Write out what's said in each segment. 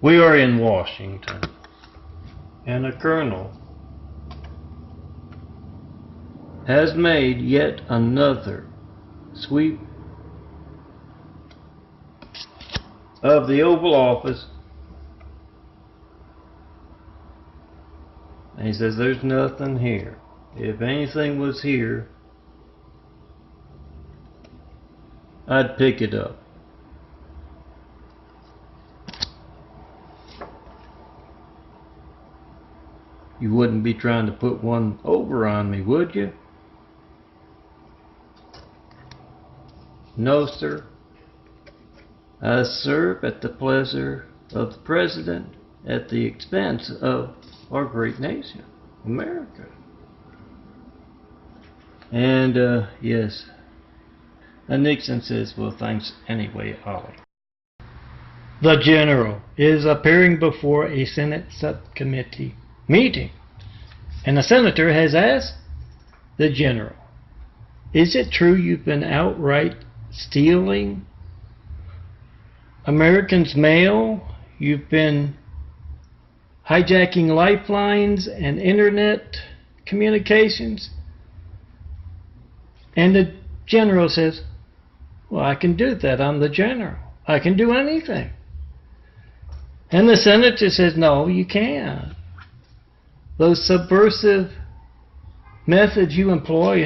We are in Washington, and a colonel has made yet another sweep of the Oval Office, and he says there's nothing here. If anything was here, I'd pick it up. You wouldn't be trying to put one over on me, would you? No, sir. I serve at the pleasure of the President at the expense of our great nation, America. And, yes. And Nixon says, well, thanks anyway, Ollie. The general is appearing before a Senate subcommittee meeting, and the senator has asked the general, is it true you've been outright stealing Americans' mail? You've been hijacking lifelines and internet communications? And the general says, well, I can do that. I'm the general. I can do anything. And the senator says, no, you can't. Those subversive methods you employ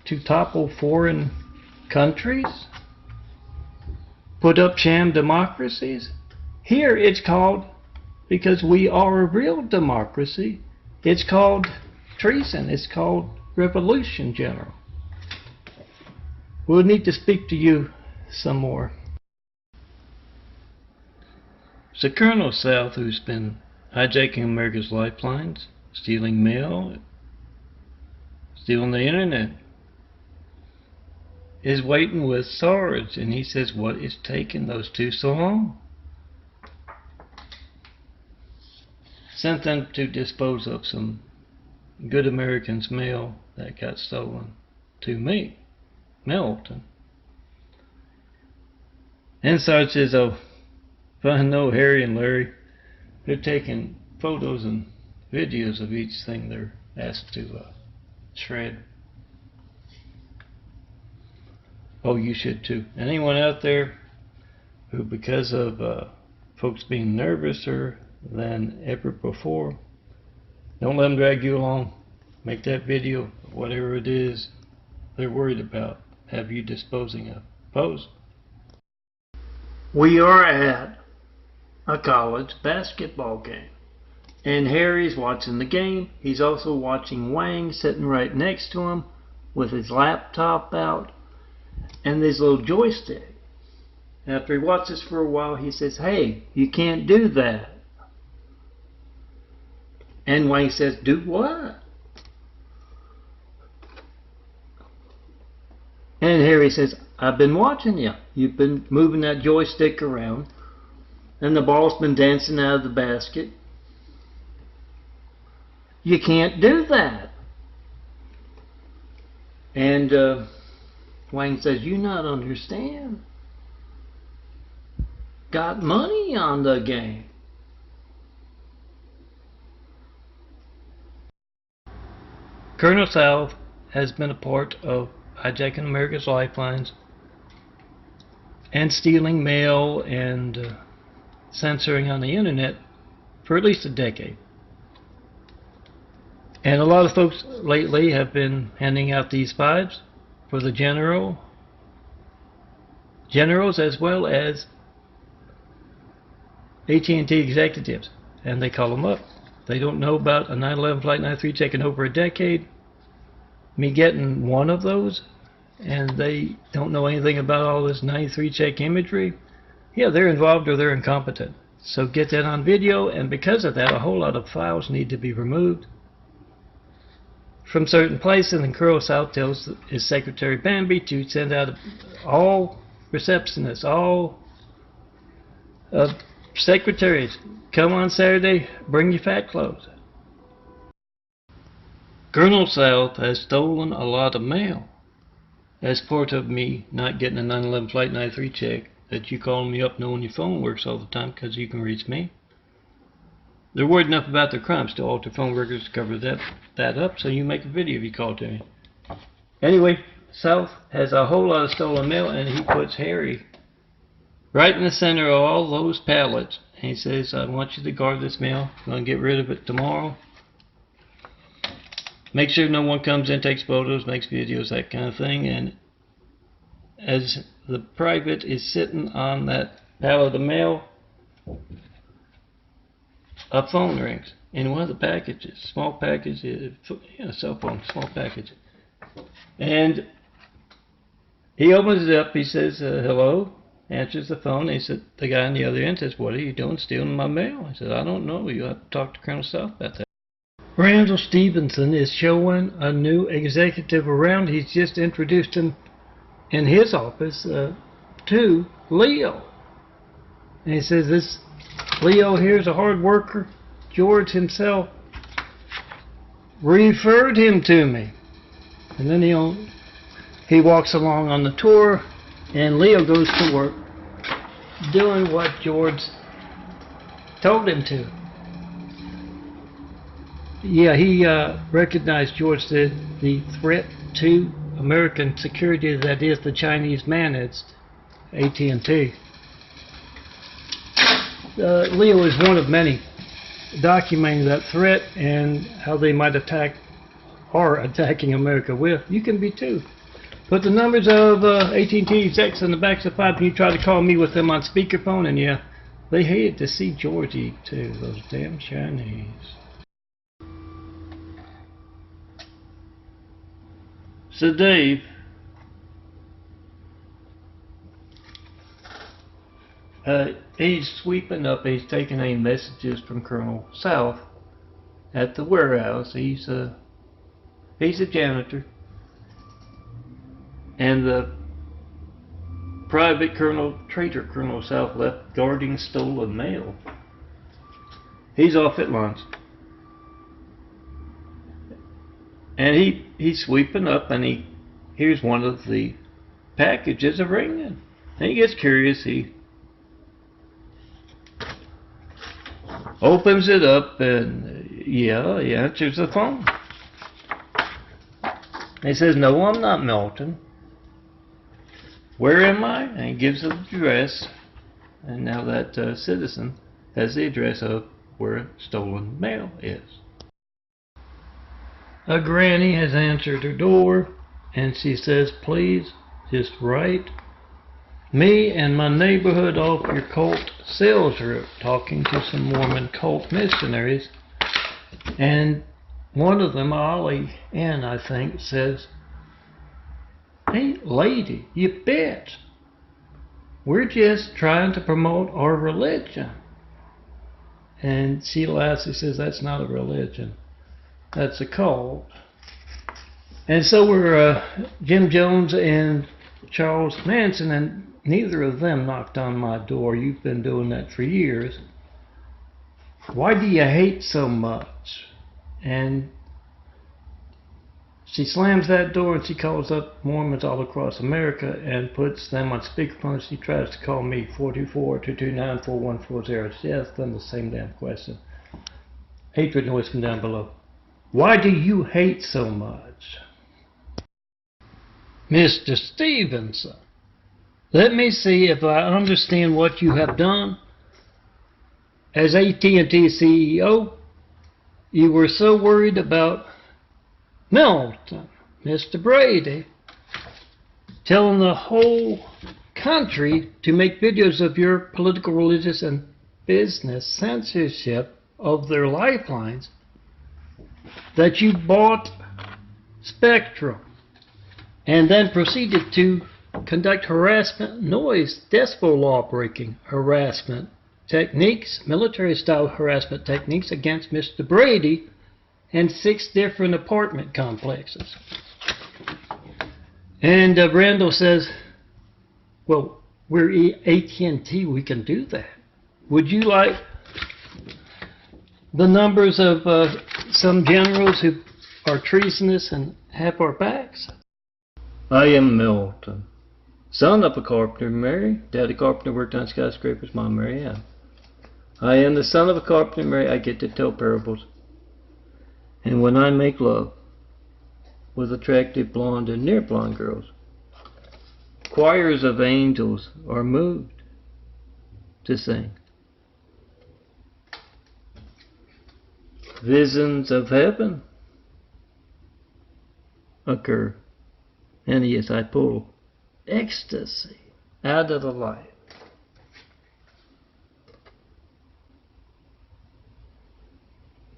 to topple foreign countries, put up sham democracies. Here it's called, because we are a real democracy, it's called treason. It's called revolution, General. We'll need to speak to you some more. So Colonel South, who's been hijacking America's lifelines, stealing mail, stealing the internet, is waiting with swords, and he says, what is taking those two so long? Sent them to dispose of some good Americans' mail that got stolen to me, MELTON. And Sarge says, oh, if I know Harry and Larry, they're taking photos and videos of each thing they're asked to shred. Oh, you should too. Anyone out there who, because of folks being nervouser than ever before, don't let them drag you along. Make that video, whatever it is they're worried about, have you disposing of. Pose. We are at a college basketball game, and Harry's watching the game. He's also watching Wang sitting right next to him with his laptop out and this little joystick. After he watches for a while, he says, hey, you can't do that. And Wang says, do what? And Harry says, I've been watching you. You've been moving that joystick around, and the ball's been dancing out of the basket. You can't do that. And Wang says, you not understand. Got money on the game. Colonel South has been a part of hijacking America's lifelines and stealing mail and censoring on the internet for at least a decade. And a lot of folks lately have been handing out these vibes for the generals as well as AT&T executives, and they call them up. They don't know about a 9/11 Flight 93 taking over a decade, me getting one of those, and they don't know anything about all this 93 check imagery. Yeah, they're involved or they're incompetent. So get that on video, and because of that, a whole lot of files need to be removed from certain places. And Colonel South tells his secretary Bambi to send out all receptionists, all secretaries, come on Saturday, bring your fat clothes. Colonel South has stolen a lot of mail as part of me not getting a 9/11 Flight 93 check that you calling me up knowing your phone works all the time because you can reach me. They're worried enough about their crimes to alter phone records to cover that up, so you make a video if you call to me. Anyway, South has a whole lot of stolen mail, and he puts Harry right in the center of all those pallets. And he says, I want you to guard this mail. I'm going to get rid of it tomorrow. Make sure no one comes in, takes photos, makes videos, that kind of thing. And as the private is sitting on that pallet of mail, a phone rings in one of the packages, small package, cell phone, small package. And he opens it up, he says, hello, answers the phone. He said, the guy on the other end says, what are you doing stealing my mail? He said, I don't know, you have to talk to Colonel South about that. Randall Stevenson is showing a new executive around. He's just introduced him in his office to Leo. And he says, this Leo here is a hard worker. George himself referred him to me. And then he walks along on the tour, and Leo goes to work doing what George told him to. Yeah, he recognized, George said, the threat to American security that is the Chinese managed AT&T. Leo is one of many documenting that threat and how they might attack or attacking America with. You can be too. Put the numbers of AT&T execs in the backs of pipe, and you try to call me with them on speakerphone, and yeah, they hated to see George eat too, those damn Chinese. So Dave, he's sweeping up, he's taking any messages from Colonel South at the warehouse. He's a janitor. And the private traitor Colonel South left guarding stolen mail. He's off at lunch. And he's sweeping up, and he hears one of the packages a ringing. And he gets curious. He opens it up, and yeah, he answers the phone. He says, no, I'm not Melton. Where am I? And he gives the address. And now that citizen has the address of where stolen mail is. A granny has answered her door, and she says, please just write me and my neighborhood off your cult sales route, talking to some Mormon cult missionaries. And one of them, Ollie Ann, I think, says, hey lady, you bitch, we're just trying to promote our religion. And she laughs, she says, that's not a religion, that's a cult. And so were Jim Jones and Charles Manson, and neither of them knocked on my door. You've been doing that for years. Why do you hate so much? And she slams that door, and she calls up Mormons all across America and puts them on speakerphone. She tries to call me, 424-229-4140. She asks them the same damn question. Hatred noise from down below. Why do you hate so much? Mr. Stevenson, let me see if I understand what you have done. As AT&T CEO, you were so worried about Melton, Mr. Brady, telling the whole country to make videos of your political, religious, and business censorship of their lifelines, that you bought Spectrum and then proceeded to conduct harassment, noise, decibel law breaking harassment techniques, military-style harassment techniques against Mr. Brady and 6 different apartment complexes. And Randall says, well, we're AT&T, we can do that. Would you like the numbers of some generals who are treasonous and have our backs? I am Melton, son of a carpenter, Mary. Daddy carpenter worked on skyscrapers, Mom Mary Ann. I am the son of a carpenter and Mary. I get to tell parables. And when I make love with attractive blonde and near blonde girls, choirs of angels are moved to sing. Visions of heaven occur. And yes, I pull ecstasy out of the life.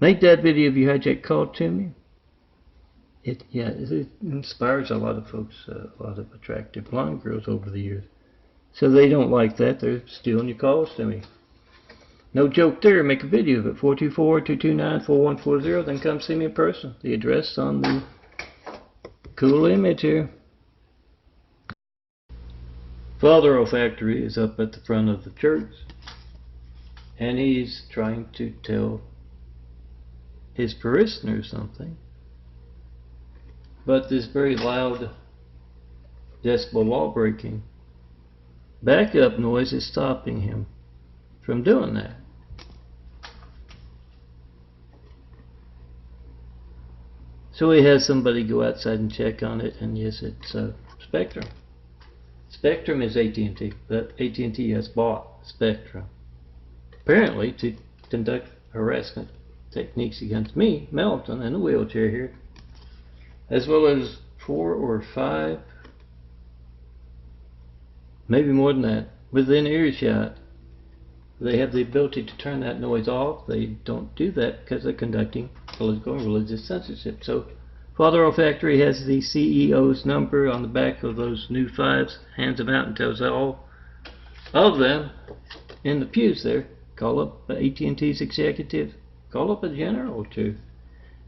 Make that video if you had that call to me. It inspires a lot of folks, a lot of attractive blonde girls over the years. So they don't like that. They're stealing your calls to me. No joke there. Make a video of it. 424-229-4140. Then come see me in person. The address on the cool image here. Father Olfactory is up at the front of the church. And he's trying to tell his parishioners something. But this very loud decibel law breaking backup noise is stopping him from doing that. So he has somebody go outside and check on it, and yes, it's Spectrum. Spectrum is AT&T, but AT&T has bought Spectrum, apparently to conduct harassment techniques against me, MELTON, in a wheelchair here, as well as 4 or 5, maybe more than that, within earshot. They have the ability to turn that noise off. They don't do that because they're conducting political and religious censorship. So Father Olfactory has the CEO's number on the back of those new 5s, hands them out and tells all of them in the pews there, call up AT&T's executive, call up a general or two,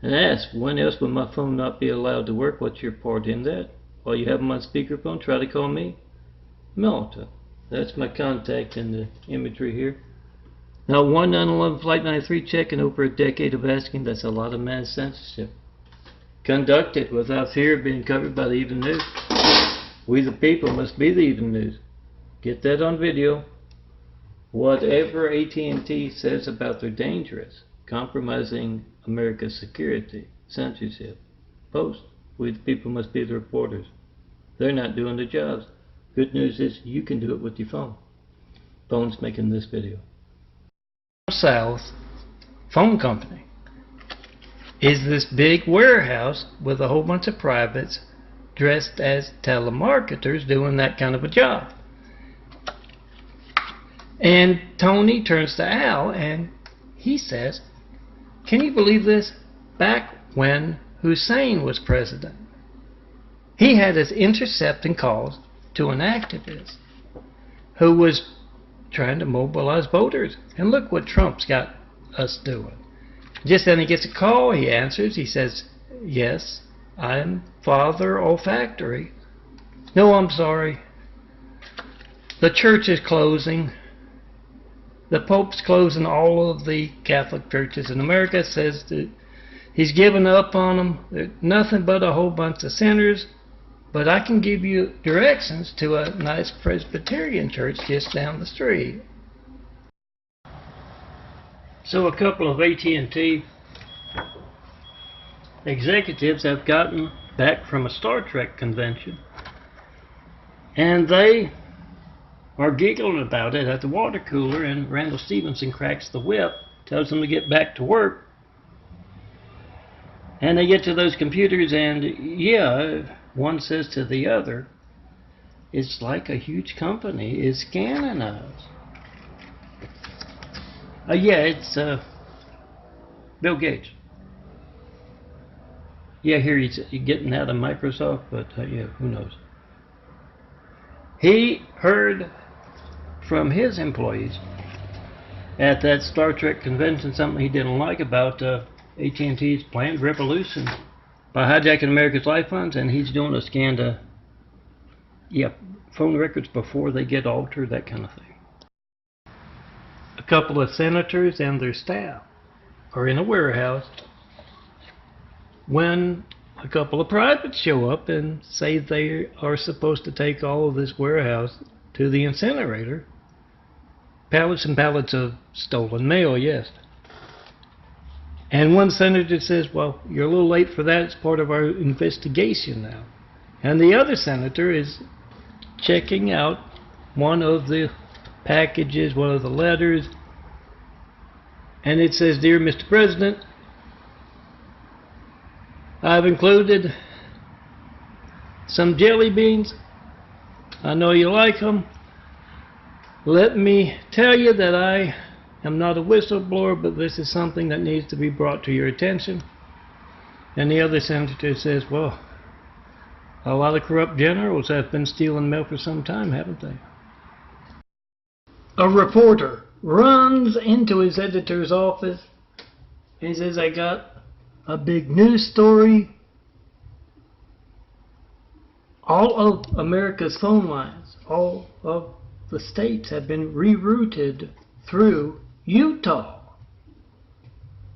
and ask, when else will my phone not be allowed to work? What's your part in that? While you have them on speakerphone, try to call me. Melton. That's my contact in the imagery here. Now 1911 Flight 93 check in over a decade of asking. That's a lot of mass censorship. Conducted without fear of being covered by the Even News. We the people must be the Even News. Get that on video. Whatever AT&T says about their dangerous, compromising America's security, censorship, post, we the people must be the reporters. They're not doing their jobs. Good news is you can do it with your phone. Phone's making this video. South phone company is this big warehouse with a whole bunch of privates dressed as telemarketers doing that kind of a job. And Tony turns to Al and he says, can you believe this? Back when Hussein was president, he had us intercepting calls to an activist who was trying to mobilize voters. And look what Trump's got us doing. Just then he gets a call, he answers, he says, yes, I'm Father Olfactory. No, I'm sorry. The church is closing. The Pope's closing all of the Catholic churches in America. Says that he's given up on them. They're nothing but a whole bunch of sinners. But I can give you directions to a nice Presbyterian church just down the street. So a couple of AT&T executives have gotten back from a Star Trek convention, and they are giggling about it at the water cooler, and Randall Stevenson cracks the whip, tells them to get back to work. And they get to those computers, and yeah, one says to the other, it's like a huge company is scanning us. Yeah, it's Bill Gates. Yeah, here he's getting out of Microsoft, but yeah, who knows. He heard from his employees at that Star Trek convention something he didn't like about AT&T's planned revolution by hijacking America's life funds, and he's doing a scan to phone records before they get altered, that kind of thing. A couple of senators and their staff are in a warehouse when a couple of privates show up and say they are supposed to take all of this warehouse to the incinerator pallets and pallets of stolen mail, yes. And one senator says, well, you're a little late for that. It's part of our investigation now. And the other senator is checking out one of the packages, one of the letters, and it says, Dear Mr. President, I've included some jelly beans. I know you like them. Let me tell you that I am not a whistleblower, but this is something that needs to be brought to your attention. And the other senator says, well, a lot of corrupt generals have been stealing mail for some time, haven't they? A reporter runs into his editor's office and he says, I got a big news story. All of America's phone lines, all of the states have been rerouted through Utah.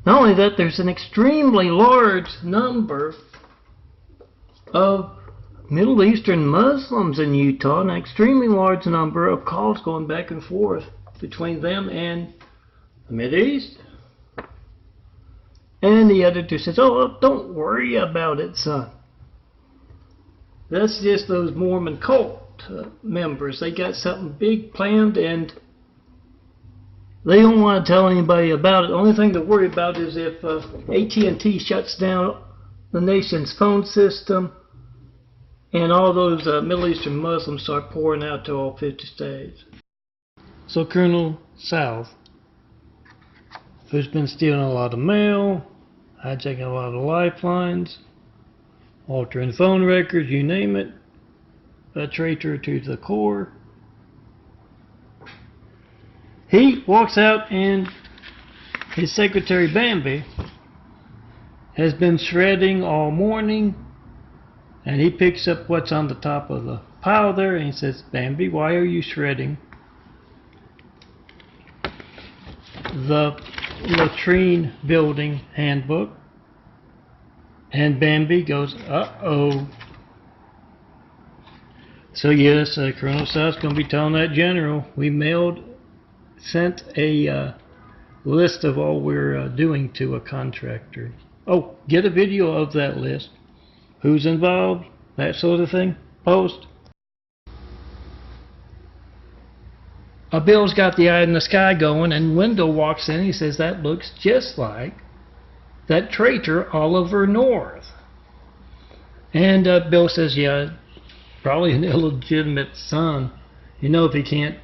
Not only that, there's an extremely large number of Middle Eastern Muslims in Utah, an extremely large number of calls going back and forth between them and the Mideast. And the editor says, oh, don't worry about it, son. That's just those Mormon cult members. They got something big planned and they don't want to tell anybody about it. The only thing to worry about is if AT&T shuts down the nation's phone system and all those Middle Eastern Muslims start pouring out to all 50 states. So Colonel South, who's been stealing a lot of mail, hijacking a lot of lifelines, altering phone records, you name it, a traitor to the core. He walks out and his secretary Bambi has been shredding all morning, and he picks up what's on the top of the pile there and he says, Bambi, why are you shredding the latrine building handbook? And Bambi goes, uh-oh. So yes, Colonel South's going to be telling that general, we sent a list of all we're doing to a contractor. Oh, get a video of that list. Who's involved, that sort of thing. Post. Bill's got the eye in the sky going, and Wendell walks in and he says, that looks just like that traitor Oliver North. And Bill says, yeah, probably an illegitimate son. You know, if he can't,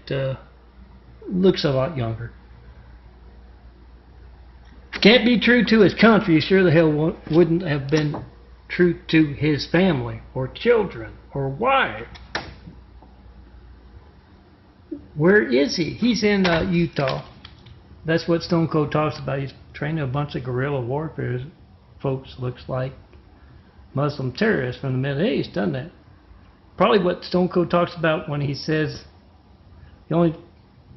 looks a lot younger. Can't be true to his country. He sure the hell wouldn't have been true to his family or children or wife. Where is he? He's in Utah. That's what Stone Cold talks about. He's training a bunch of guerrilla warfare folks, looks like Muslim terrorists from the Middle East, doesn't it? Probably what Stone Cold talks about when he says the only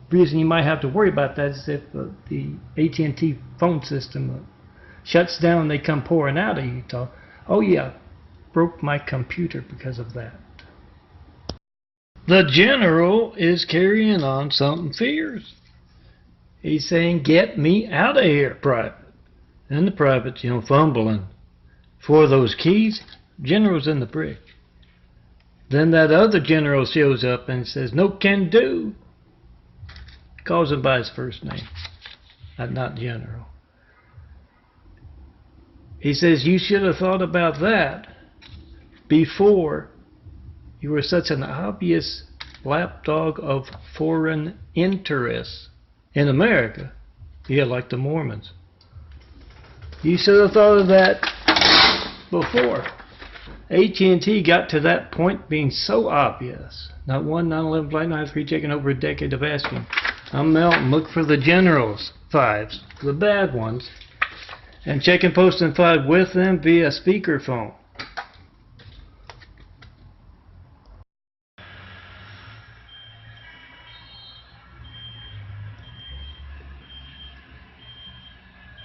reason you might have to worry about that is if the AT&T phone system shuts down and they come pouring out of Utah. Oh yeah, broke my computer because of that. The general is carrying on something fierce. He's saying, get me out of here, Private. And the private's, fumbling for those keys. General's in the brig. Then that other general shows up and says, no can do. Calls him by his first name, not general. He says, you should have thought about that before you were such an obvious lapdog of foreign interests in America. Yeah, like the Mormons. You should have thought of that before. AT&T got to that point being so obvious. Not 1, not 11, flight 93, taking over a decade of asking. I'm Melton, look for the generals, 5s, the bad ones, and check and post and 5 with them via speakerphone.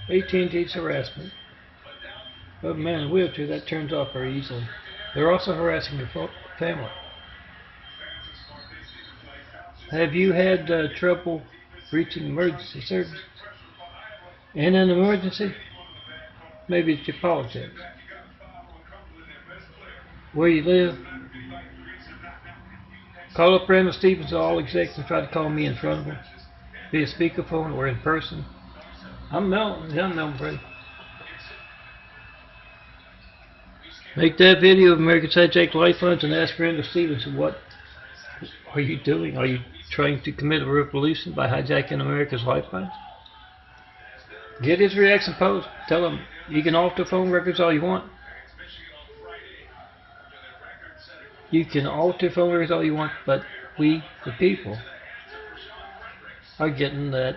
AT&T's harassment. But a man in a wheelchair, that turns off very easily. They're also harassing your family. Have you had trouble reaching emergency services. In an emergency, maybe it's your politics. Where you live. Call up Randall Stevens, all execs, and try to call me in front of them. Via speakerphone or in person. I'm Melton, Brady. Make that video of American Hijacked Lifelines and ask Randall Stevens, what are you doing? Are you trying to commit a revolution by hijacking America's lifelines? Get his reaction post. Tell him you can alter phone records all you want. You can alter phone records all you want, but we, the people, are getting that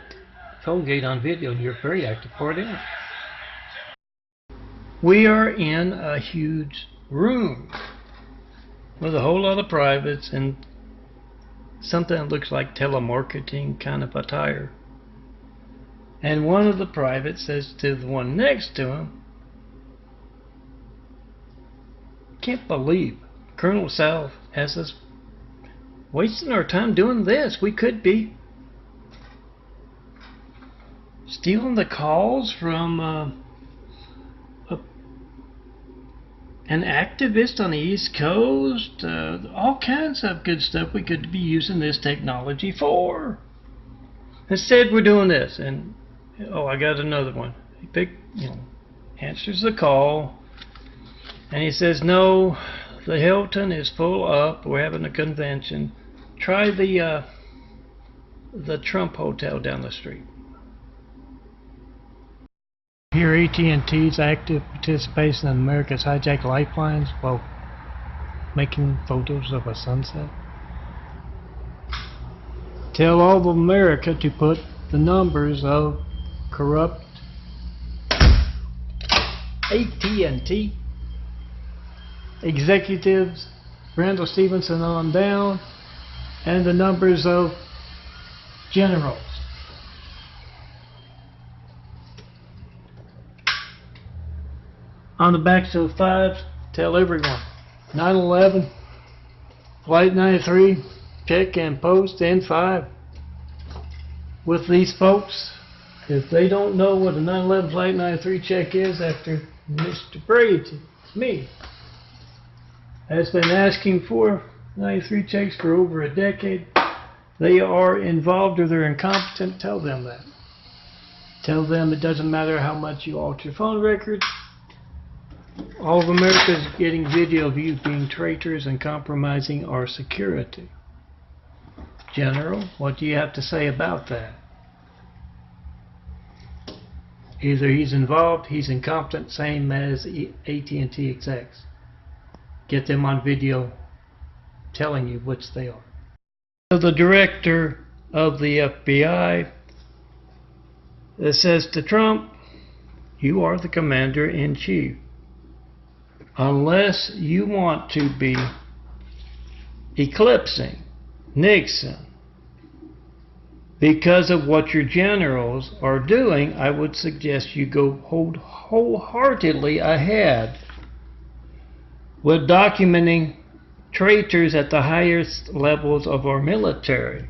phone gate on video, and you're a very active part in it. We are in a huge room with a whole lot of privates and something that looks like telemarketing kind of attire. And one of the privates says to the one next to him, "Can't believe Colonel South has us wasting our time doing this. We could be stealing the calls from an activist on the East Coast, all kinds of good stuff we could be using this technology for. Instead, we're doing this." And I got another one. He answers the call, and he says, "No, the Hilton is full up. We're having a convention. Try the Trump Hotel down the street." Here, AT&T's active participation in America's hijacked lifelines while making photos of a sunset. Tell all of America to put the numbers of corrupt AT&T executives, Randall Stevenson on down, and the numbers of generals. On the backs of fives, tell everyone. 9/11, Flight 93, check and post N5. With these folks, if they don't know what a 9/11 Flight 93 check is after Mr. Brady, me, has been asking for 93 checks for over a decade, they are involved or they're incompetent, tell them that. Tell them it doesn't matter how much you alter phone records. All of America is getting video of you being traitors and compromising our security. General, what do you have to say about that? Either he's involved, he's incompetent, same as AT&T execs. Get them on video telling you which they are. So the director of the FBI says to Trump, "You are the commander-in-chief. Unless you want to be eclipsing Nixon because of what your generals are doing, I would suggest you go wholeheartedly ahead with documenting traitors at the highest levels of our military.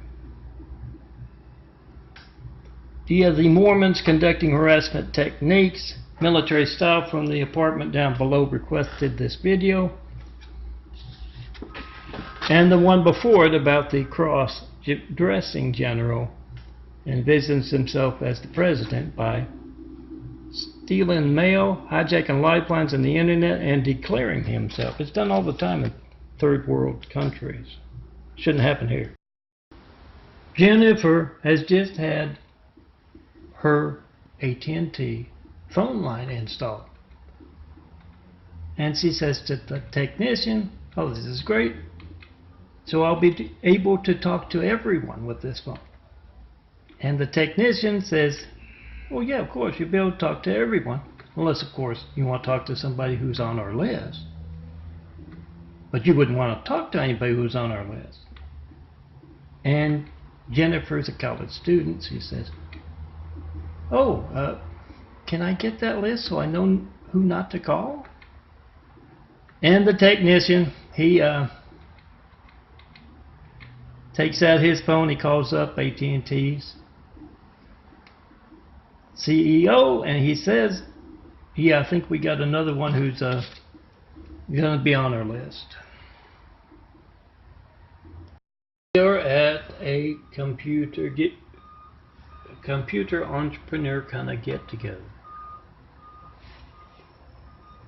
You have the Mormons conducting harassment techniques, military style, from the apartment down below requested this video. And the one before it about the cross-dressing general envisions himself as the president by stealing mail, hijacking lifelines and the internet, and declaring himself. It's done all the time in third world countries. Shouldn't happen here. Jennifer has just had her AT&T phone line installed. And she says to the technician, "Oh, this is great. So I'll be able to talk to everyone with this phone." And the technician says, "Well, yeah, of course, you'll be able to talk to everyone. Unless, of course, you want to talk to somebody who's on our list. But you wouldn't want to talk to anybody who's on our list." And Jennifer's a college student. She says, "Oh, can I get that list so I know who not to call?" And the technician, he takes out his phone, he calls up AT&T's CEO, and he says, yeah, I think we got another one who's going to be on our list. We're at a computer entrepreneur kind of get together.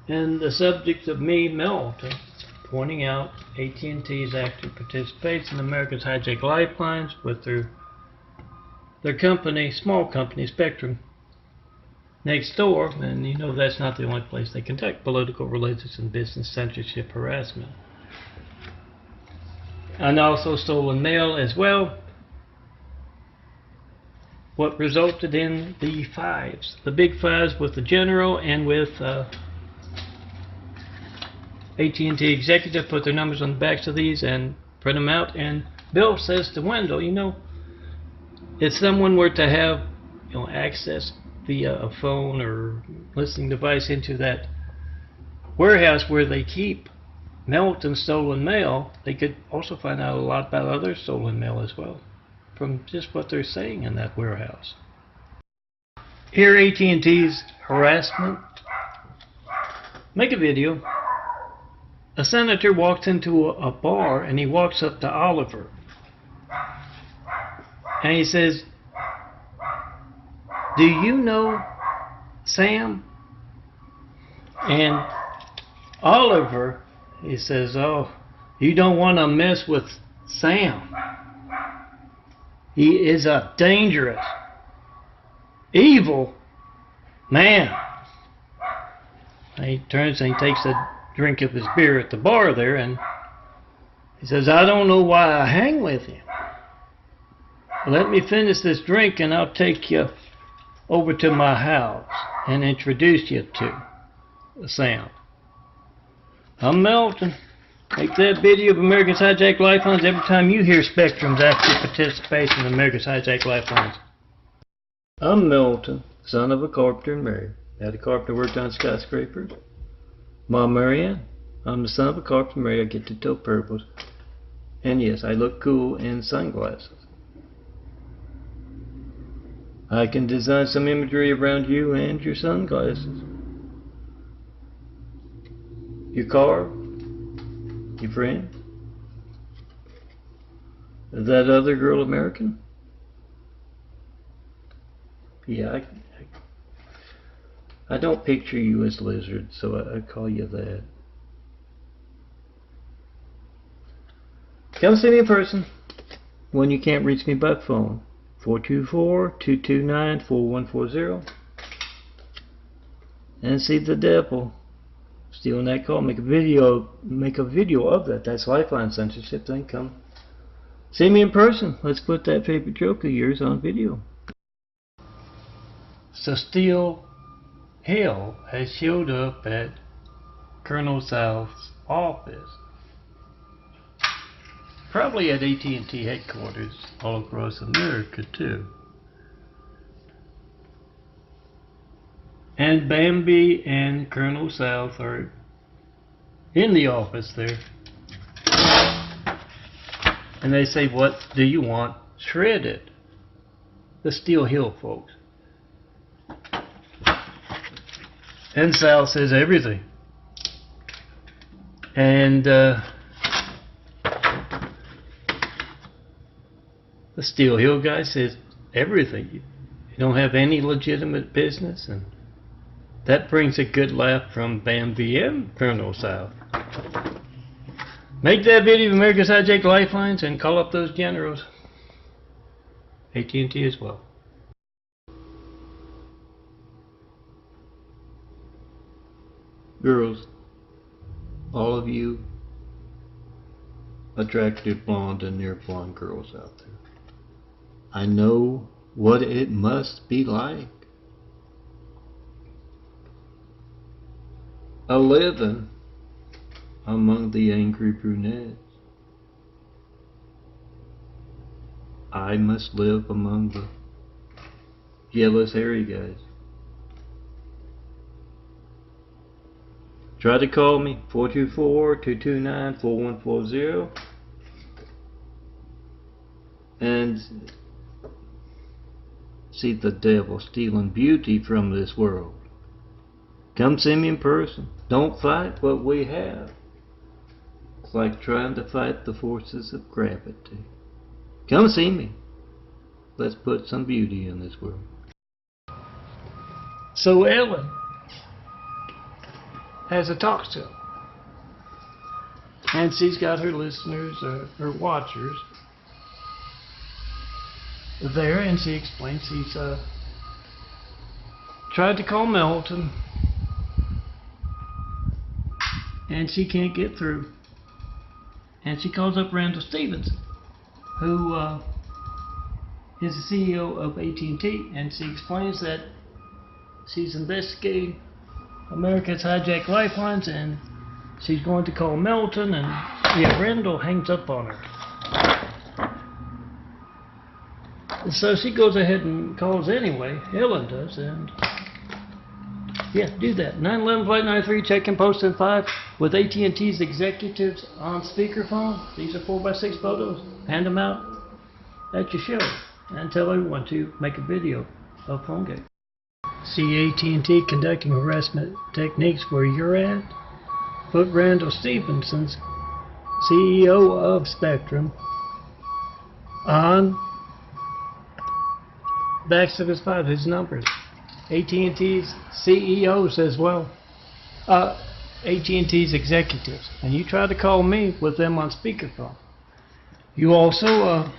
And the subject of me, Melton, pointing out AT&T's active participation in America's hijacked lifelines with their company, small company, Spectrum, next door. And you know that's not the only place they conduct political, religious, and business censorship harassment. And also stolen mail as well. What resulted in the fives, the big fives with the general and with AT&T executive put their numbers on the backs of these and print them out. And Bill says to Wendell, you know, if someone were to have, you know, access via a phone or listening device into that warehouse where they keep Melton stolen mail, they could also find out a lot about other stolen mail as well, from just what they're saying in that warehouse. Here, AT&T's harassment. Make a video. A senator walks into a bar and he walks up to Oliver and he says, "Do you know Sam?" And Oliver, he says, "Oh, you don't want to mess with Sam. He is a dangerous, evil man." And he turns and he takes a drink of his beer at the bar there, and he says, "I don't know why I hang with him. Let me finish this drink and I'll take you over to my house and introduce you to Sam. I'm Melton. Make that video of America's hijacked lifelines every time you hear Spectrum's active participation in America's hijacked lifelines." I'm Melton, son of a carpenter and married. Had a carpenter worked on skyscrapers. Mom Marianne. I'm the son of a carpenter and married. I get to toe purples. And yes, I look cool in sunglasses. I can design some imagery around you and your sunglasses. Your car, your friend. Is that other girl American? Yeah, I don't picture you as lizard, so I call you that. Come see me in person when you can't reach me by phone. 424-229-4140. And see the devil stealing that call. Make a video of that. That's lifeline censorship. Then come see me in person. Let's put that favorite joke of yours on video. So Steele Hill has showed up at Colonel South's office, probably at AT&T headquarters all across America too. And Bambi and Colonel South are in the office there. And they say, "What do you want shredded?" The Steele Hill folks. And South says, "Everything." And the Steele Hill guy says, "Everything? You don't have any legitimate business?" And that brings a good laugh from Bambi and Colonel South. Make that video of America's hijacked lifelines and call up those generals. AT&T as well. Girls, all of you attractive blonde and near blonde girls out there, I know what it must be like. A living among the angry brunettes. I must live among the jealous hairy guys. Try to call me, 424-229-4140. And see the devil stealing beauty from this world. Come see me in person. Don't fight what we have. It's like trying to fight the forces of gravity. Come see me. Let's put some beauty in this world. So Ellen has a talk show. And she's got her listeners, her watchers, there, and she explains she's tried to call Melton, and she can't get through. And she calls up Randall Stephenson, who is the CEO of AT&T, and she explains that she's investigating America's hijacked lifelines, and she's going to call Melton, and Randall hangs up on her. And so she goes ahead and calls anyway. Ellen does, and do that. 911 Flight 93, check-in post in 5 with AT&T's executives on speakerphone. These are 4x6 photos. Hand them out at your show and tell everyone to make a video of PhoneGate. See AT&T conducting harassment techniques where you're at? Put Randall Stephenson's CEO of Spectrum on backs of his five, his numbers. AT&T's CEOs as well. AT&T's executives. And you try to call me with them on speakerphone. You also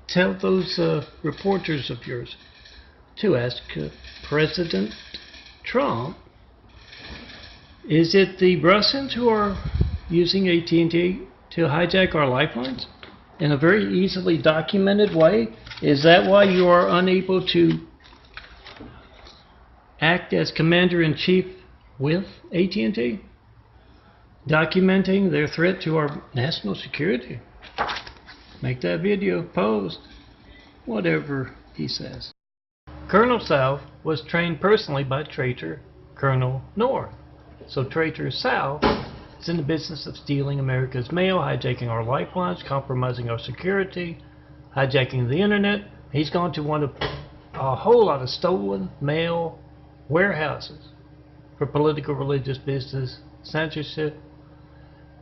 tell those reporters of yours to ask President Trump, is it the Russians who are using AT&T to hijack our lifelines in a very easily documented way? Is that why you are unable to act as commander-in-chief with AT&T, documenting their threat to our national security? Make that video, post, whatever he says. Colonel South was trained personally by traitor Colonel North. So traitor South is in the business of stealing America's mail, hijacking our lifelines, compromising our security, hijacking the internet. He's gone to a whole lot of stolen mail warehouses for political, religious, business, censorship.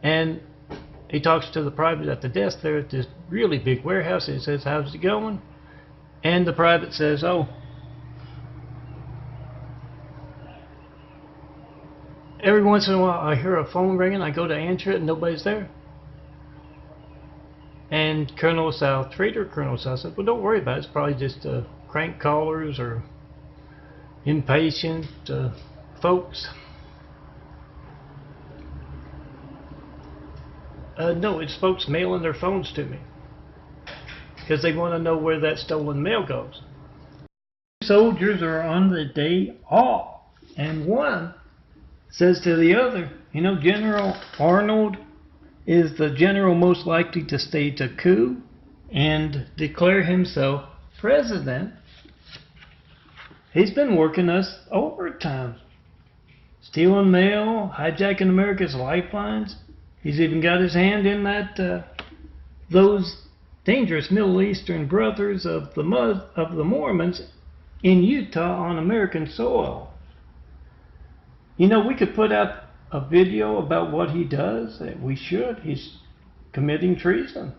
And he talks to the private at the desk there at this really big warehouse. He says, how's it going? And the private says, oh, every once in a while I hear a phone ringing, I go to answer it and nobody's there. And Colonel South, traitor Colonel South, said, well, don't worry about it. It's probably just crank callers or impatient folks. No, it's folks mailing their phones to me because they want to know where that stolen mail goes. Soldiers are on the day off, and one says to the other, you know, General Arnold is the general most likely to stage a coup and declare himself president. He's been working us overtime, stealing mail, hijacking America's lifelines. He's even got his hand in that those dangerous Middle Eastern brothers of the Mormons in Utah on American soil. You know, we could put out a video about what he does. We should. He's committing treason.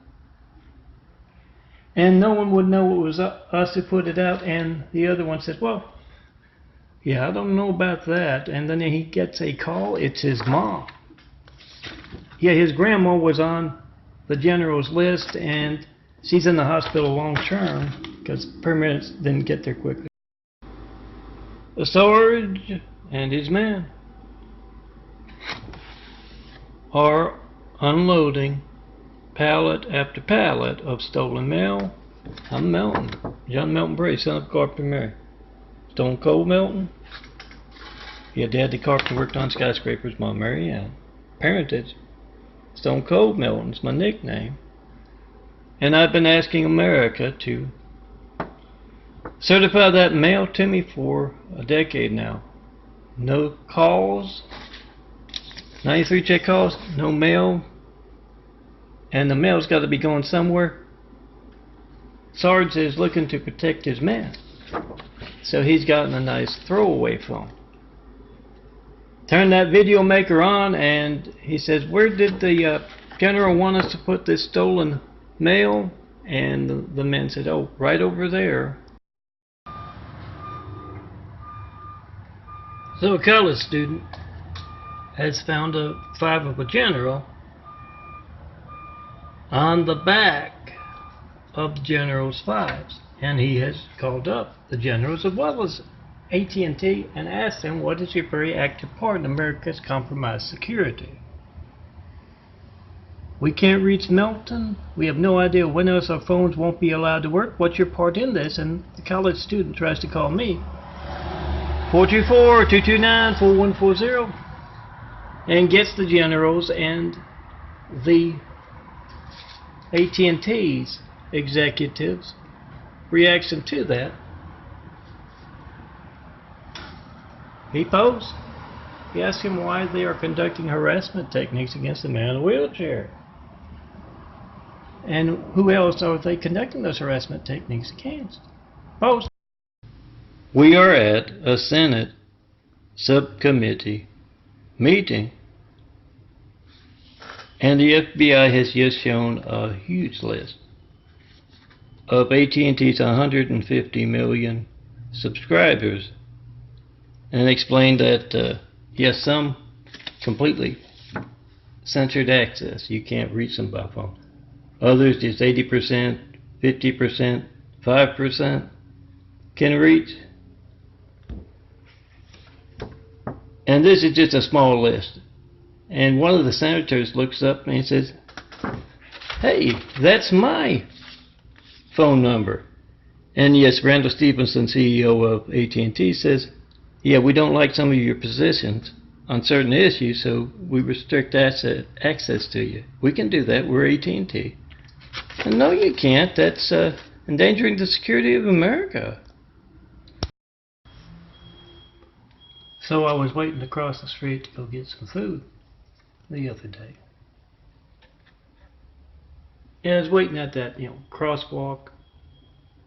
And no one would know it was us who put it out. And the other one says, well, yeah, I don't know about that. And then he gets a call. It's his mom. Yeah, his grandma was on the general's list, and she's in the hospital long term because paramedics didn't get there quickly. The Sarge and his men are unloading pallet after pallet of stolen mail. I'm Melton, John Melton Brady, son of Carpenter Mary. Stone Cold Melton. Yeah, Dad the carpenter worked on skyscrapers. Mom Mary Ann. Parentage. Stone Cold Melton's my nickname. And I've been asking America to certify that mail to me for a decade now. No calls, 93 check calls, no mail, and the mail's got to be going somewhere. Sarge is looking to protect his men. So he's gotten a nice throwaway phone. Turn that video maker on, and he says, where did the general want us to put this stolen mail? And the men said, oh, right over there. So a college student has found a five of a general on the back of the general's fives, and he has called up the generals as well as AT&T and asked them, what is your very active part in America's compromised security? We can't reach Melton. We have no idea when else our phones won't be allowed to work. What's your part in this? And the college student tries to call me, 424-229-4140, and gets the generals and the AT&T's executives' reaction to that. He posed. He asked him why they are conducting harassment techniques against a man in a wheelchair. And who else are they conducting those harassment techniques against? Post. We are at a Senate subcommittee meeting, and the FBI has just shown a huge list of AT&T's 150 million subscribers, and explained that yes, some completely censored access. You can't reach them by phone. Others just 80%, 50%, 5% can reach. And this is just a small list. And one of the senators looks up and he says, hey, that's my phone number. And yes, Randall Stephenson, CEO of AT&T, says, yeah, we don't like some of your positions on certain issues, so we restrict access to you. We can do that. We're AT&T. And no, you can't. That's endangering the security of America. So I was waiting to cross the street to go get some food the other day. And I was waiting at that, crosswalk.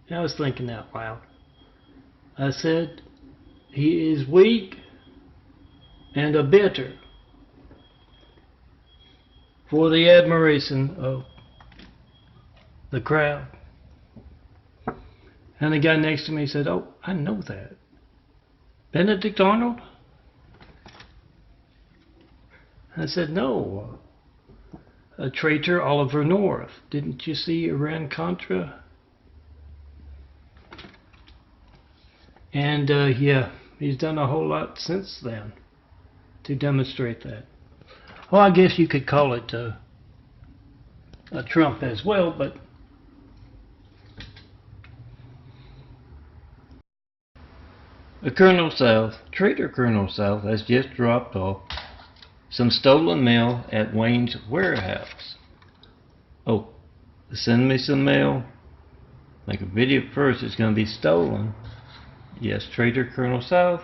And I was thinking out loud. I said, he is weak and a bitter for the admiration of the crowd. And the guy next to me said, oh, I know that. Benedict Arnold? I said, no. A traitor, Oliver North. Didn't you see Iran-Contra? And yeah, he's done a whole lot since then to demonstrate that. Well, I guess you could call it a Trump as well, but Traitor Colonel South has just dropped off some stolen mail at Wayne's warehouse. Oh, send me some mail. Make a video first, it's going to be stolen. Yes, Traitor Colonel South.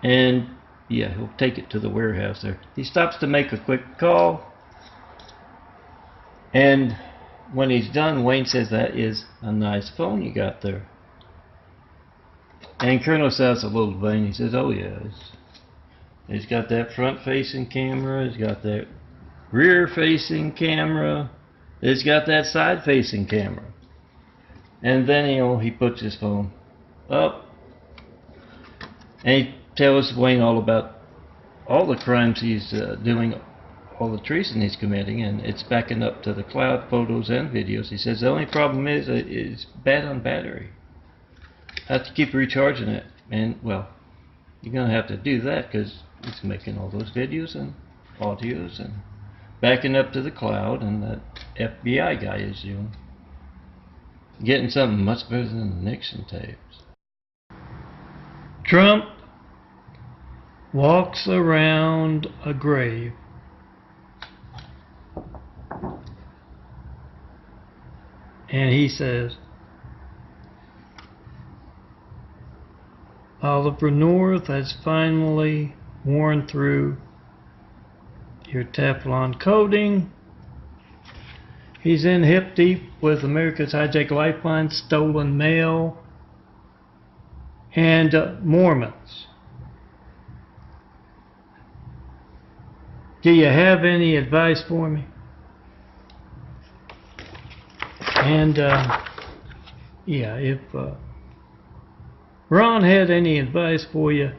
And yeah, he'll take it to the warehouse there. He stops to make a quick call. And when he's done, Wayne says, that is a nice phone you got there. And Colonel South's a little vain. He says, oh yeah, it's got that front-facing camera, it's got that rear-facing camera, it's got that side-facing camera. And then, he puts his phone up, and he tells Wayne all about all the crimes he's doing, all the treason he's committing, and it's backing up to the cloud, photos and videos. He says the only problem is it's bad on battery. I have to keep recharging it, and well, you're gonna have to do that because it's making all those videos and audios and backing up to the cloud, and that FBI guy is doing. Getting something much better than the Nixon tapes. Trump walks around a grave and he says, Oliver North has finally worn through your Teflon coating. He's in hip deep with America's hijacked lifeline, stolen mail, and Mormons. Do you have any advice for me? And yeah, if Ron had any advice for you,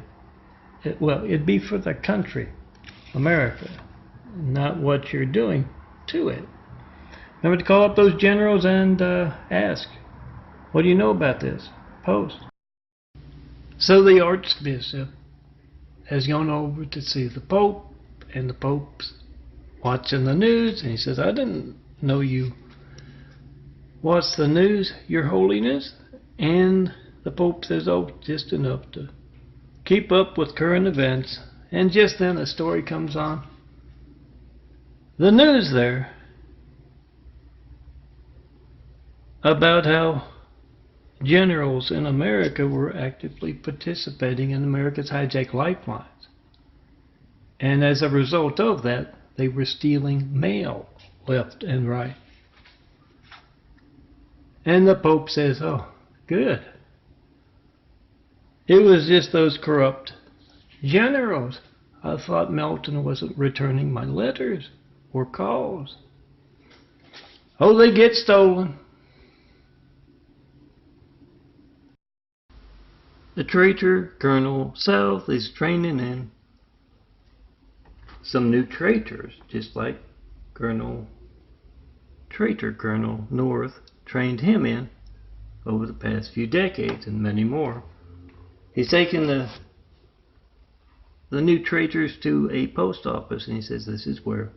well, it'd be for the country, America, not what you're doing to it. Remember to call up those generals and ask, what do you know about this? Post. So the Archbishop has gone over to see the Pope, and the Pope's watching the news, and he says, I didn't know you watched the news, Your Holiness. And the Pope says, oh, just enough to keep up with current events. And just then a story comes on the news there about how generals in America were actively participating in America's hijacked lifelines. And as a result of that, they were stealing mail left and right. And the Pope says, oh, good. It was just those corrupt generals. I thought MELTON wasn't returning my letters or calls. Oh, they get stolen. The traitor Colonel South is training in some new traitors, just like Traitor Colonel North trained him in over the past few decades, and many more. He's taken the new traitors to a post office, and he says this is where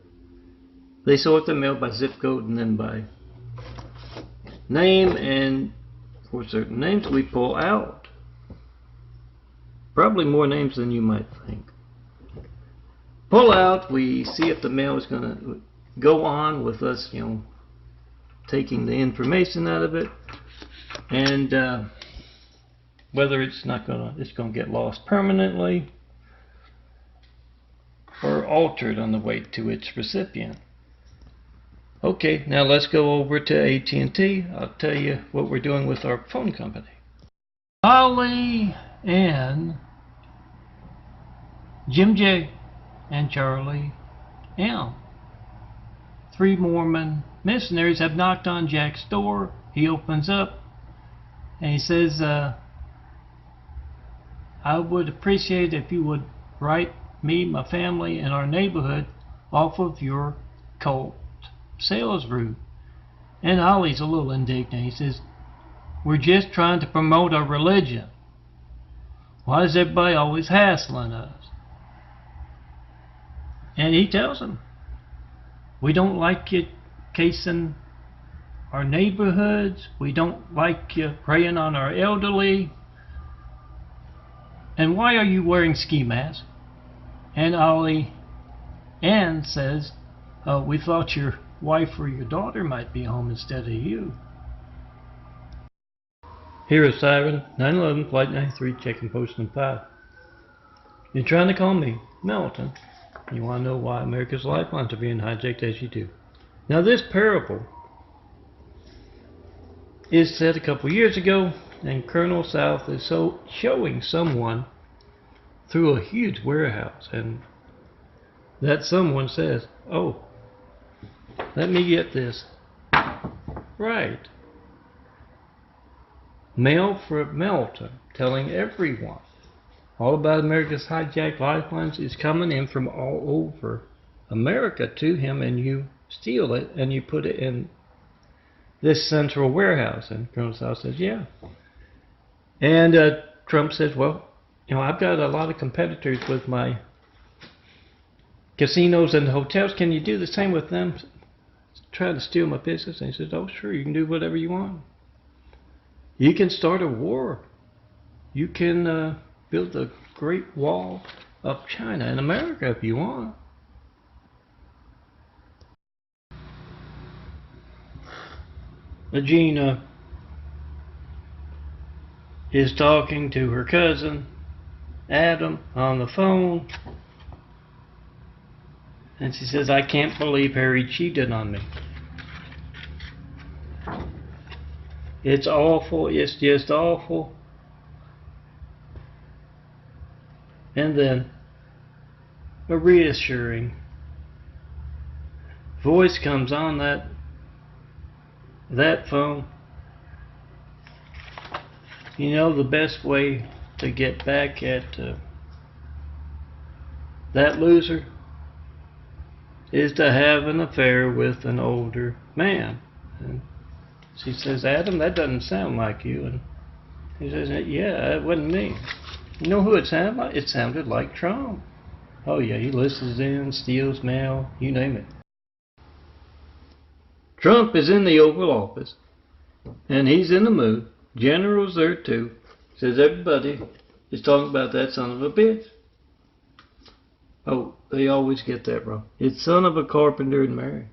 they sort the mail by zip code and then by name, and for certain names we pull out probably more names than you might think. Pull out, we see if the mail is going to go on with us, taking the information out of it, and whether it's going to get lost permanently or altered on the way to its recipient. Okay, now let's go over to AT&T. I'll tell you what we're doing with our phone company. Holly and Jim J and Charlie M. 3 Mormon missionaries have knocked on Jack's door. He opens up and he says, I would appreciate if you would write me, my family, and our neighborhood off of your cult sales route. And Ollie's a little indignant. He says, we're just trying to promote our religion. Why is everybody always hassling us? And he tells them, we don't like you casing our neighborhoods. We don't like you preying on our elderly. And why are you wearing ski masks? And Ollie Ann says, we thought your wife or your daughter might be home instead of you. Here is Siren 911 Flight 93 checking posting 5. You're trying to call me, Melton. You want to know why America's lifelines are being hijacked as you do. Now this parable is said a couple years ago, and Colonel South is showing someone through a huge warehouse, and that someone says, oh, let me get this right. Mail for MELTON, telling everyone all about America's hijacked lifelines is coming in from all over America to him, and you steal it and you put it in this central warehouse. And Colonel South says, yeah. And Trump says, well, I've got a lot of competitors with my casinos and hotels. Can you do the same with them? Try to steal my business. And he says, oh, sure, you can do whatever you want. You can start a war. You can build the Great Wall of China in America if you want. Regina is talking to her cousin Adam on the phone, and she says, I can't believe Harry cheated on me. It's awful. It's just awful. And then a reassuring voice comes on that phone. You know, the best way to get back at that loser is to have an affair with an older man. And she says, Adam, that doesn't sound like you. And he says, yeah, it wasn't me. You know who it sounded like? It sounded like Trump. Oh yeah, he listens in, steals mail, you name it. Trump is in the Oval Office, and he's in the mood. General's there too. Says everybody is talking about that son of a bitch. Oh, they always get that wrong. It's son of a carpenter and Mary.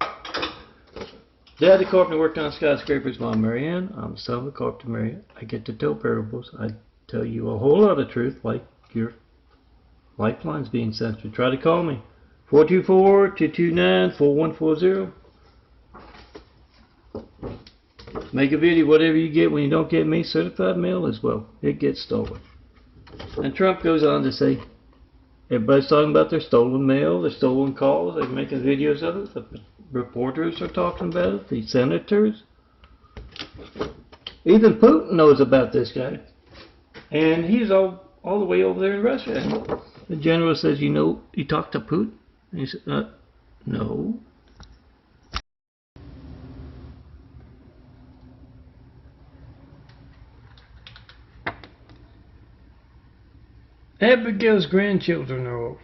Daddy carpenter worked on skyscrapers. Mom, Marianne, I'm the son of a carpenter, Mary. I get to tell parables. I tell you a whole lot of truth, like your lifeline's being censored. Try to call me. 424-229-4140. Make a video, whatever you get when you don't get me, certified mail as well. It gets stolen. And Trump goes on to say, everybody's talking about their stolen mail, their stolen calls, they're making videos of it, the reporters are talking about it, the senators. Even Putin knows about this guy. And he's all the way over there in Russia. And the general says, you know, you talked to Putin? And he said, no. Abigail's grandchildren are over.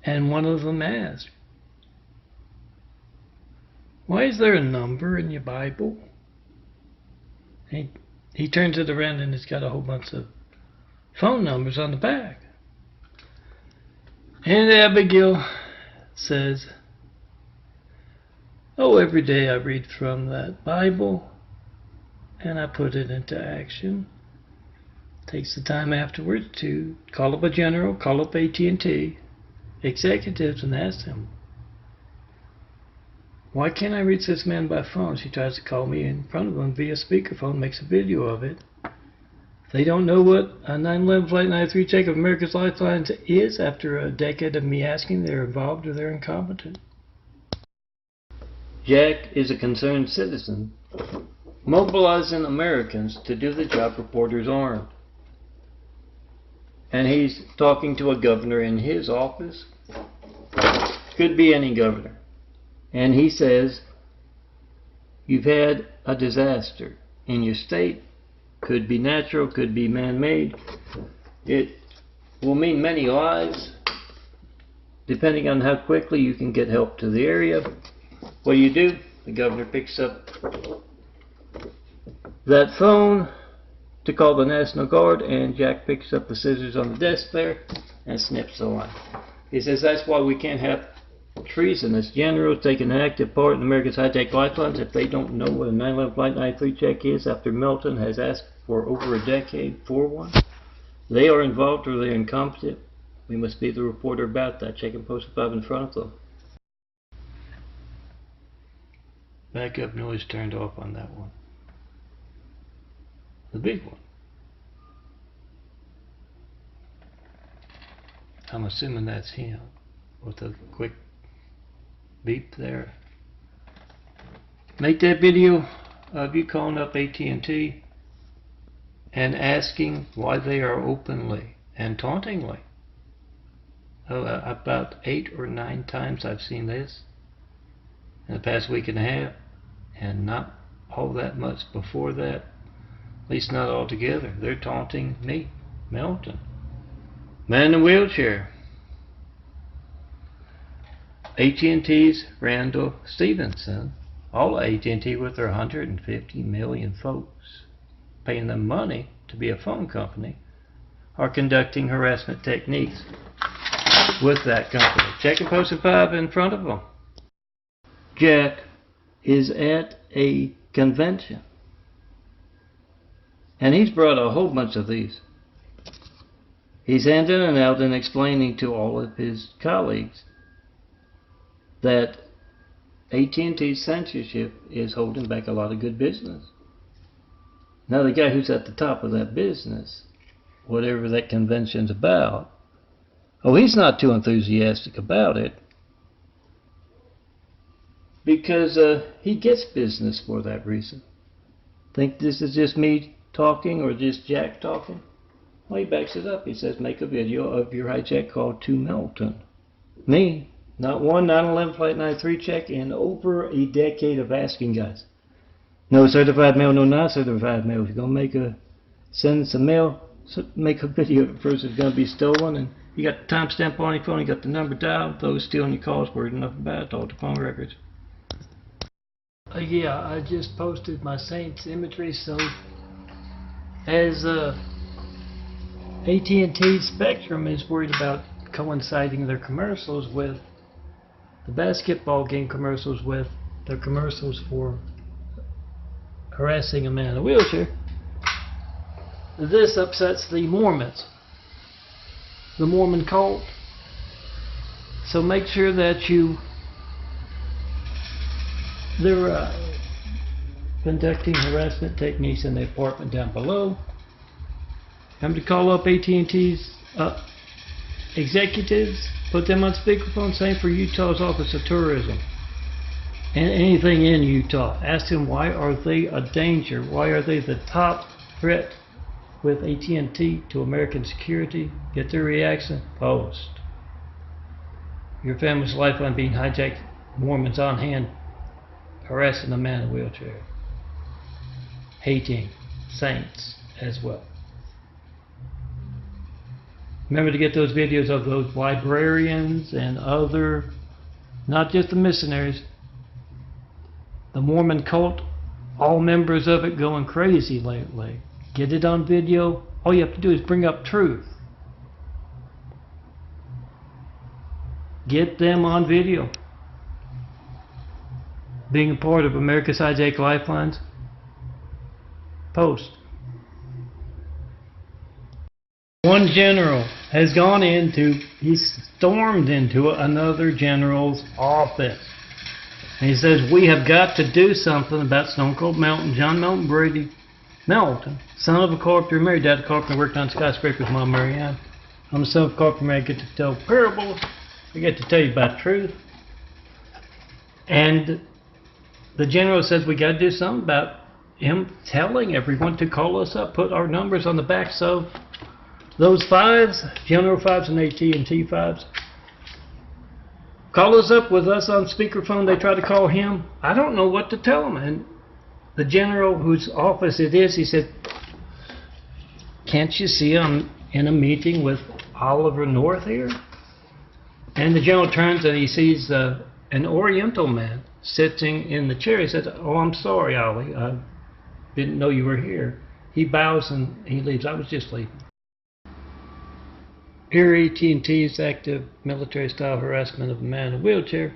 And one of them asked, why is there a number in your Bible? He turns it around and it's got a whole bunch of phone numbers on the back. And Abigail says, oh, every day I read from that Bible and I put it into action. Takes the time afterwards to call up a general, call up AT&T executives and ask them, why can't I reach this man by phone? She tries to call me in front of them via speakerphone, makes a video of it. They don't know what a 9/11 Flight 93 check of America's Lifelines is after a decade of me asking. They're involved or they're incompetent. Jack is a concerned citizen, mobilizing Americans to do the job reporters aren't. And he's talking to a governor in his office. Could be any governor. And he says, you've had a disaster in your state. Could be natural, could be man-made. It will mean many lives, depending on how quickly you can get help to the area. What do? The governor picks up that phone to call the National Guard, and Jack picks up the scissors on the desk there and snips the line. He says that's why we can't have treasonous generals taking an active part in America's high-tech lifelines if they don't know what a 9/11 Flight 93 check is after MELTON has asked for over a decade for one. They are involved or they're incompetent. We must be the reporter about that. Check and post 5 in front of them. Backup noise turned off on that one. The big one. I'm assuming that's him with a quick beep there. Make that video of you calling up AT&T and asking why they are openly and tauntingly. About 8 or 9 times I've seen this in the past week and a half, and not all that much before that, at least not all together. They're taunting me, Melton, man in a wheelchair. AT&T's Randall Stevenson, all AT&T with their 150 million folks paying them money to be a phone company, are conducting harassment techniques with that company. Check and post 5 in front of them. Jack is at a convention, and he's brought a whole bunch of these. He's handing it out and explaining to all of his colleagues that AT&T's censorship is holding back a lot of good business. Now the guy who's at the top of that business, whatever that convention's about, oh, he's not too enthusiastic about it because he gets business for that reason. Think this is just me talking or just Jack talking? Well, he backs it up. He says, make a video of your hijack call to Melton. Me, not one 9/11 Flight 93 check in over a decade of asking guys. No certified mail, no non-certified mail. If you're going to send some mail, make a video of the person is going to be stolen, and you got the timestamp on your phone, you got the number dialed, those stealing your calls, worried enough about it, all the phone records. Yeah, I just posted my Saints imagery, so as AT&T Spectrum is worried about coinciding their commercials with the basketball game commercials with their commercials for harassing a man in a wheelchair, this upsets the Mormons, the Mormon cult. So make sure that they're conducting harassment techniques in the apartment down below. I'm to call up AT&T's executives, put them on speakerphone, same for Utah's Office of Tourism and anything in Utah. Ask them, why are they a danger? Why are they the top threat with AT&T to American security? Get their reaction. Post. Your family's lifeline being hijacked. Mormons on hand harassing a man in a wheelchair. Hating saints as well. Remember to get those videos of those librarians and other, not just the missionaries, the Mormon cult, all members of it going crazy lately. Get it on video. All you have to do is bring up truth. Get them on video. Being a part of America's Hijack Lifelines, post. One general has gone he stormed into another general's office. And he says, we have got to do something about Stone Cold Melton, John Melton Brady. Melton, son of a carpenter, married dad, a carpenter, worked on skyscrapers, Mom Marianne. I'm the son of a carpenter, I get to tell parables. I get to tell you about truth. And the general says we got to do something about him telling everyone to call us up, put our numbers on the backs of those fives, General Fives and AT&T Fives. Call us up with us on speakerphone. They try to call him. I don't know what to tell him. And the general whose office it is, he said, can't you see I'm in a meeting with Oliver North here? And the general turns and he sees an Oriental man sitting in the chair. He said, oh, I'm sorry, Ollie. I didn't know you were here. He bows and he leaves. I was just leaving. Here AT&T's active military-style harassment of a man in a wheelchair,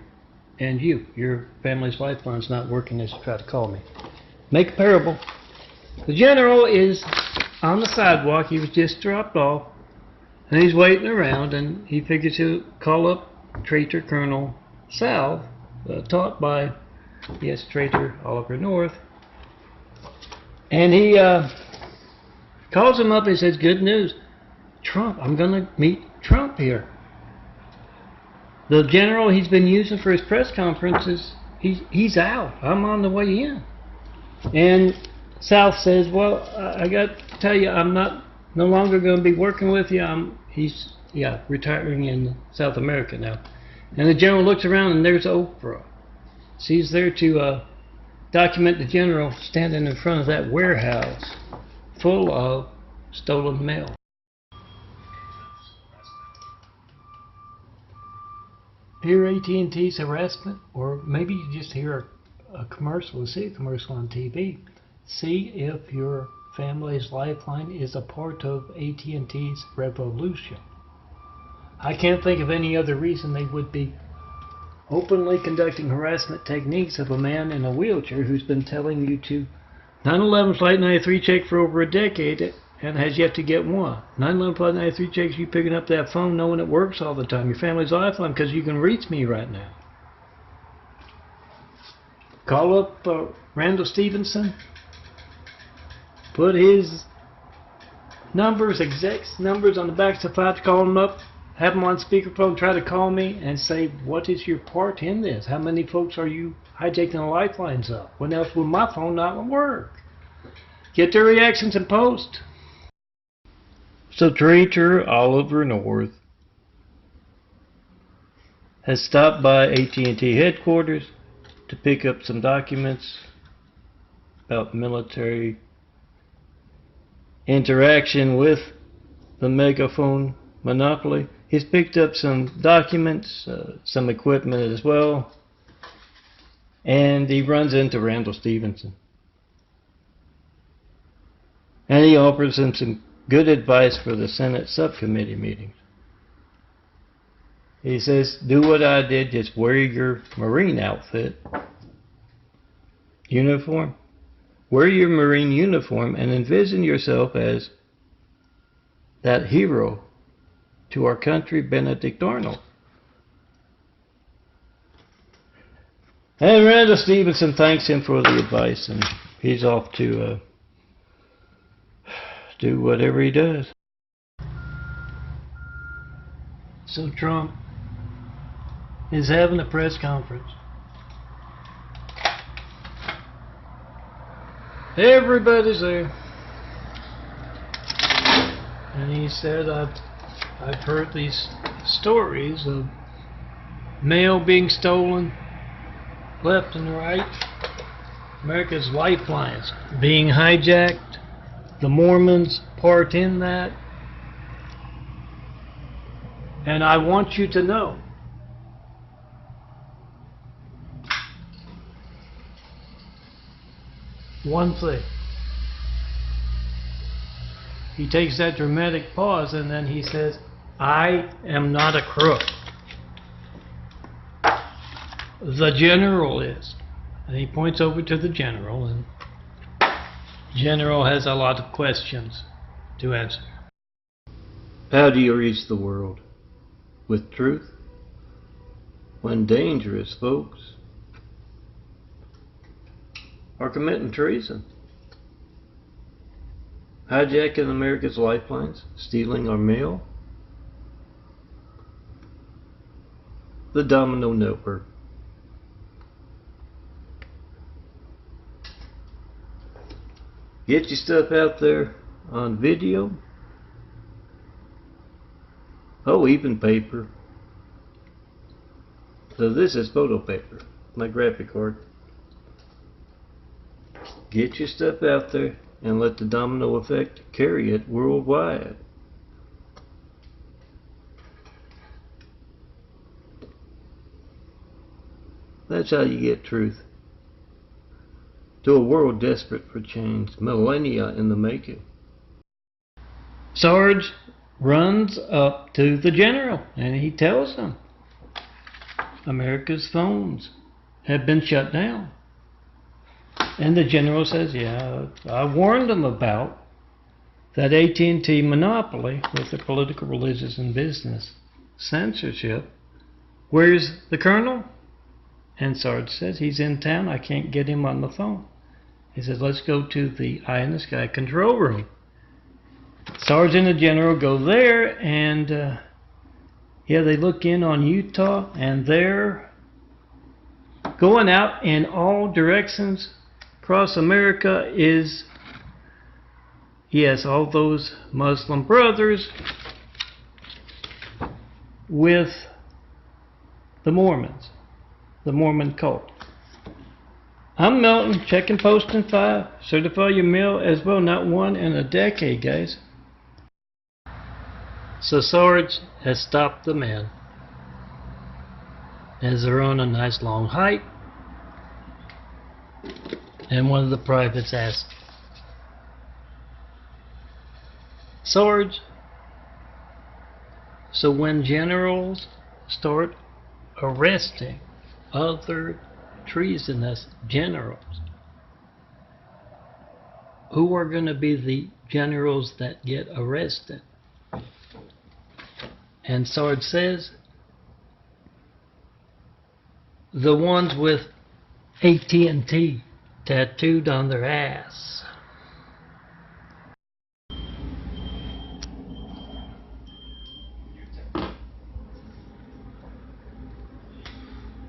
and your family's lifeline's not working as you try to call me. Make a parable. The general is on the sidewalk. He was just dropped off, and he's waiting around, and he figures he'll call up Traitor Colonel South, taught by, yes, Traitor Oliver North. And he calls him up and says, good news. Trump, I'm going to meet Trump here. The general he's been using for his press conferences, he's out. I'm on the way in. And South says, well, I got to tell you, I'm no longer going to be working with you. He's retiring in South America now. And the general looks around and there's Oprah. She's there to document the general standing in front of that warehouse full of stolen mail. Hear AT&T's harassment, or maybe you just hear a commercial, see a commercial on TV. See if your family's lifeline is a part of AT&T's revolution. I can't think of any other reason they would be openly conducting harassment techniques of a man in a wheelchair who's been telling you to 9/11 Flight 93 check for over a decade and has yet to get one. 9/11 Flight 93 checks, you picking up that phone knowing it works all the time. Your family's lifeline because you can reach me right now. call up Randall Stevenson, put his numbers, execs numbers on the backs of files, call them up, have them on speakerphone, try to call me and say, what is your part in this? How many folks are you hijacking the lifelines up? When else will my phone not work? Get their reactions and post. So Traitor Oliver North has stopped by AT&T headquarters to pick up some documents about military interaction with the megaphone monopoly. He's picked up some documents, some equipment as well, and he runs into Randall Stevenson. And he offers him some good advice for the Senate subcommittee meetings. He says, do what I did, just wear your Marine outfit, uniform. Wear your Marine uniform and envision yourself as that hero to our country, Benedict Arnold. And Randall Stevenson thanks him for the advice, and he's off to do whatever he does. So Trump is having a press conference. Everybody's there. And he said, I've heard these stories of mail being stolen left and right, America's lifelines being hijacked, the Mormons part in that. And I want you to know one thing. He takes that dramatic pause and then he says, I am not a crook. The general is. And he points over to the general, and general has a lot of questions to answer. How do you reach the world? With truth? When dangerous folks are committing treason, hijacking America's lifelines, stealing our mail, the Domino Network. Get your stuff out there on video. Oh, even paper. So this is photo paper, my graphic card. Get your stuff out there and let the domino effect carry it worldwide. That's how you get truth to a world desperate for change, millennia in the making. Sarge runs up to the general and he tells him America's phones have been shut down. And the general says, yeah, I warned them about that AT&T monopoly with the political, religious, and business censorship. Where's the colonel? And Sarge says, he's in town, I can't get him on the phone. He says, let's go to the Eye in the Sky control room. Sarge and the general go there, and yeah, they look in on Utah, and they're going out in all directions across America is, yes, all those Muslim brothers with the Mormons, the Mormon cult. I'm Melton, checking posting 5. Certify your mail as well, not one in a decade, guys. So Sarge has stopped the men as they're on a nice long hike. And one of the privates asks, Sarge, so when generals start arresting other treasonous generals, who are going to be the generals that get arrested? And Sarge says, the ones with AT&T tattooed on their ass.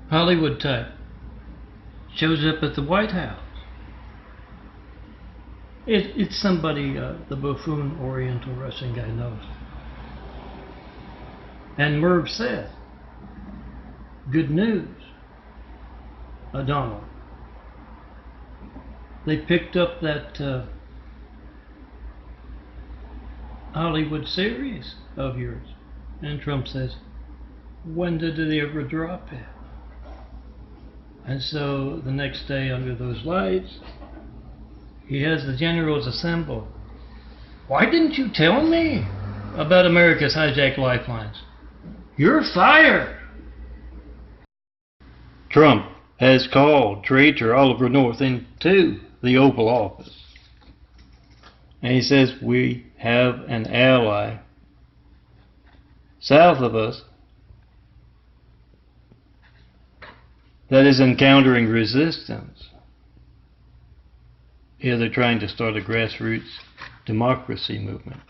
Hollywood type shows up at the White House. It's somebody the buffoon Oriental Russian guy knows. And Merv said, good news, Donald. They picked up that Hollywood series of yours. And Trump says, when did they ever drop it? And so the next day under those lights, he has the generals assemble. Why didn't you tell me about America's hijacked lifelines? You're fired. Trump has called traitor Oliver North into the Oval Office. And he says we have an ally south of us that is encountering resistance. Yeah, they're trying to start a grassroots democracy movement.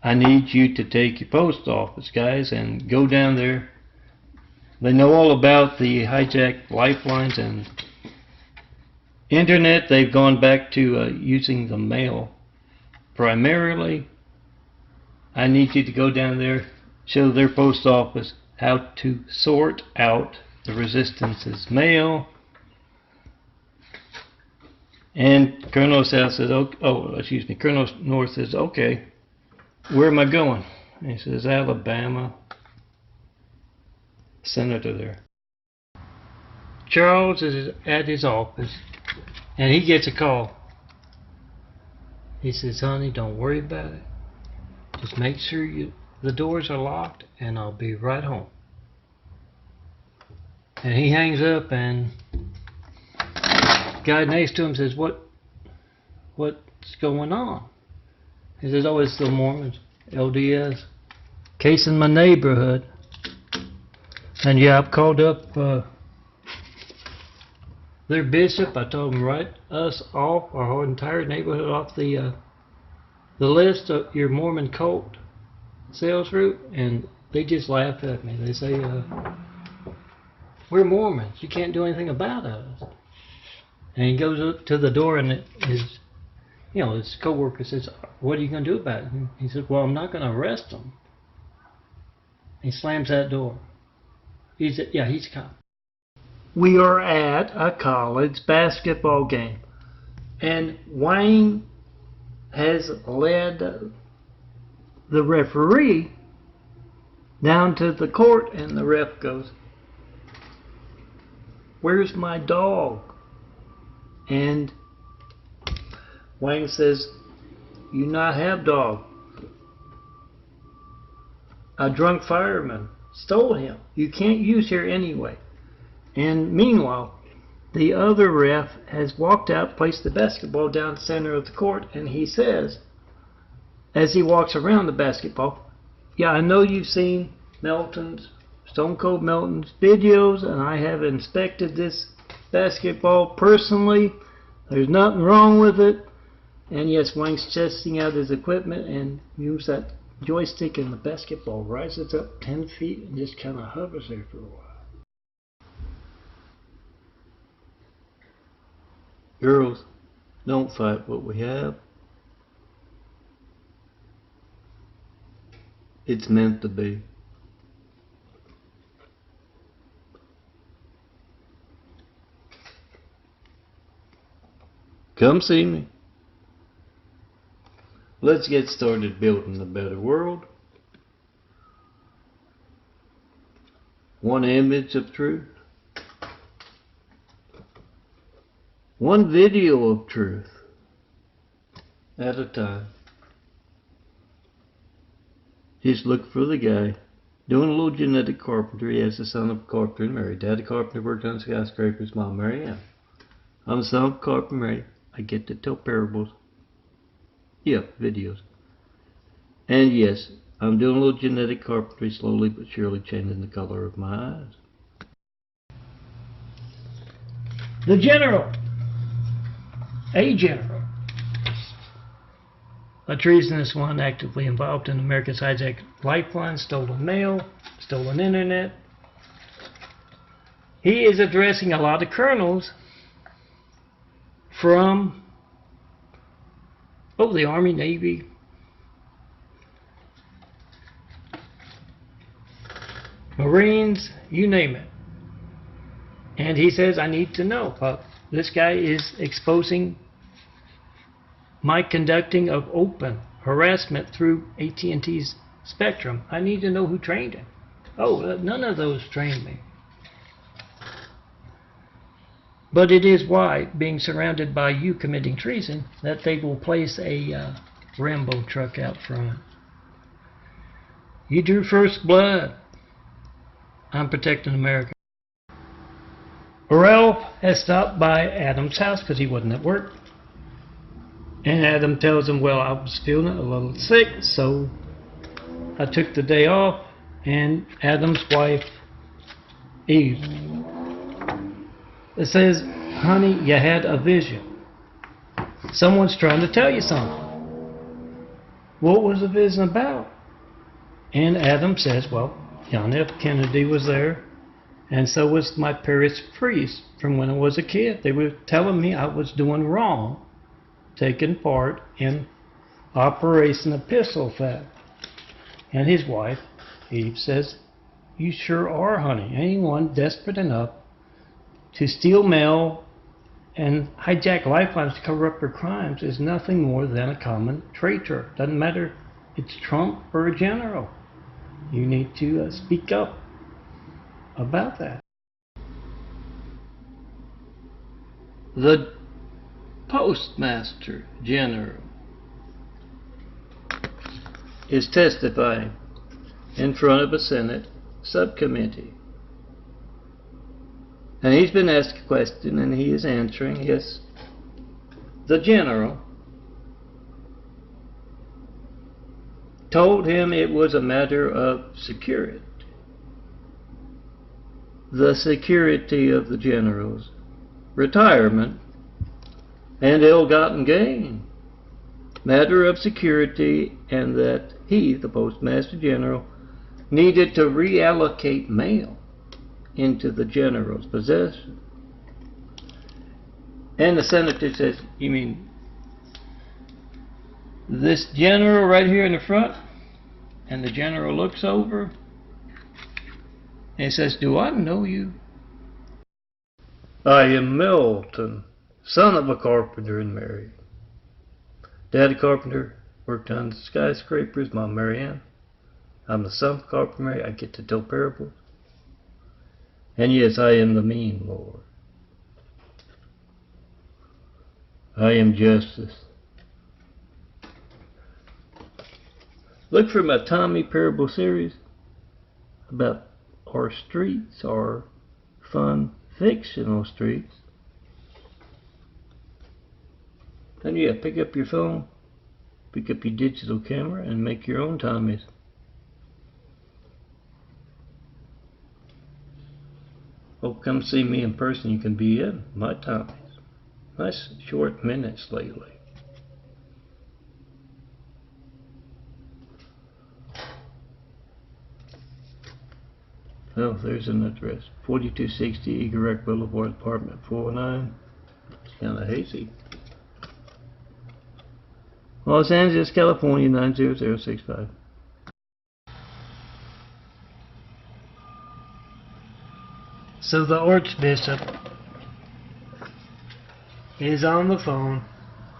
I need you to take your post office, guys, and go down there. They know all about the hijacked lifelines and internet. They've gone back to using the mail primarily. I need you to go down there, show their post office how to sort out the resistance's mail. And Colonel South says, Colonel North says, okay, where am I going? And he says, Alabama. Senator there. Charles is at his office, and he gets a call. He says, honey, don't worry about it. Just make sure the doors are locked, and I'll be right home. And he hangs up, and the guy next to him says, what's going on? He says, oh, it's the Mormons, LDS, case in my neighborhood. And yeah, I've called up their bishop. I told him write us off, our whole entire neighborhood off the list of your Mormon cult sales route, and they just laugh at me. They say, we're Mormons. You can't do anything about us. And he goes up to the door, and his co-worker says, what are you going to do about it? And he says, well, I'm not going to arrest them. He slams that door. He's a cop. We are at a college basketball game, and Wayne has led the referee down to the court, and the ref goes, where's my dog? And Wayne says, you not have dog. A drunk fireman stole him. You can't use here anyway. And meanwhile, the other ref has walked out, placed the basketball down the center of the court, and he says, as he walks around the basketball, yeah, I know you've seen Stone Cold Melton's videos, and I have inspected this basketball personally. There's nothing wrong with it. And yes, Wayne's testing out his equipment and moves that joystick, and the basketball rises up 10 feet and just kind of hovers there for a while. Girls, don't fight what we have. It's meant to be. Come see me. Let's get started building a better world. One image of truth. One video of truth at a time. Just look for the guy doing a little genetic carpentry as the son of a carpenter and Mary. Daddy carpenter worked on skyscrapers, Mom Mary Ann. I'm the son of a carpenter and Mary. I get to tell parables. Yeah, videos. And yes, I'm doing a little genetic carpentry, slowly but surely changing the color of my eyes. The general, a general, a treasonous one actively involved in America's hijacked lifeline, stolen mail, stolen internet. He is addressing a lot of colonels from the Army, Navy, Marines, you name it. And he says, I need to know. This guy is exposing my conducting of open harassment through AT&T's Spectrum. I need to know who trained him. Oh, none of those trained me. But it is why, being surrounded by you committing treason, that they will place a Rambo truck out front. You drew first blood. I'm protecting America. Ralph has stopped by Adam's house because he wasn't at work. And Adam tells him, well, I was feeling a little sick, so I took the day off. And Adam's wife, Eve, it says, honey, you had a vision. Someone's trying to tell you something. What was the vision about? And Adam says, well, John F. Kennedy was there, and so was my parish priest from when I was a kid. They were telling me I was doing wrong, taking part in Operation Epistle Theft. And his wife, Eve, says, you sure are, honey. Anyone desperate enough to steal mail and hijack lifelines to cover up their crimes is nothing more than a common traitor. Doesn't matter if it's Trump or a general. You need to speak up about that. The Postmaster General is testifying in front of a Senate subcommittee. And he's been asked a question and he is answering. Yes, the general told him it was a matter of security. The security of the general's retirement and ill-gotten gain. Matter of security, and that he, the Postmaster General, needed to reallocate mail into the general's possession. And the senator says, you mean this general right here in the front? And the general looks over and says, do I know you? I am Melton, son of a carpenter and married. Daddy carpenter, worked on skyscrapers, Mom Marianne. I'm the son of a carpenter, I get to tell parables. And yes, I am the mean Lord. I am justice. Look for my Tommy Parable series about our streets, our fun fictional streets. Then yeah, pick up your phone, pick up your digital camera and make your own Tommies. Oh, come see me in person, you can be in my Tommies. Nice short minutes lately. Oh, there's an address. 4260 Eagle Rock Boulevard, apartment 409. It's kind of hazy. Los Angeles, California, 90065. So the Archbishop is on the phone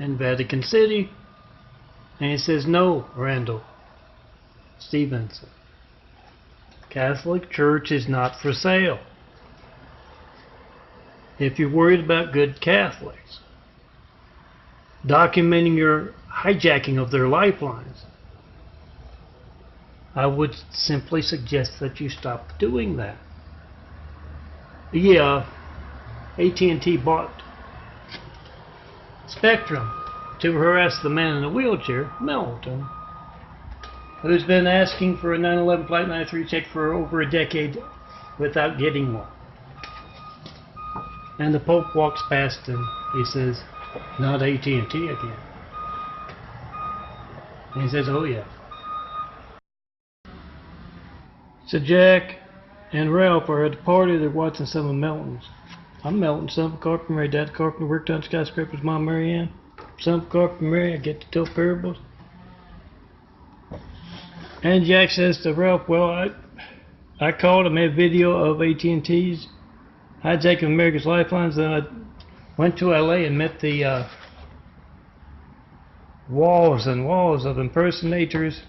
in Vatican City, and he says, no, Randall Stevenson, Catholic Church is not for sale. If you're worried about good Catholics documenting your hijacking of their lifelines, I would simply suggest that you stop doing that. Yeah, AT&T bought Spectrum to harass the man in the wheelchair, Melton, who's been asking for a 9/11 Flight 93 check for over a decade without getting one. And the Pope walks past him. He says, "Not AT&T again." And he says, "Oh yeah." So Jack and Ralph are at the party. They're watching some of Melton's. I'm Melton, son of a carpenter. Mary, dad carpenter, worked on skyscrapers. Mom, Mary Ann, son of a carpenter. Mary, I get to tell parables. And Jack says to Ralph, "Well, I called. I made a video of AT&T's hijacking America's lifelines. Then I went to LA and met the walls and walls of impersonators.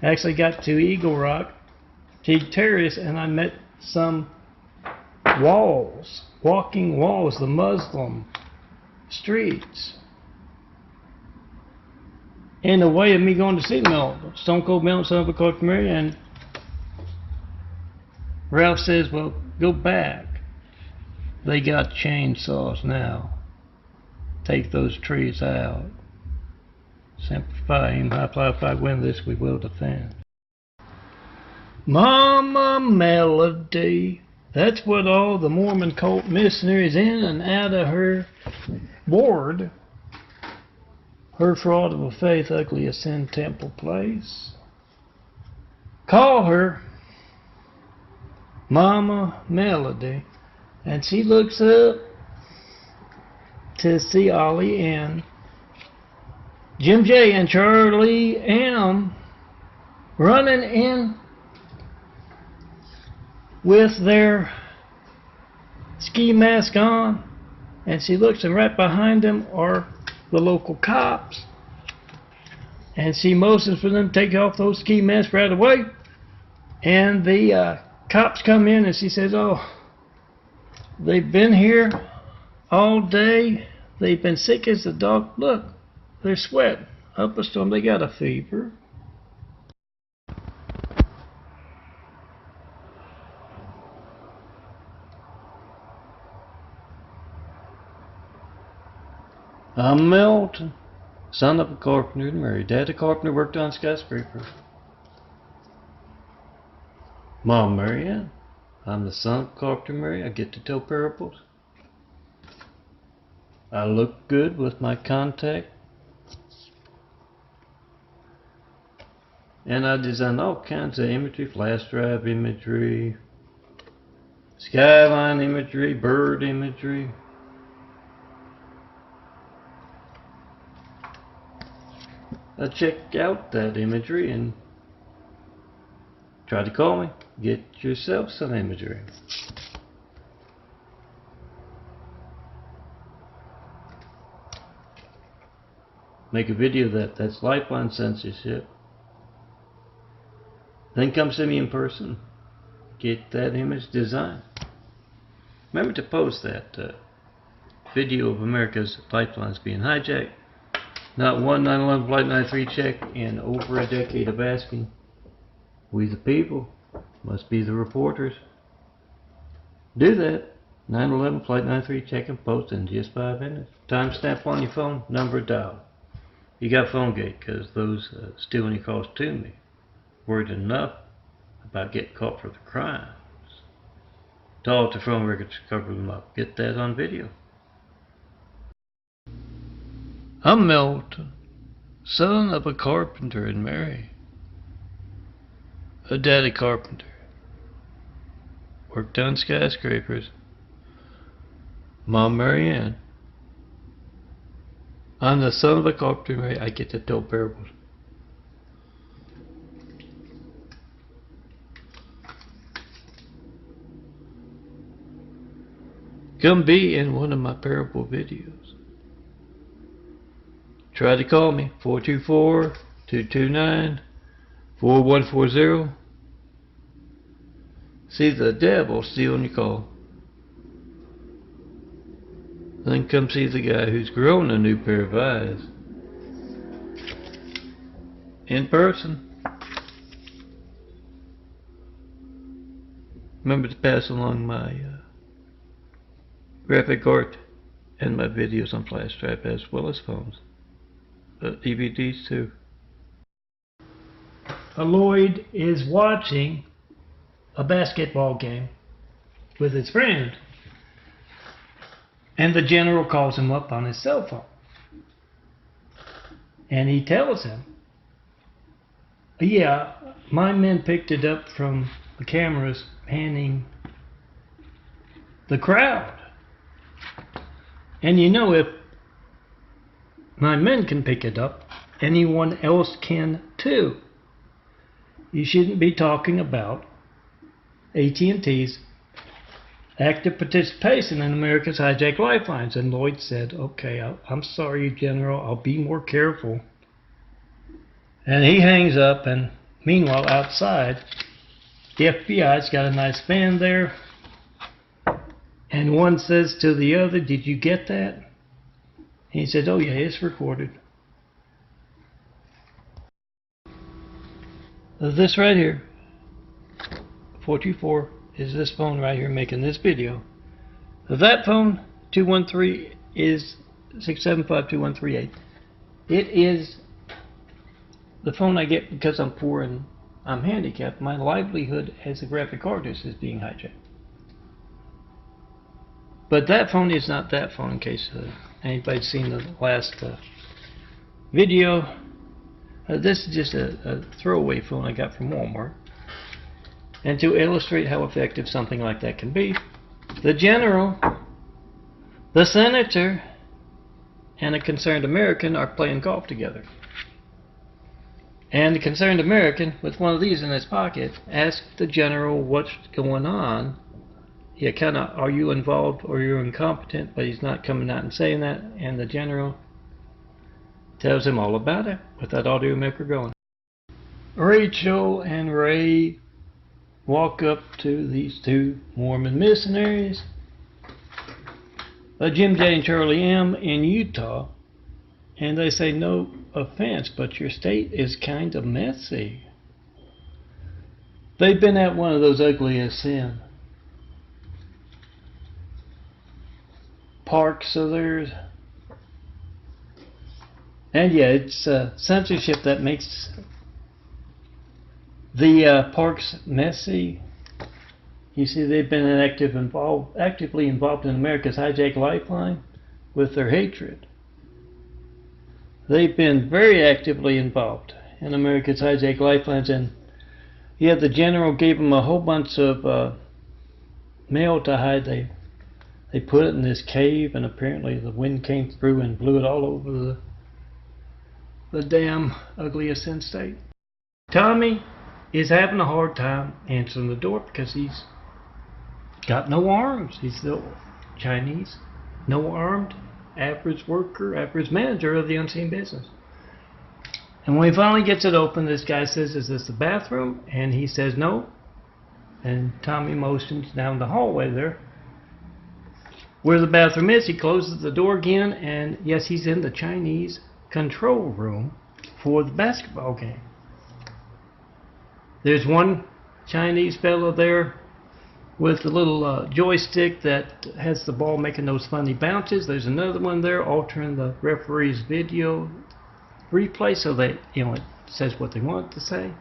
Actually got to Eagle Rock, Teague Terrace, and I met some walls, walking walls, the Muslim streets. In the way of me going to see Melton, Stone Cold Melton, son of a carpenter, Mary." And Ralph says, "Well, go back. They got chainsaws now. Take those trees out. Simplify, aim high, fly, fight, win this we will defend." Mama Melody. That's what all the Mormon cult missionaries in and out of her ward. Her fraud of a faith, ugly as sin temple place. Call her Mama Melody. And she looks up to see Ollie and Jim J and Charlie M running in with their ski mask on, and she looks, and right behind them are the local cops, and she motions for them to take off those ski masks right away. And the cops come in, and she says, "Oh, they've been here all day. They've been sick as a dog. Look, they're sweating up a storm. They got a fever." I'm Melton, son of a carpenter and Mary. Dad a carpenter, worked on skyscrapers. Mom, Mary Ann, I'm the son of a carpenter and Mary. I get to tell parables. I look good with my contact. And I design all kinds of imagery, flash drive imagery, skyline imagery, bird imagery. Check out that imagery and try to call me. Get yourself some imagery. Make a video of that. That's lifeline censorship. Then come see me in person. Get that image designed. Remember to post that video of America's lifelines being hijacked. Not one 9/11 Flight 93 check in over a decade of asking. We the people must be the reporters. Do that. 9/11 Flight 93 check and post in just 5 minutes. Timestamp on your phone, number dial. You got PhoneGate, because those stealing your calls to me worried enough about getting caught for the crimes. To alter phone records to cover them up. Get that on video. I'm Melton, son of a carpenter and Mary. A daddy carpenter. Worked on skyscrapers. Mom, Mary Ann. I'm the son of a carpenter and Mary. I get to tell parables. Come be in one of my parable videos. Try to call me, 424-229-4140. See the devil stealing your call. Then come see the guy who's grown a new pair of eyes. In person. Remember to pass along my graphic art and my videos on flash drive as well as phones. DVDs too. Lloyd is watching a basketball game with his friend. And the general calls him up on his cell phone. And he tells him, yeah, my men picked it up from the cameras panning the crowd. And you know, if my men can pick it up, anyone else can too. You shouldn't be talking about AT&T's active participation in America's hijacked lifelines. And Lloyd said, okay, I'm sorry, General, I'll be more careful. And he hangs up, and meanwhile outside, the FBI's got a nice band there. And one says to the other, did you get that? And he said, oh yeah, it's recorded. This right here, 424, is this phone right here making this video. That phone, 213, is 675-2138. It is the phone I get because I'm poor and I'm handicapped. My livelihood as a graphic artist is being hijacked. But that phone is not that phone, in case anybody's seen the last video. This is just a throwaway phone I got from Walmart. And to illustrate how effective something like that can be, the general, the senator, and a concerned American are playing golf together. And the concerned American, with one of these in his pocket, asked the general what's going on. Yeah, kind of, are you involved or you're incompetent? But he's not coming out and saying that. And the general tells him all about it with that audio maker going. Rachel and Ray walk up to these two Mormon missionaries, Jim J and Charlie M in Utah, and they say, no offense, but your state is kind of messy. They've been at one of those ugly as sin parks of theirs. And yeah, it's censorship that makes the parks messy. You see, they've been actively involved in America's hijacked lifeline with their hatred. They've been very actively involved in America's hijacked lifelines, and yeah, the general gave them a whole bunch of mail to hide. They put it in this cave, and apparently the wind came through and blew it all over the damn ugly as sin state. Tommy is having a hard time answering the door because he's got no arms. He's still Chinese, no armed, average worker, average manager of the unseen business. And when he finally gets it open, this guy says, is this the bathroom? And he says no. And Tommy motions down the hallway there where the bathroom is. He closes the door again, and yes, he's in the Chinese control room for the basketball game. There's one Chinese fellow there with a little joystick that has the ball making those funny bounces. There's another one there altering the referee's video replay so that, you know, it says what they want to say.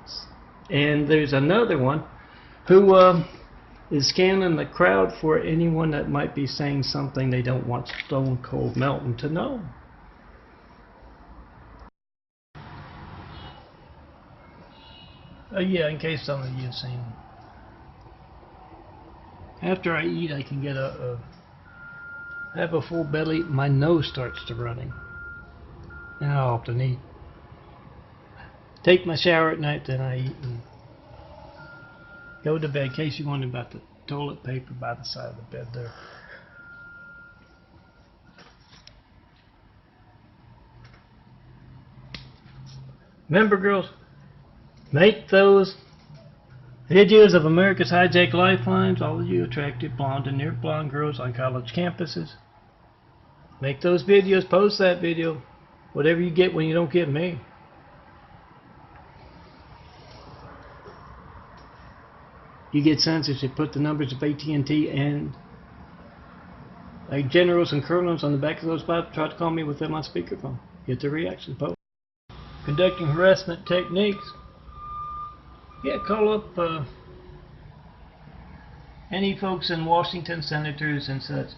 And there's another one who is scanning the crowd for anyone that might be saying something they don't want Stone Cold Melton to know. Yeah, in case some of you have seen them. After I eat, I can get have a full belly. My nose starts to running. And I often eat. Take my shower at night, then I eat and go to bed. In case you're wondering about the toilet paper by the side of the bed there. Remember, girls, make those videos of America's hijacked lifelines, all of you attractive blonde and near blonde girls on college campuses. Make those videos, post that video, whatever you get when you don't get me. You get censorship, put the numbers of AT&T and generals and colonels on the back of those files. Try to call me with them on speakerphone. Get the reaction, post. Conducting harassment techniques. Yeah, call up any folks in Washington, senators and such.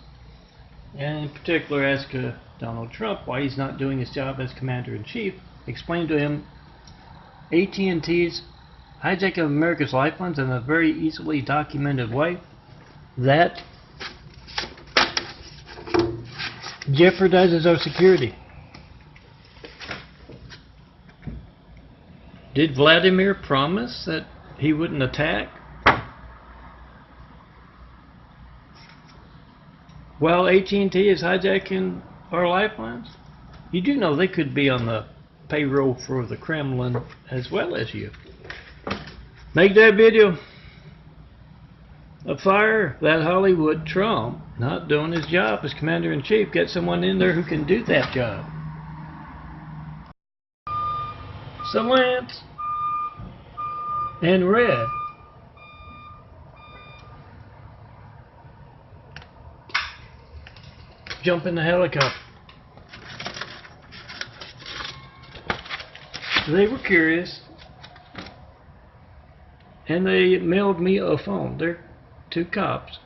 and in particular asked Donald Trump why he's not doing his job as Commander-in-Chief, explained to him AT&T's hijacking of America's lifelines in a very easily documented way that jeopardizes our security. Did Vladimir promise that he wouldn't attack? Well, AT&T is hijacking our lifelines. You do know they could be on the payroll for the Kremlin as well as you. Make that video. Fire that Hollywood Trump not doing his job as Commander-in-Chief. Get someone in there who can do that job. So Lance and Red jump in the helicopter. They were curious and they mailed me a phone. They're two cops.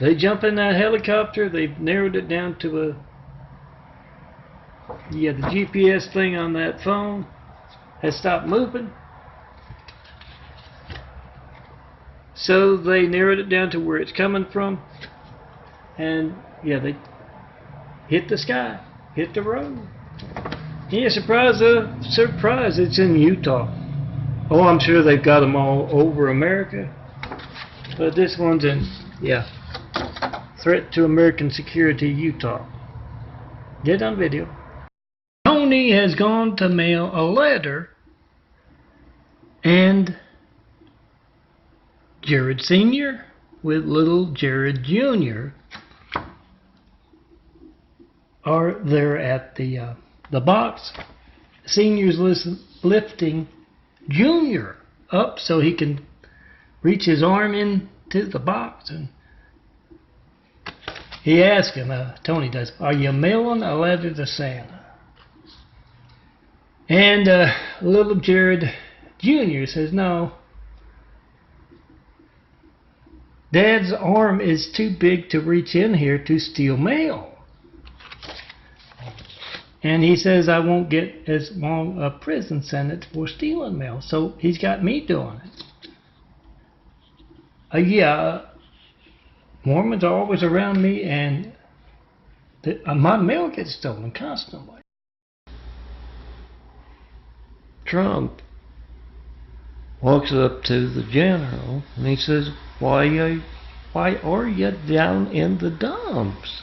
They jump in that helicopter. They've narrowed it down to the GPS thing on that phone has stopped moving. So they narrowed it down to where it's coming from. And yeah, they hit the sky, hit the road. Yeah, surprise, it's in Utah. Oh, I'm sure they've got them all over America. But this one's in, yeah, threat to American security, Utah. Get on video. Tony has gone to mail a letter, and Jared Sr. with little Jared Jr. are there at the box. Senior's lifting Junior up so he can reach his arm into the box, and he asks him, Tony does, "Are you mailing a letter to Santa?" And little Jared Jr. says, "No. Dad's arm is too big to reach in here to steal mail." And he says, "I won't get as long a prison sentence for stealing mail." So he's got me doing it. Yeah, Mormons are always around me, and my mail gets stolen constantly. Trump walks up to the general and he says, why are you down in the dumps?"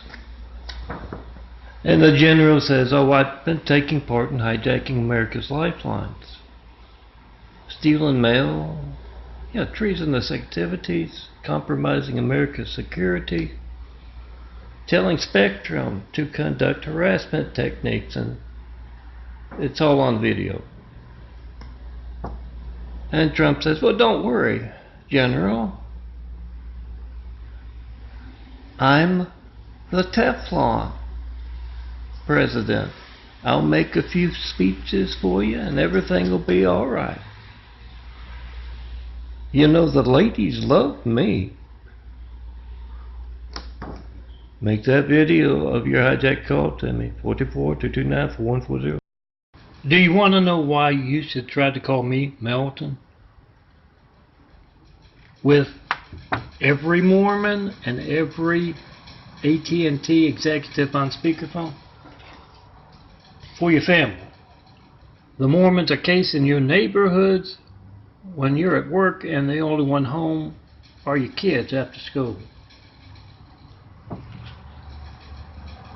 And the general says, "Oh, I've been taking part in hijacking America's lifelines, stealing mail, treasonous activities, compromising America's security, telling Spectrum to conduct harassment techniques," and it's all on video. And Trump says, "Well, don't worry, General. I'm the Teflon president. I'll make a few speeches for you and everything will be all right. You know, the ladies love me." Make that video of your hijack call to me, 424-229-4140. Do you want to know why you should try to call me Melton? With every Mormon and every AT&T executive on speakerphone? For your family. The Mormons are casing your neighborhoods when you're at work, and the only one home are your kids after school.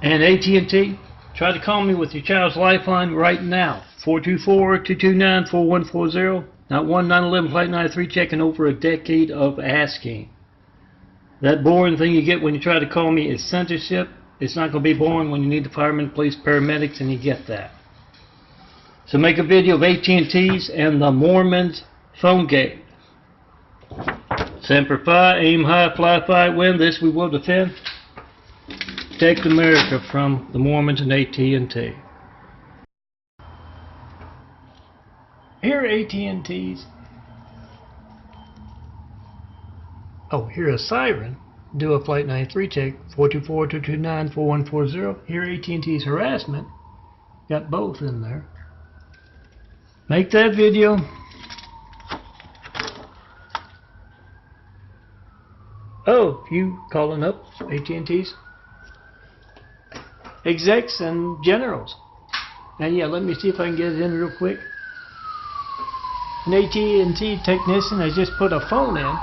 And AT&T, try to call me with your child's lifeline right now. 424-229-4140. Not 1911 Flight 93, checking over a decade of asking. That boring thing you get when you try to call me is censorship. It's not going to be boring when you need the firemen, police, paramedics, and you get that. So make a video of AT&T's and the Mormons phone gate. Semper Fi, aim high, fly fi, win. This we will defend. Protect America from the Mormons and AT&T. Here are AT&T's. Oh, hear a siren. do a Flight 93 check, 424-229-4140. Here AT&T's harassment, got both in there. Make that video. Oh, you calling up AT&T's execs and generals. And yeah, let me see if I can get it in real quick. An AT&T technician has just put a phone in,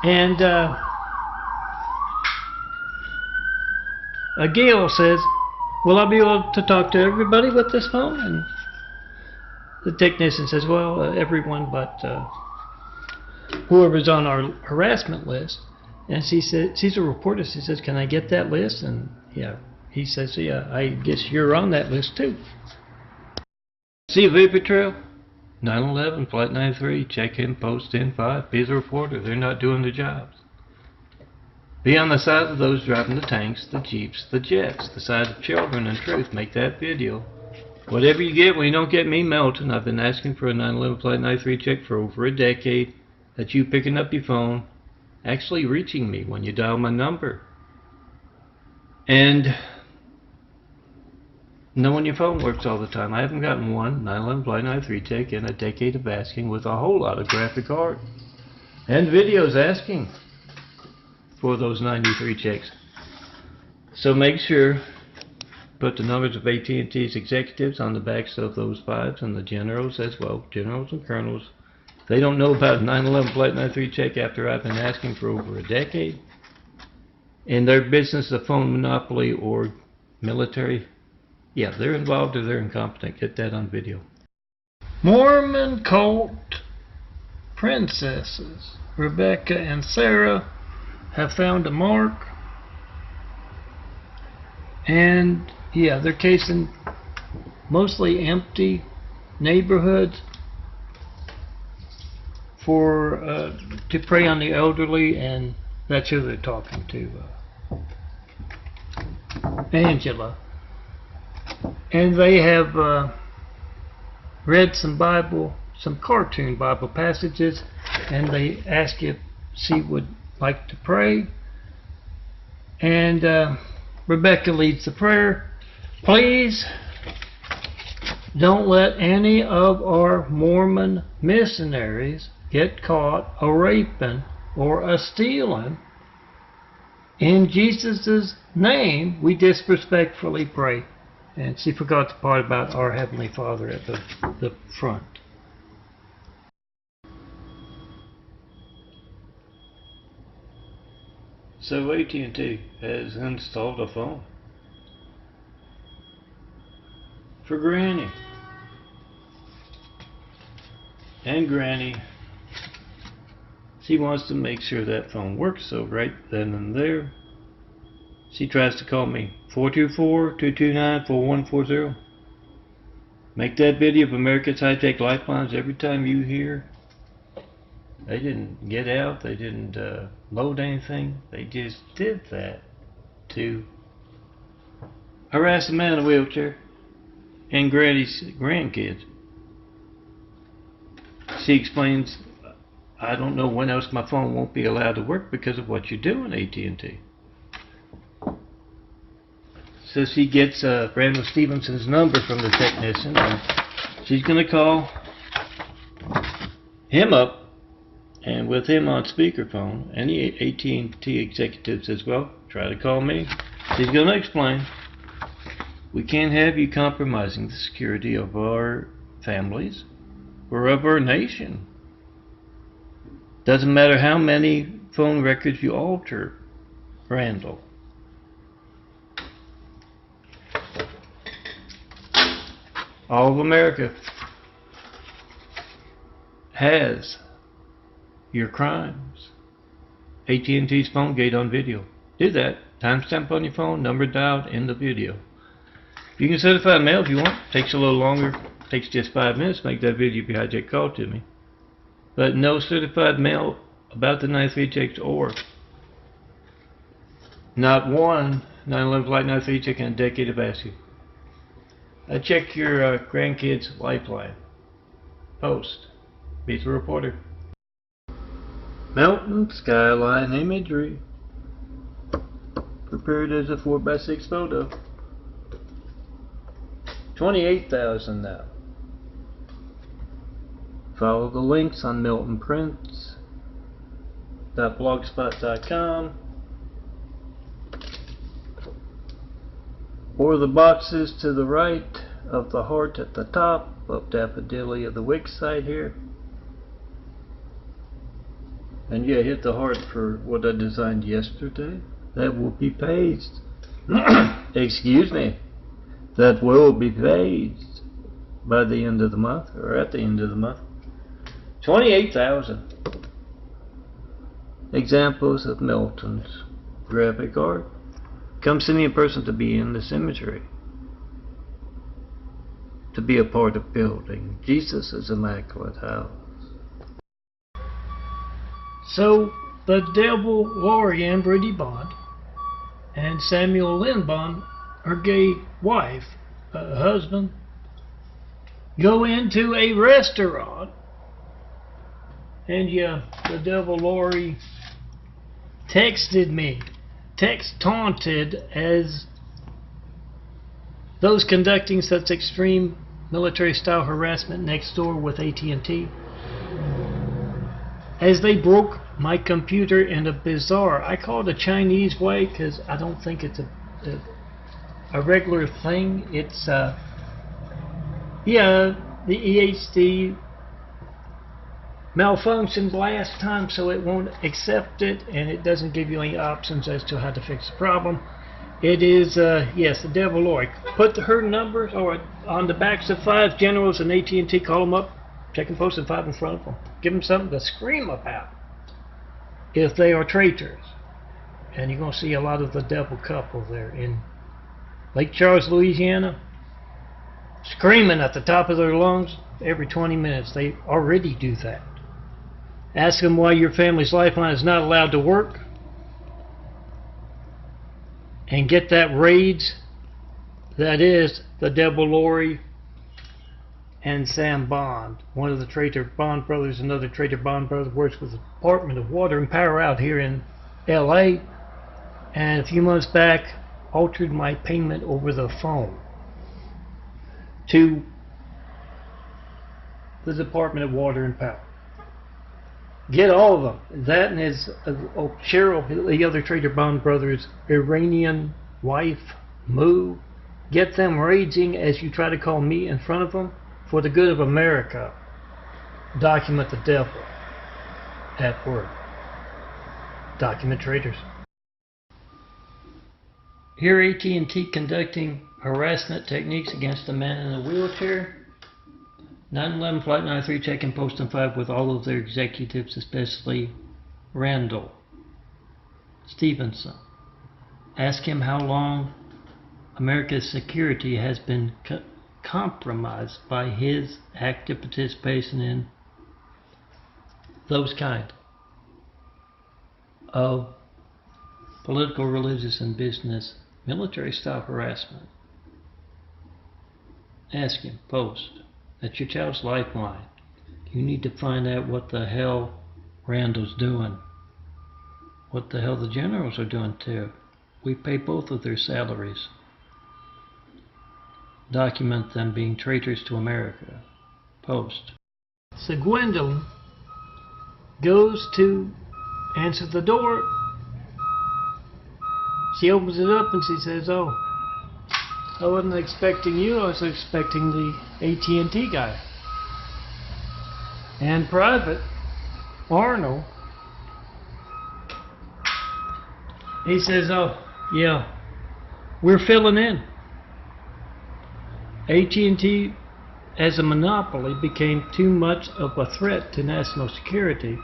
and a Gail says, will I be able to talk to everybody with this phone? And the technician says, well, everyone but whoever's on our harassment list. And she said, she's a reporter. She says, can I get that list? And yeah, he says, yeah, I guess you're on that list too. See a vapor trail? 911, Flight 93, check in, post in 5. Be the reporter. They're not doing their jobs. Be on the side of those driving the tanks, the jeeps, the jets, the side of children and truth. Make that video. Whatever you get when you don't get me, Melton. I've been asking for a 911 Flight 93 check for over a decade. That's you picking up your phone, actually reaching me when you dial my number, and knowing your phone works all the time. I haven't gotten one 911 Flight 93 check in a decade of asking, with a whole lot of graphic art and videos asking for those 93 checks. So make sure, put the numbers of AT&T's executives on the backs of those 5s, and the generals as well, generals and colonels. They don't know about 911 Flight 93 check after I've been asking for over a decade. In their business of phone monopoly or military, yeah, they're involved or they're incompetent. Get that on video. Mormon cult princesses Rebecca and Sarah have found a mark, and yeah, they're casing mostly empty neighborhoods for to prey on the elderly, and that's who they're talking to, Angela. And they have read some Bible, some cartoon Bible passages, and they ask if she would like to pray. And Rebecca leads the prayer. Please don't let any of our Mormon missionaries get caught a raping or a stealing. In Jesus' name, we disrespectfully pray. And she forgot the part about our Heavenly Father at the front. So AT&T has installed a phone for Granny. And Granny, she wants to make sure that phone works, so right then and there, she tries to call me, 424-229-4140. Make that video of America's high-tech lifelines. Every time you hear they didn't get out, they didn't load anything, they just did that to harass a man in a wheelchair and Granny's grandkids. She explains, I don't know when else my phone won't be allowed to work because of what you're doing, AT&T. So she gets Randall Stevenson's number from the technician, and she's going to call him up, and with him on speakerphone, any AT&T executives as well, try to call me. She's going to explain, we can't have you compromising the security of our families or of our nation. Doesn't matter how many phone records you alter, Randall. All of America has your crimes. AT&T's phone gate on video. Do that. Timestamp on your phone, number dialed in the video. You can certify mail if you want. Takes a little longer. Takes just 5 minutes to make that video if you hijack call to me. But no certified mail about the 93 checks, or not one 911 Flight 93 check in a decade of asking. Check your grandkids' lifeline. Post. Be the reporter. Melton skyline imagery. Prepared as a 4x6 photo. 28,000 now. Follow the links on meltonprints.blogspot.com or the boxes to the right of the heart at the top of Daffodilia, the Wix site here. And yeah, hit the heart for what I designed yesterday. That will be paid. Excuse me. That will be paid by the end of the month, or at the end of the month. 28,000. Examples of Melton's graphic art. Come see me in person to be in this imagery. To be a part of building Jesus' immaculate house. So the Devil Lorianne Brady Bond and Samuel Lynn Bond, her gay wife, husband, go into a restaurant, and the Devil Lori texted me, taunted as those conducting such extreme military-style harassment next door with AT&T, as they broke my computer in a bizarre, I call it a Chinese way because I don't think it's a regular thing. It's the EHD malfunctioned last time, so it won't accept it, and it doesn't give you any options as to how to fix the problem. It is yes, the Devil Lori. Put her numbers or on the backs of 5 generals and AT&T. Call them up, check and post 5 in front of them. Give them something to scream about if they are traitors. And you're going to see a lot of the devil couple there in Lake Charles, Louisiana, screaming at the top of their lungs every 20 minutes. They already do that. Ask them why your family's lifeline is not allowed to work, and get that rage that is the Devil Lori and Sam Bond. One of the traitor Bond brothers, another traitor Bond brother, works with the Department of Water and Power out here in LA, and a few months back altered my payment over the phone to the Department of Water and Power. Get all of them. That and his Cheryl, the other traitor Bond brother's Iranian wife, Moo. Get them raging as you try to call me in front of them for the good of America. Document the devil at work. Document traitors. Here AT&T conducting harassment techniques against a man in a wheelchair. 911 Flight 93 checking post and 5 with all of their executives, especially Randall Stevenson. Ask him how long America's security has been compromised by his active participation in those kind of political, religious, and business military-style harassment. Ask him, post. That's your child's lifeline. You need to find out what the hell Randall's doing. What the hell the generals are doing too. We pay both of their salaries. Document them being traitors to America. Post. So Gwendolyn goes to answer the door. She opens it up and she says, "Oh, I wasn't expecting you, I was expecting the AT&T guy." And Private Arnold, he says, "Oh, yeah, we're filling in." AT&T as a monopoly became too much of a threat to national security,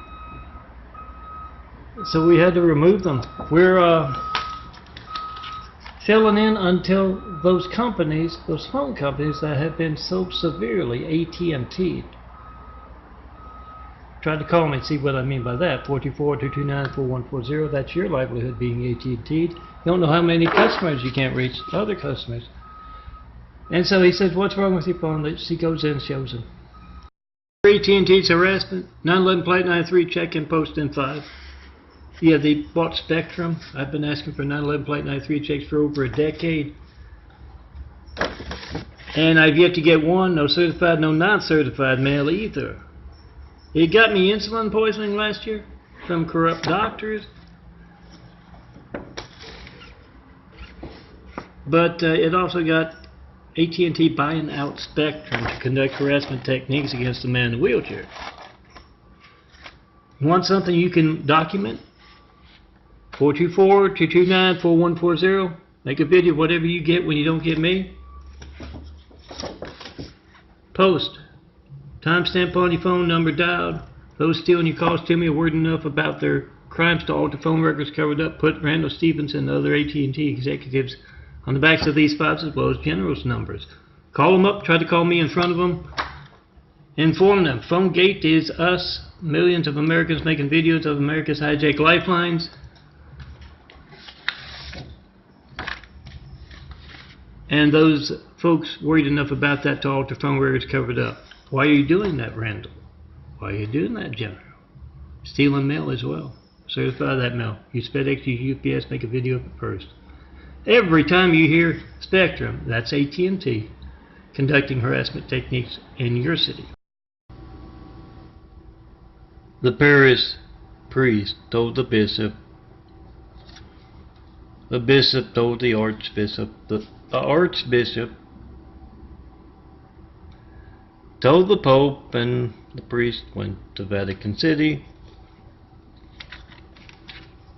so we had to remove them. We're filling in until those companies, those phone companies that have been so severely AT&T'd. Try to call me and see what I mean by that. 424-229-4140. That's your livelihood being AT&T'd. You don't know how many customers you can't reach, other customers. And so he says, "What's wrong with your phone?" She goes in and shows him. AT&T's harassment, 911 plate 93, check-in post in 5. Yeah, they bought Spectrum. I've been asking for 911 plate 93 checks for over a decade. And I've yet to get one, no certified, no non-certified mail either. It got me insulin poisoning last year from corrupt doctors. But it also got AT&T buying out Spectrum to conduct harassment techniques against a man in a wheelchair. You want something you can document? 424-229-4140. Make a video of whatever you get when you don't get me. Post. Timestamp on your phone, number dialed. Those stealing your calls tell me a word enough about their crimes to alter phone records covered up. Put Randall Stevenson and other AT&T executives on the backs of these files as well as generals' numbers. Call them up, try to call me in front of them. Inform them. PhoneGate is us. Millions of Americans making videos of America's hijacked lifelines. And those folks worried enough about that to alter phone records covered up. Why are you doing that, Randall? Why are you doing that, General? Stealing mail as well. Certify that mail. Use FedEx, use UPS, make a video of it first. Every time you hear Spectrum, that's AT&T conducting harassment techniques in your city. The parish priest told the bishop told the archbishop, the archbishop told the Pope, and the priest went to Vatican City.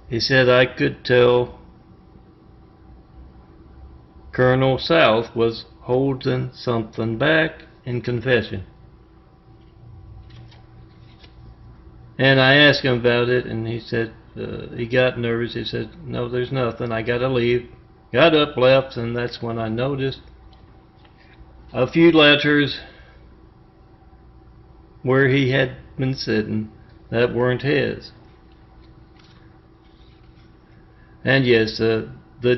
He said, I could tell Colonel South was holding something back in confession. And I asked him about it, and he said, he got nervous. He said, no, there's nothing. I gotta leave. Got up, left, and that's when I noticed a few letters where he had been sitting that weren't his. And yes, the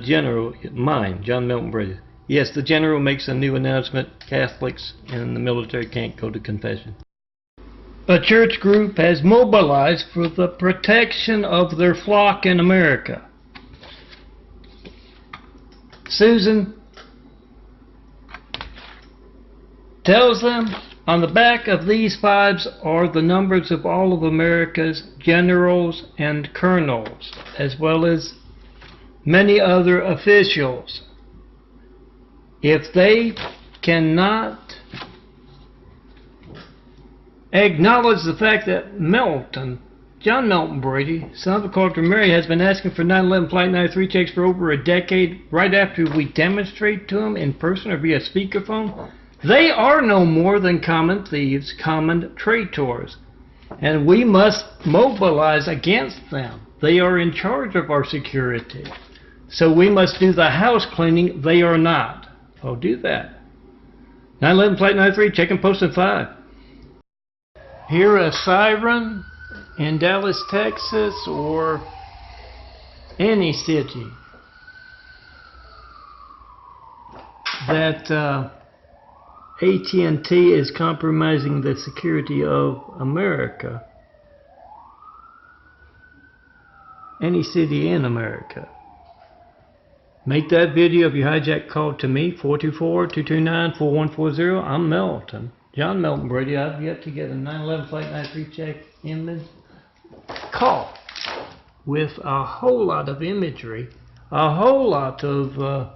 general, mine, John Milton Brady. Yes, the general makes a new announcement. Catholics in the military can't go to confession. A church group has mobilized for the protection of their flock in America. Susan tells them on the back of these fives are the numbers of all of America's generals and colonels, as well as many other officials. If they cannot acknowledge the fact that Melton, John Melton Brady, son of a Carter Mary, has been asking for 911 Flight 93 checks for over a decade, right after we demonstrate to him in person or via speakerphone, they are no more than common thieves, common traitors, and we must mobilize against them. They are in charge of our security, so we must do the house cleaning. They are not. Oh, do that. 911 Flight 93, check and post in 5. Hear a siren in Dallas, Texas, or any city that AT&T is compromising the security of America. Any city in America. Make that video of your hijack call to me, 424-229-4140. I'm Melton. John Melton Brady. I've yet to get a 911 Flight 93 check image call with a whole lot of imagery, a whole lot of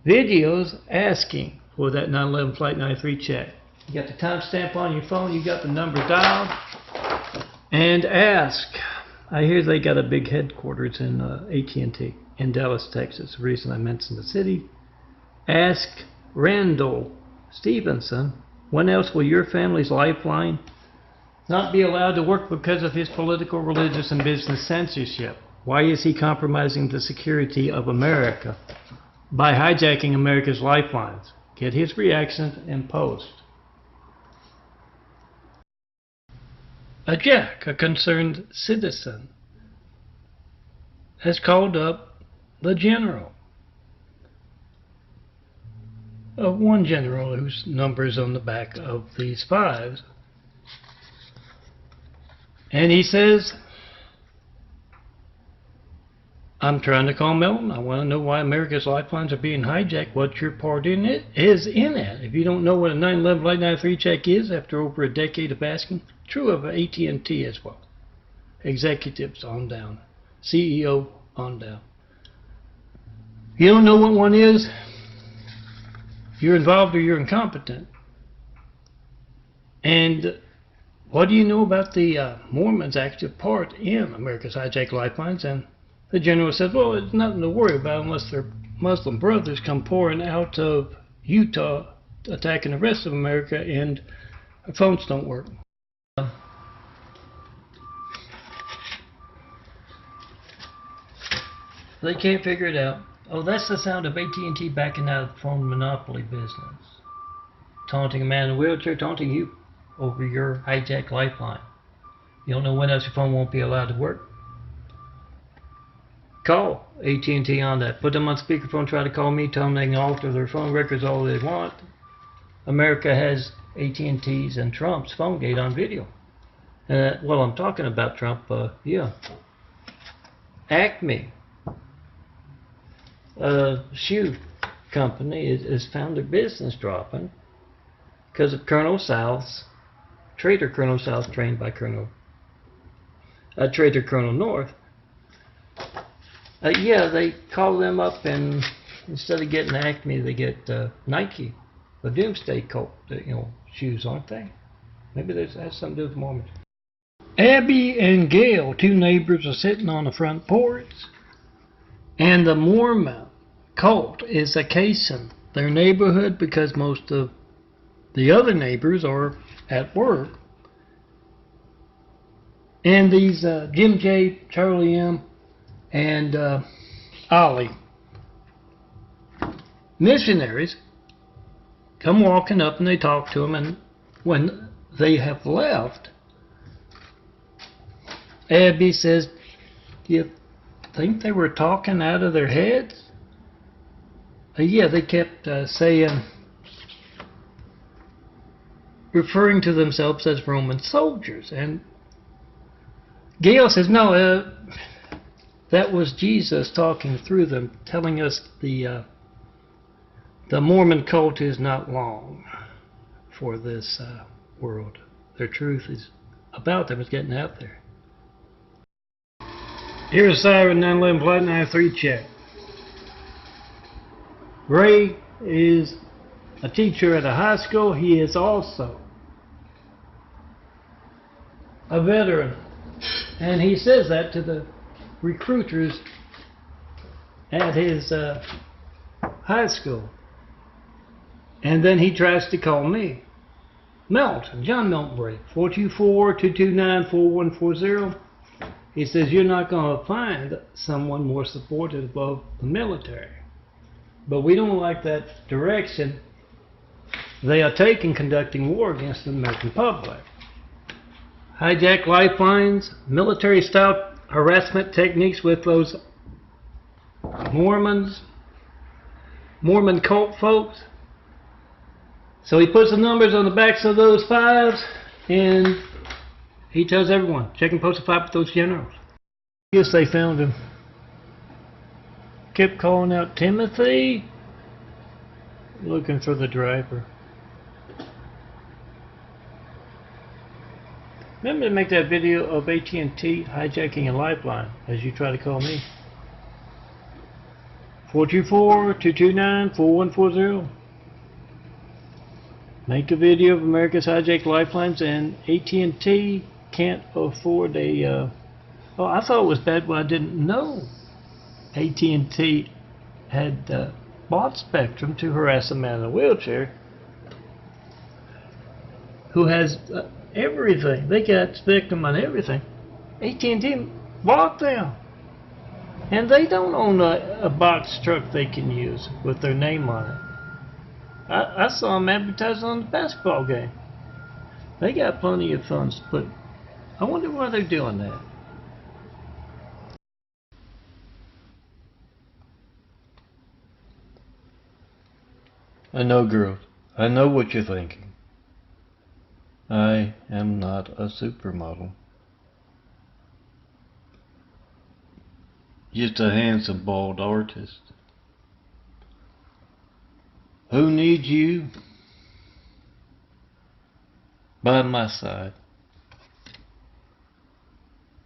videos asking for that 911 Flight 93 check. You got the timestamp on your phone, you got the number dialed, and ask. I hear they got a big headquarters in AT&T in Dallas, Texas. The reason I mentioned the city. Ask Randall Stevenson, when else will your family's lifeline not be allowed to work because of his political, religious, and business censorship? Why is he compromising the security of America by hijacking America's lifelines? Get his reaction and post. A Jack, a concerned citizen, has called up the general. One general whose number is on the back of these fives, And he says, I'm trying to call MELTON. I want to know why America's lifelines are being hijacked. What your part in it is in it. If you don't know what a 9/11 Flight 93 check is after over a decade of asking, true of AT&T as well. Executives on down. CEO on down. You don't know what one is, you're involved or you're incompetent. And what do you know about the Mormons' active part in America's hijacked lifelines? And the general says, well, it's nothing to worry about unless their Muslim brothers come pouring out of Utah, attacking the rest of America, and our phones don't work. They can't figure it out. Oh, that's the sound of AT&T backing out of the phone monopoly business. Taunting a man in a wheelchair, taunting you over your hijacked lifeline. You don't know when else your phone won't be allowed to work? Call AT&T on that. Put them on speakerphone, try to call me, tell them they can alter their phone records all they want. America has AT&T's and Trump's phone gate on video. Well, I'm talking about Trump, yeah. Acme, shoe company, is found their business dropping because of Colonel South's, Traitor Colonel South, trained by Traitor Colonel North. Yeah, they call them up, and instead of getting Acme, they get Nike, the Doomsday Cult, shoes, aren't they? Maybe that has something to do with Mormons. Abby and Gail, two neighbors, are sitting on the front porch, and the Mormon cult is casing their neighborhood because most of the other neighbors are at work. And these Jim J, Charlie M, and Ollie missionaries come walking up, and they talk to them, and when they have left, Abby says, do you think they were talking out of their heads? Yeah, they kept saying, referring to themselves as Roman soldiers. And Gail says, no, that was Jesus talking through them, telling us the Mormon cult is not long for this world. Their truth is about them, is getting out there. Here's Siren 911 Flight 93 check. Ray is a teacher at a high school. He is also a veteran. And he says that to the recruiters at his high school. And then he tries to call me. Melton, John Melton Brady, 424-229-4140. He says, you're not going to find someone more supportive of the military. But we don't like that direction they are taking conducting war against the American public. Hijack lifelines, military-style harassment techniques with those Mormon cult folks. So he puts the numbers on the backs of those fives, and he tells everyone, check and post a five with those generals. I guess they found him. Kept calling out Timothy, looking for the driver. Remember to make that video of AT&T hijacking a lifeline as you try to call me. 424-229-4140. Make a video of America's hijacked lifelines, and AT&T can't afford a... oh, I thought it was bad when I didn't know AT&T had bought Spectrum to harass a man in a wheelchair who has everything. They got Spectrum on everything. AT&T bought them. And they don't own a box truck they can use with their name on it. I saw them advertised on the basketball game. They got plenty of funds, but I wonder why they're doing that. I know, girls. I know what you're thinking. I am not a supermodel. Just a handsome bald artist. Who needs you by my side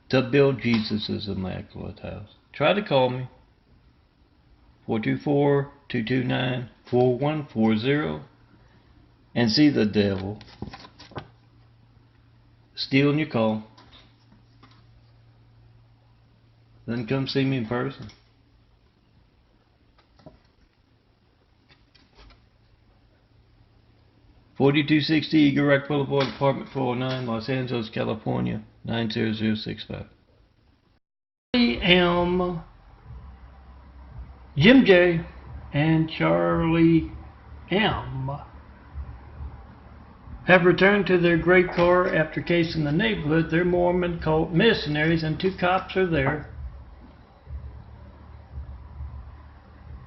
to build Jesus' immaculate house? Try to call me. 424-229-4140 and see the devil stealing your call. Then come see me in person. 4260 Eagle Rock Boulevard, Apartment 409, Los Angeles, California, 90065. I am Jim J. and Charlie M. have returned to their great car after casing the neighborhood. They're Mormon cult missionaries, and 2 cops are there.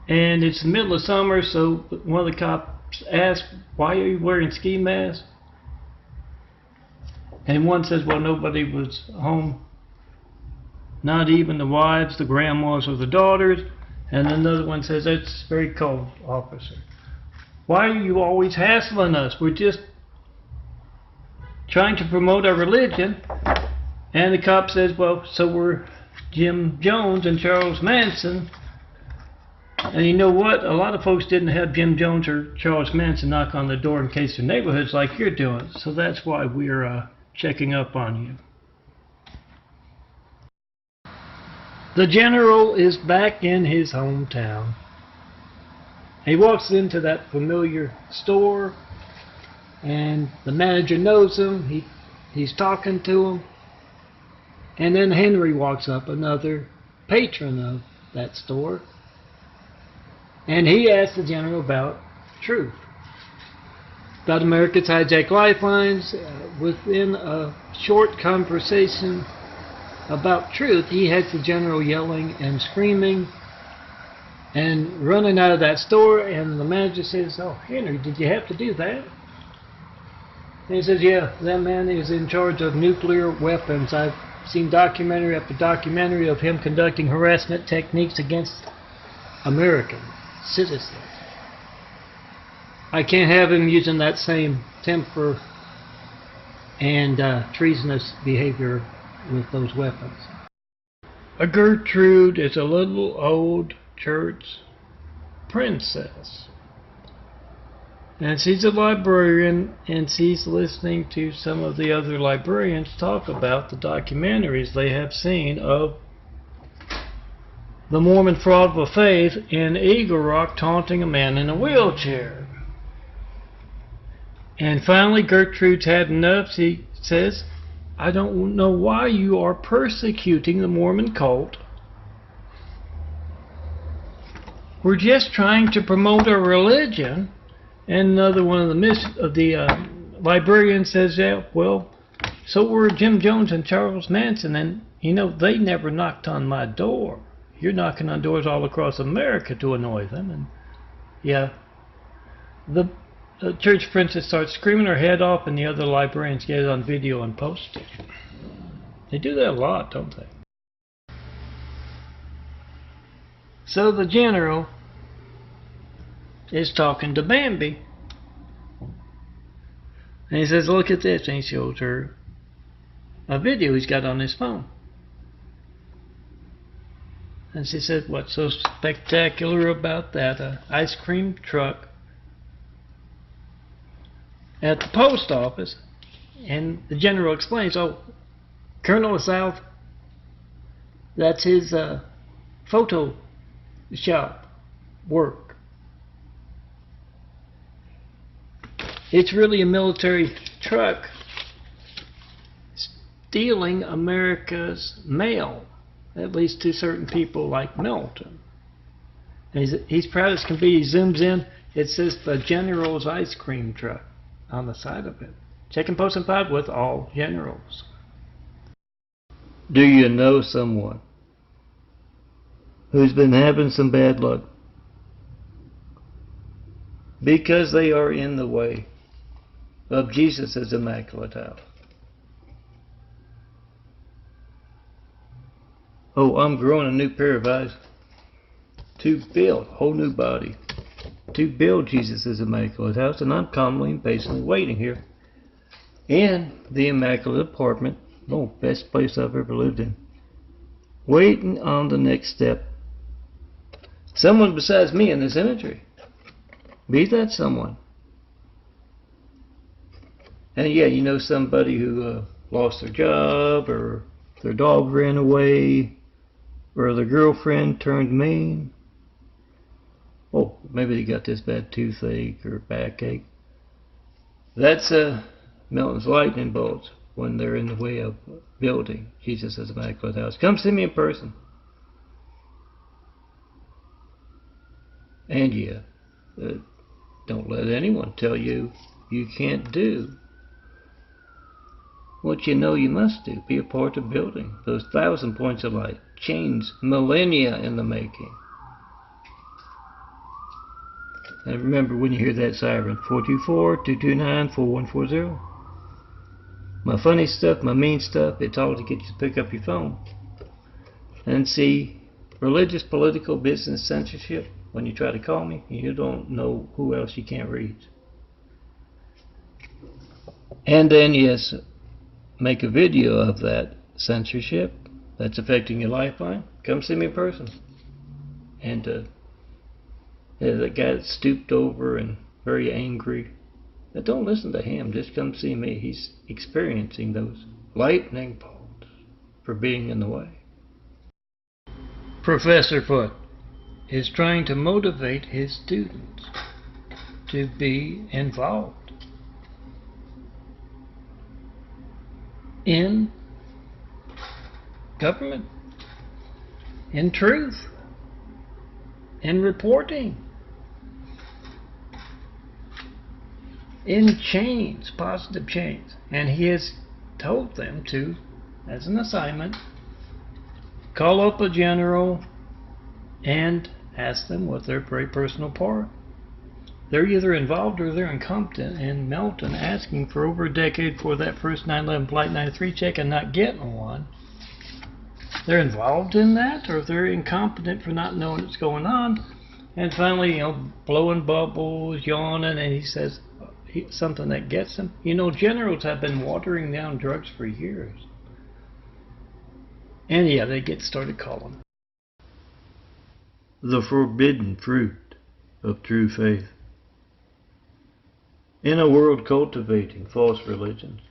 And it's the middle of summer, so one of the cops asked, "Why are you wearing ski masks?" And one says, "Well, nobody was home, not even the wives, the grandmas, or the daughters." And another one says, "It's very cold, officer. Why are you always hassling us? We're just trying to promote our religion." And the cop says, "Well, so we're Jim Jones and Charles Manson." And you know what? A lot of folks didn't have Jim Jones or Charles Manson knock on the door and case their neighborhoods like you're doing. So that's why we're checking up on you. The general is back in his hometown. He walks into that familiar store, and the manager knows him. He's talking to him. And then Henry walks up, another patron of that store. And he asked the general about truth, about America's hijacked lifelines. Within a short conversation about truth, he has the general yelling and screaming and running out of that store. And the manager says, "Oh, Henry, did you have to do that?" And he says, "Yeah, that man is in charge of nuclear weapons. I've seen documentary after documentary of him conducting harassment techniques against Americans. Citizens. I can't have him using that same temper and treasonous behavior with those weapons." A Gertrude is a little old church princess, and she's a librarian, and she's listening to some of the other librarians talk about the documentaries they have seen of the Mormon fraud of faith in Eagle Rock taunting a man in a wheelchair. And finally Gertrude's had enough. She says, "I don't know why you are persecuting the Mormon cult. We're just trying to promote our religion." And another one of the librarians says, "Yeah, well, so were Jim Jones and Charles Manson, and you know, they never knocked on my door. You're knocking on doors all across America to annoy them." And yeah, the church princess starts screaming her head off, and the other librarians get it on video and post it. They do that a lot, don't they? So the general is talking to Bambi, and he says, "Look at this," and he shows her a video he's got on his phone. And she said, "What's so spectacular about that ice cream truck at the post office?" And the general explains, "Oh, Colonel South, that's his photo shop work. It's really a military truck stealing America's mail, at least to certain people like MELTON." And he's proud as can be. He zooms in. It says the General's ice cream truck on the side of it. Check and post and pod with all generals. Do you know someone who's been having some bad luck because they are in the way of Jesus' immaculate house? Oh, I'm growing a new pair of eyes to build a whole new body, to build Jesus' immaculate house, and I'm calmly and patiently waiting here in the immaculate apartment. Oh, best place I've ever lived in. Waiting on the next step. Someone besides me in this imagery. Be that someone. And yeah, you know, somebody who lost their job, or their dog ran away, or their girlfriend turned mean. Oh, maybe they got this bad toothache or backache. That's Melton's lightning bolts when they're in the way of building Jesus' immaculate house. Come see me in person. And yeah, don't let anyone tell you you can't do what you know you must do. Be a part of building those 1,000 points of light. Chains millennia in the making. And remember, when you hear that siren, 424-229-4140. My funny stuff, my mean stuff, it's all to get you to pick up your phone and see religious, political, business censorship. When you try to call me, you don't know who else you can't reach. And then, yes, make a video of that censorship that's affecting your lifeline. Come see me in person. And that guy that stooped over and very angry, now don't listen to him, just come see me. He's experiencing those lightning bolts for being in the way. Professor Foote is trying to motivate his students to be involved in government, in truth, in reporting, in change, positive change. And he has told them to, as an assignment, call up a general and ask them what their very personal part. They're either involved or they're incompetent in Melton, asking for over a decade for that first 9/11 Flight 93 check and not getting one. They're involved in that, or they're incompetent for not knowing what's going on. And finally, you know, blowing bubbles, yawning, and he says something that gets him. You know, generals have been watering down drugs for years. And yeah, they get started calling. The forbidden fruit of true faith. In a world cultivating false religions,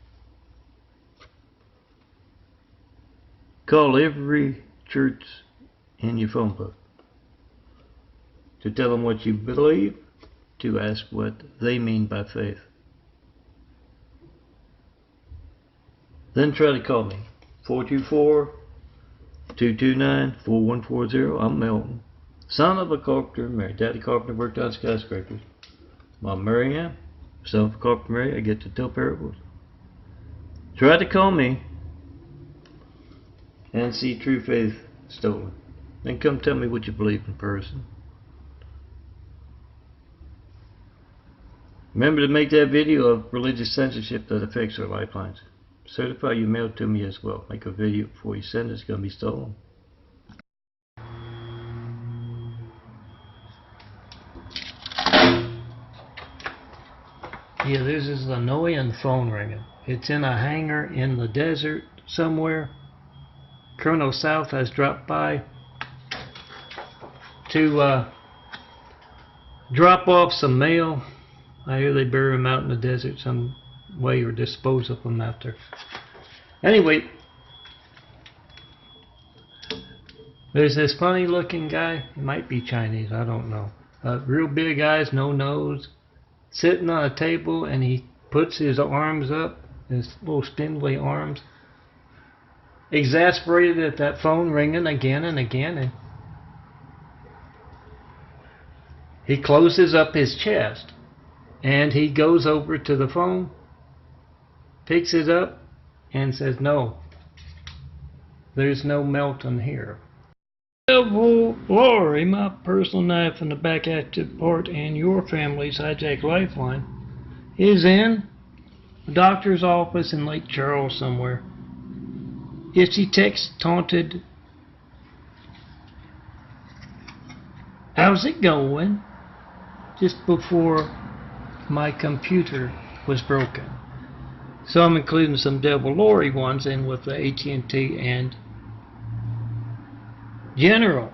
call every church in your phone book to tell them what you believe, to ask what they mean by faith. Then try to call me, 424-229-4140. I'm Melton, son of a carpenter, Mary. Daddy carpenter worked on skyscrapers. Mom Mary Ann, son of a carpenter, Mary. I get to tell parables. Try to call me and see true faith stolen. Then come tell me what you believe in person. Remember to make that video of religious censorship that affects our lifelines. Certify you mail it to me as well. Make a video before you send it. It's going to be stolen. Yeah, this is an annoying phone ringing. It's in a hangar in the desert somewhere. Colonel South has dropped by to drop off some mail. I hear they bury them out in the desert some way, or dispose of them out there. Anyway, there's this funny looking guy. He might be Chinese, I don't know. Real big eyes, no nose, sitting on a table, and he puts his arms up, his little spindly arms, exasperated at that phone ringing again and again, and he closes up his chest. And he goes over to the phone, picks it up, and says, "No, there's no Melton here." Devil glory, my personal knife in the back active part and your family's hijack lifeline is in a doctor's office in Lake Charles somewhere. It's the text taunted How's it going? Just before my computer was broken. So I'm including some Devil Lorry ones in with the AT&T and General.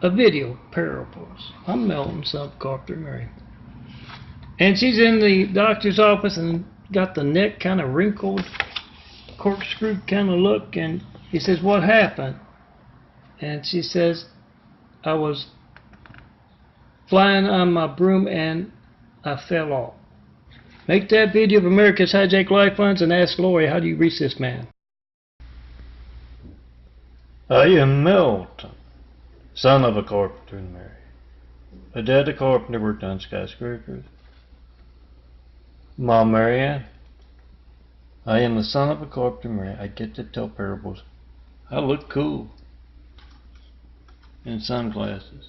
A video parables. I'm Melton, son of Carpenter Mary. And she's in the doctor's office and got the neck kind of wrinkled, corkscrew kind of look, and he says, "What happened?" And she says, "I was flying on my broom and I fell off." Make that video of America's Hijacked Lifelines and ask Lori, how do you reach this man? I am Melton, son of a carpenter and Mary. A dad, a carpenter, worked on skyscrapers. Mom, Marianne. I am the son of a carpenter and Mary. I get to tell parables. I look cool in sunglasses.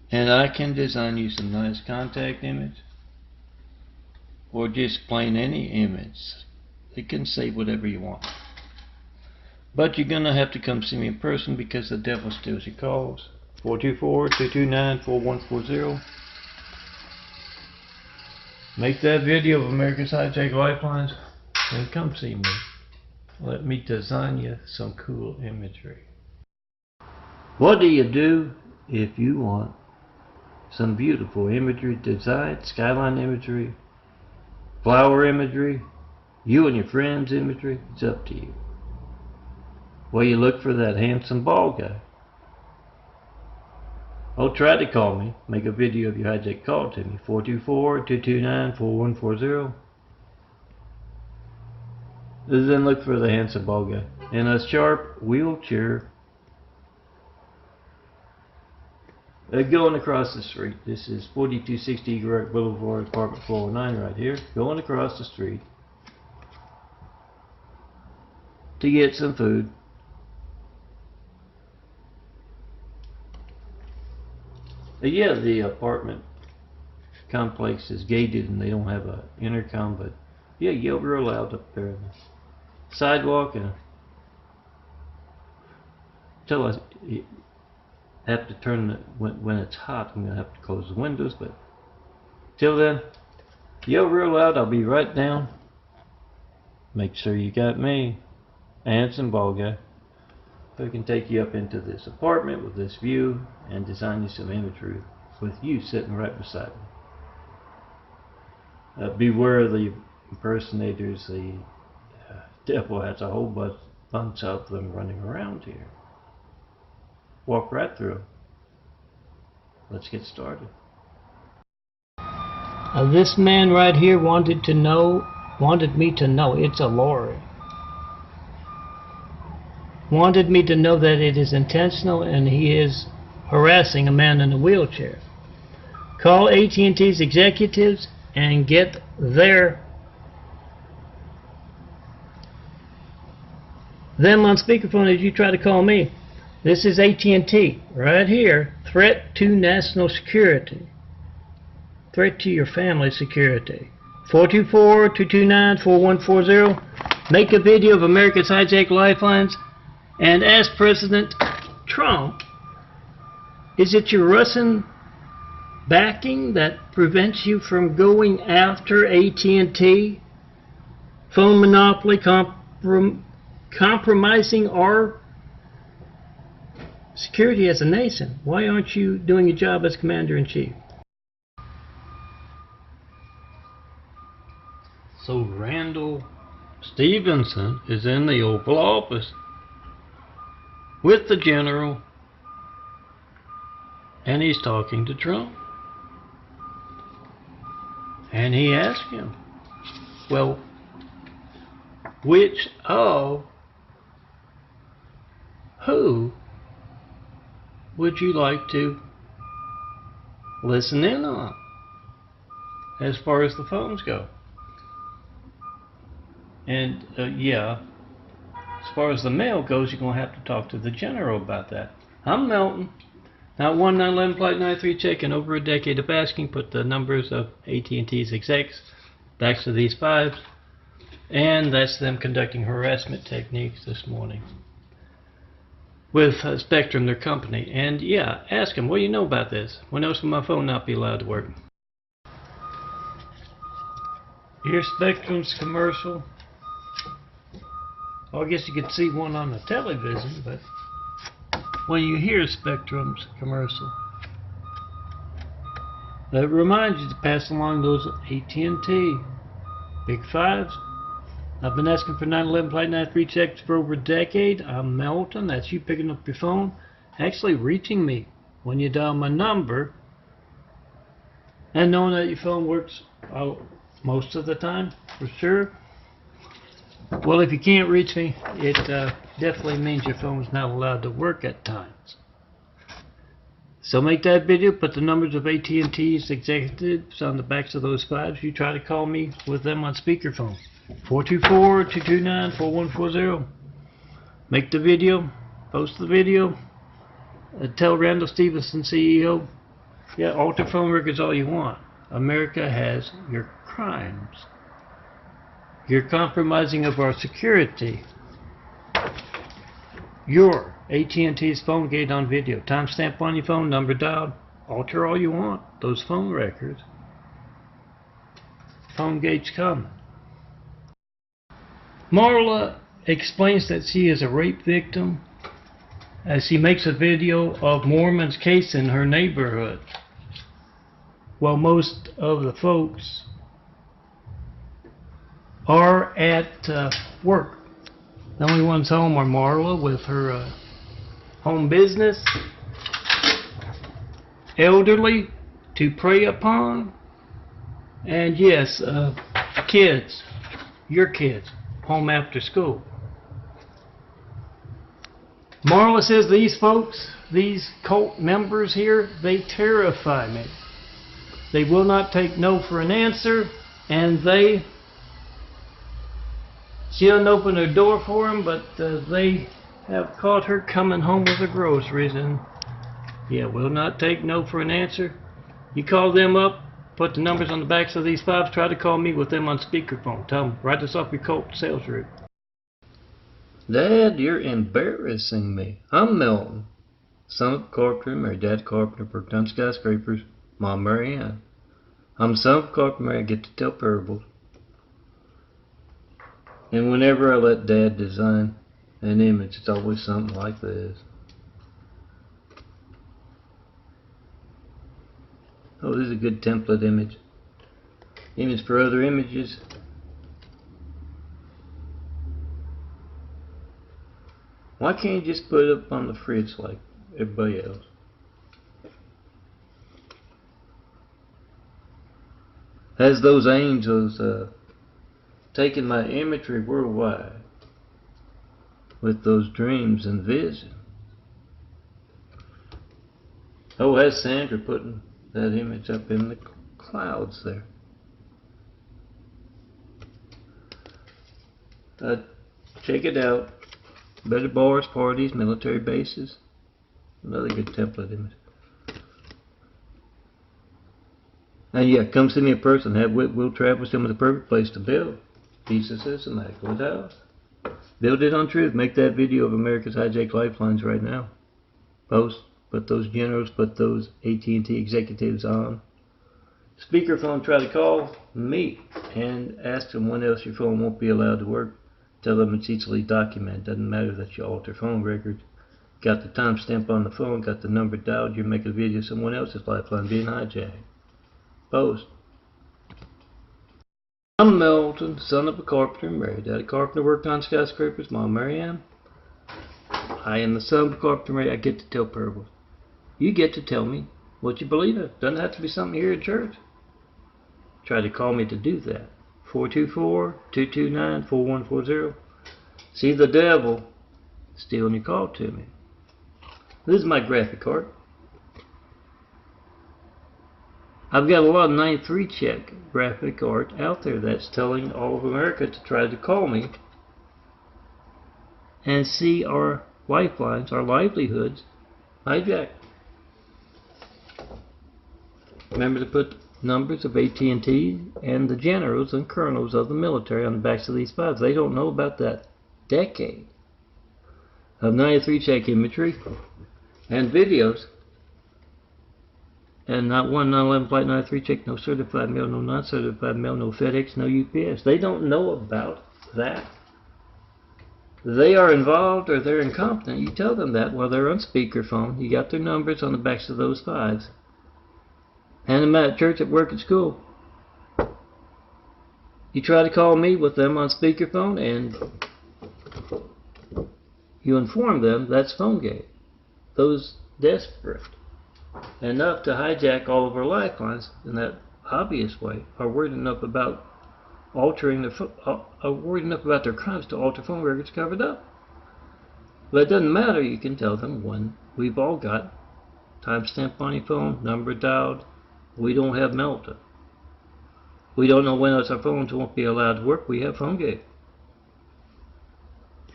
And I can design you some nice contact image. Or just plain any image. It can say whatever you want. But you're going to have to come see me in person because the devil steals your calls. 424-229-4140. Make that video of America's Hijacked Lifelines and come see me. Let me design you some cool imagery. What do you do if you want some beautiful imagery design, skyline imagery, flower imagery, you and your friends imagery? It's up to you. Well, you look for that handsome bald guy. Oh, try to call me. Make a video of your hijack call to me. 424-229-4140. Then look for the handsome bald guy in a sharp wheelchair. Going across the street. This is 4260 Eagle Rock Boulevard, apartment 409 right here. Going across the street to get some food. Yeah, the apartment complex is gated and they don't have a intercom, but yeah, you're allowed up there in the sidewalk, and tell us you have to turn when it's hot. I'm gonna have to close the windows, but till then, you're allowed. I'll be right down. Make sure you got me, handsome bald guy, who can take you up into this apartment with this view and design you some imagery with you sitting right beside me. Beware of the impersonators. The devil has a whole bunch of them running around here. Walk right through. Let's get started. This man right here wanted me to know it's a lorry. Wanted me to know that it is intentional and he is harassing a man in a wheelchair. Call AT&T's executives and get them on speakerphone as you try to call me. This is AT&T right here. Threat to national security. Threat to your family security. 424-229-4140. Make a video of America's Hijacked Lifelines and ask President Trump, is it your Russian backing that prevents you from going after AT&T? Phone monopoly compromising our security as a nation. Why aren't you doing your job as Commander-in-Chief? So Randall Stevenson is in the Oval Office with the general, and he's talking to Trump. And he asked him, well, which of who would you like to listen in on as far as the phones go? And yeah, as far as the mail goes, you're going to have to talk to the general about that. I'm Melton. Now 1911 Flight 93 check. In over a decade of asking, put the numbers of AT&T's execs back to these fives. And that's them conducting harassment techniques this morning. with Spectrum, their company. And yeah, ask them, what do you know about this? When else will my phone not be allowed to work? Here's Spectrum's commercial. Well, I guess you could see one on the television, but when you hear Spectrum's commercial, it reminds you to pass along those AT&T Big Fives. I've been asking for 911 Flight 93 checks for over a decade. I'm Melton. That's you picking up your phone, actually reaching me when you dial my number, and knowing that your phone works most of the time, for sure. Well, if you can't reach me, it definitely means your phone's not allowed to work at times. So make that video, put the numbers of AT&T's executives on the backs of those fives. You try to call me with them on speakerphone. 424-229-4140. Make the video, post the video, tell Randall Stevenson, CEO, yeah, alter phone records all you want. America has your crimes. You're compromising of our security. Your AT&T's phone gate on video. Timestamp on your phone, number dialed. Alter all you want. Those phone records. Phone gate's coming. Marla explains that she is a rape victim as she makes a video of Mormon's case in her neighborhood. Well, most of the folks are at work. The only ones home are Marla with her home business, elderly to prey upon, and yes, kids, your kids, home after school. Marla says these folks, these cult members here, they terrify me. They will not take no for an answer, and she didn't open her door for them, but they have caught her coming home with her groceries, and yeah, will not take no for an answer. You call them up, put the numbers on the backs of these fives, try to call me with them on speakerphone. Tell them, write this off your cult sales route. Dad, you're embarrassing me. I'm Melton, son of a carpenter, married Dad carpenter, worked on skyscrapers, Mom Mary Ann. I'm son of a carpenter, I get to tell parables. And whenever I let Dad design an image, it's always something like this. Oh, this is a good template image. Image for other images. Why can't you just put it up on the fridge like everybody else? As those angels taking my imagery worldwide with those dreams and visions. Oh, has Sandra putting that image up in the clouds there. Check it out. Better bars, parties, military bases. Another good template image. And yeah, come see me in person. We'll travel some of the perfect place to build. Jesus is a immaculate house. Build it on truth. Make that video of America's hijacked lifelines right now. Post. Put those generals, put those AT&T executives on speakerphone. Try to call me and ask them when else your phone won't be allowed to work. Tell them it's easily documented. Doesn't matter that you alter phone records. Got the timestamp on the phone. Got the number dialed. You're making a video of someone else's lifeline being hijacked. Post. I'm Melton, son of a carpenter, married Dad a carpenter, worked on skyscrapers, Mom Mary Ann. I am the son of a carpenter, married. I get to tell parables. You get to tell me what you believe in. Doesn't have to be something here at church. Try to call me to do that. 424-229-4140. See the devil stealing your call to me. This is my graphic card. I've got a lot of 93 check graphic art out there that's telling all of America to try to call me and see our lifelines, our livelihoods hijacked. Remember to put numbers of AT&T and the generals and colonels of the military on the backs of these fives. They don't know about that decade of 93 check imagery and videos, and not one non-11 flight 93 check, no certified mail, no non-certified mail, no FedEx, no UPS. They don't know about that. They are involved or they're incompetent. You tell them that while they're on speakerphone. You got their numbers on the backs of those fives. Hand them out at church, at work, at school. You try to call me with them on speakerphone and you inform them that's phone game. Those desperate enough to hijack all of our lifelines in that obvious way are worried enough about altering are worried enough about their crimes to alter phone records covered up. But it doesn't matter. You can tell them when we've all got timestamp on your phone, number dialed. We don't have MELTON. We don't know when else our phones won't be allowed to work. We have phone gate.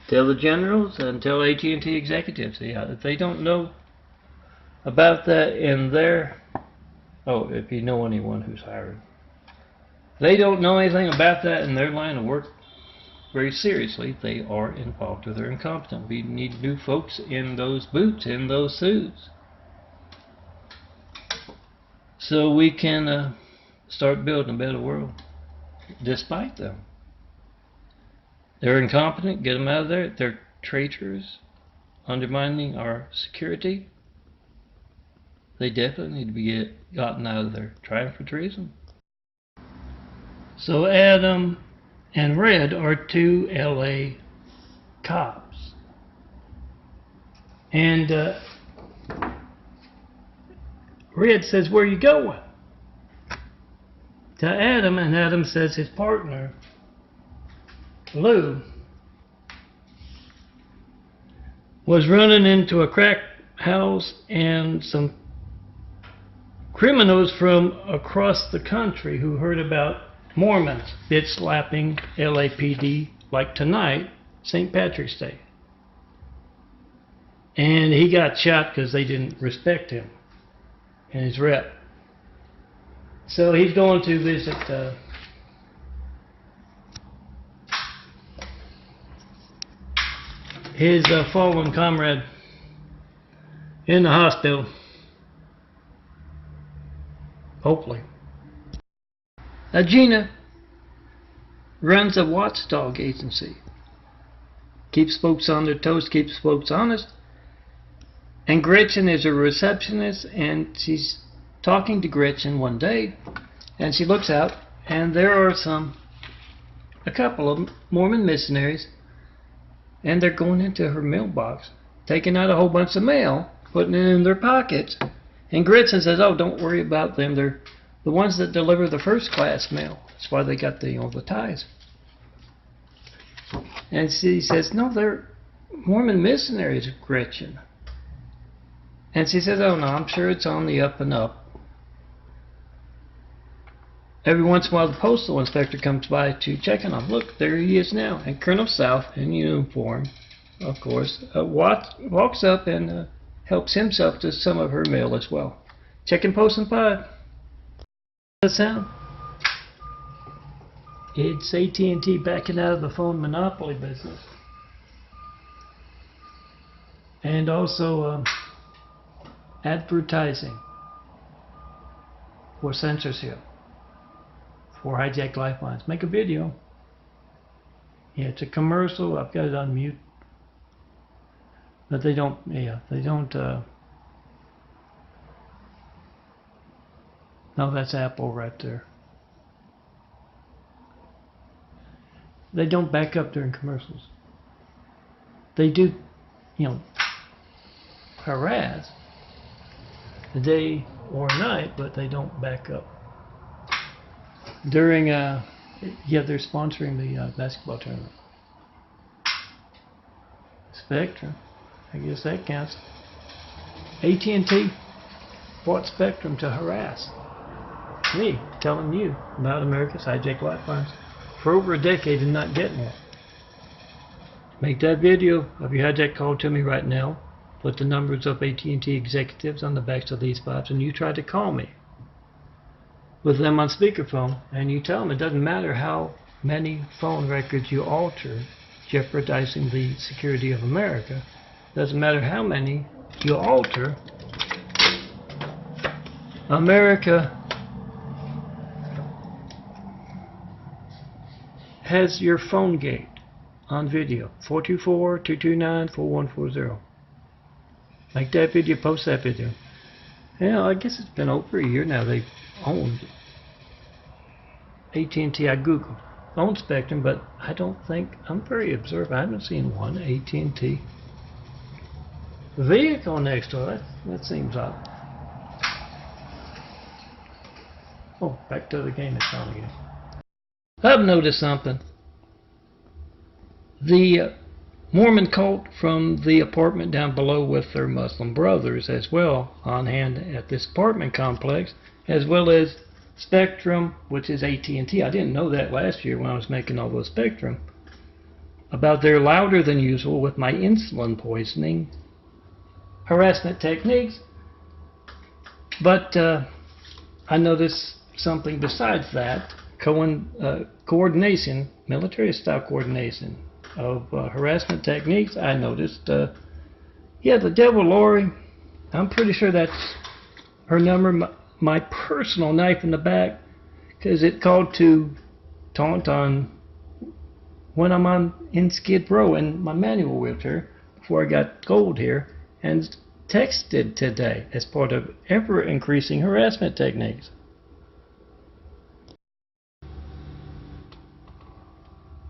Tell the generals and tell AT&T executives. Yeah, if they don't know about that in their, if you know anyone who's hired, they don't know anything about that in their line of work very seriously, they are involved or they're incompetent. We need new folks in those boots, in those suits, so we can start building a better world despite them. They're incompetent, get them out of there. They're traitors, undermining our security. They definitely need to be gotten out of there. Trying for treason. So Adam and Red are two LA cops. And Red says, "Where are you going?" to Adam, and Adam says his partner, Lou, was running into a crack house and some criminals from across the country who heard about Mormons bitch slapping LAPD like tonight, St. Patrick's Day. And he got shot because they didn't respect him and his rep. So he's going to visit his fallen comrade in the hospital, hopefully. Gina runs a watchdog agency, keeps folks on their toes, keeps folks honest. And Gretchen is a receptionist, and she's talking to Gretchen one day, and she looks out, and there are a couple of Mormon missionaries, and they're going into her mailbox, taking out a whole bunch of mail, putting it in their pockets. And Gretchen says, "Oh, don't worry about them. They're the ones that deliver the first class mail. That's why they got the ties." And she says, "No, they're Mormon missionaries, Gretchen." And she says, "Oh no, I'm sure it's on the up and up." Every once in a while the postal inspector comes by to check on them. Look, there he is now. And Colonel South, in uniform, of course, walks up and helps himself to some of her mail as well. Checking post and 5. That sound? It's AT&T backing out of the phone monopoly business. And also advertising for censorship, for hijacked lifelines. Make a video. Yeah, it's a commercial. I've got it on mute. But they don't, no, that's Apple right there. They don't back up during commercials. They do, harass the day or night, but they don't back up. During, they're sponsoring the basketball tournament. Spectrum, I guess that counts. AT&T bought Spectrum to harass me, telling you about America's hijacked lifelines for over a decade and not getting it. Make that video of your hijack call to me right now. Put the numbers of AT&T executives on the backs of these fives, and you try to call me with them on speakerphone, and you tell them it doesn't matter how many phone records you alter, jeopardizing the security of America. doesn't matter how many you alter, America has your phone gate on video. 424-229-4140. Make that video, post that video. Yeah, I guess it's been over a year now they've owned AT&T. I Googled. Own Spectrum, but I don't think, I'm very observant. I haven't seen one AT&T vehicle next door. That seems odd. Oh, back to the game it's on again. I've noticed something. The Mormon cult from the apartment down below with their Muslim brothers as well on hand at this apartment complex, as well as Spectrum, which is AT&T. I didn't know that last year when I was making all those Spectrum, about their louder than usual with my insulin poisoning harassment techniques. But I noticed something besides that, coordination, military style coordination of harassment techniques. I noticed, yeah, the Devil Lori, I'm pretty sure that's her number, my personal knife in the back, because it called to taunt on when I'm in Skid Row in my manual wheelchair before I got gold here, and texted today as part of ever increasing harassment techniques.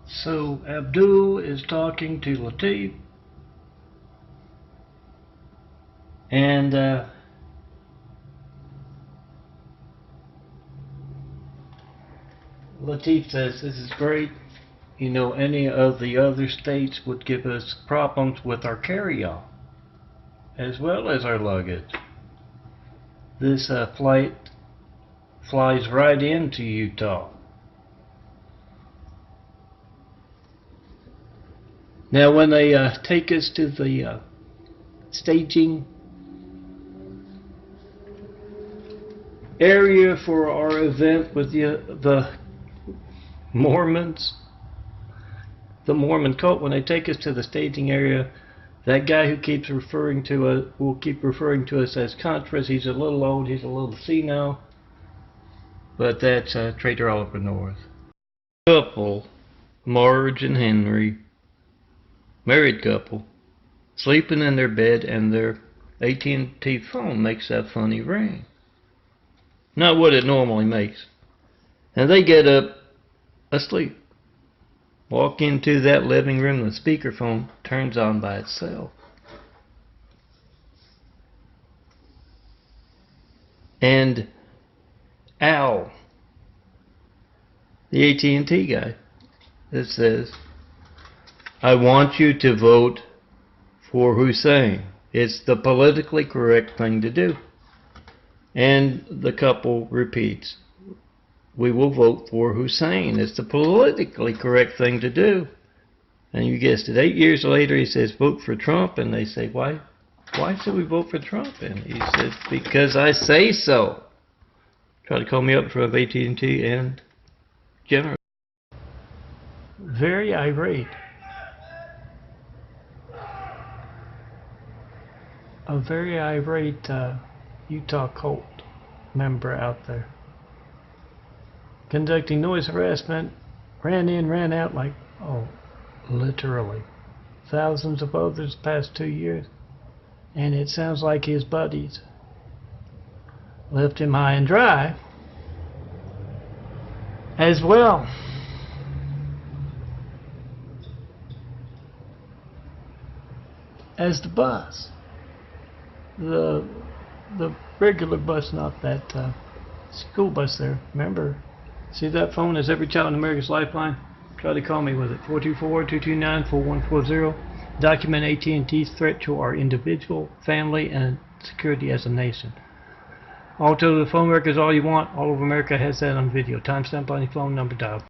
So Abdul is talking to Latif, and Latif says, this is great. You know, any of the other states would give us problems with our carry-on, as well as our luggage. This flight flies right into Utah. Now, when they take us to the staging area for our event with the Mormons, the Mormon cult, when they take us to the staging area, that guy who keeps referring to us will keep referring to us as Contras. He's a little old, he's a little senile, but that's Trader Oliver North. Couple, Marge and Henry, married couple, sleeping in their bed, and their AT&T phone makes that funny ring. Not what it normally makes. And they get up asleep. Walk into that living room, the speakerphone turns on by itself. And Al, the AT&T guy, that says, I want you to vote for Hussein. It's the politically correct thing to do. And the couple repeats, we will vote for Hussein. It's the politically correct thing to do. And you guessed it, 8 years later he says, vote for Trump. And they say, why should we vote for Trump? And he says, because I say so. Try to call me up from AT&T and General. Very irate. A very irate Utah cult member out there. Conducting noise harassment, ran in, ran out like, oh, literally. Thousands of others the past 2 years. And it sounds like his buddies left him high and dry as well. As the bus. The regular bus, not that school bus there. Remember? See that phone is every child in America's lifeline? Try to call me with it. 424-229-4140. Document AT&T's threat to our individual, family, and security as a nation. Alter the phone records all you want. All over America has that on video. Timestamp on your phone, number dialed.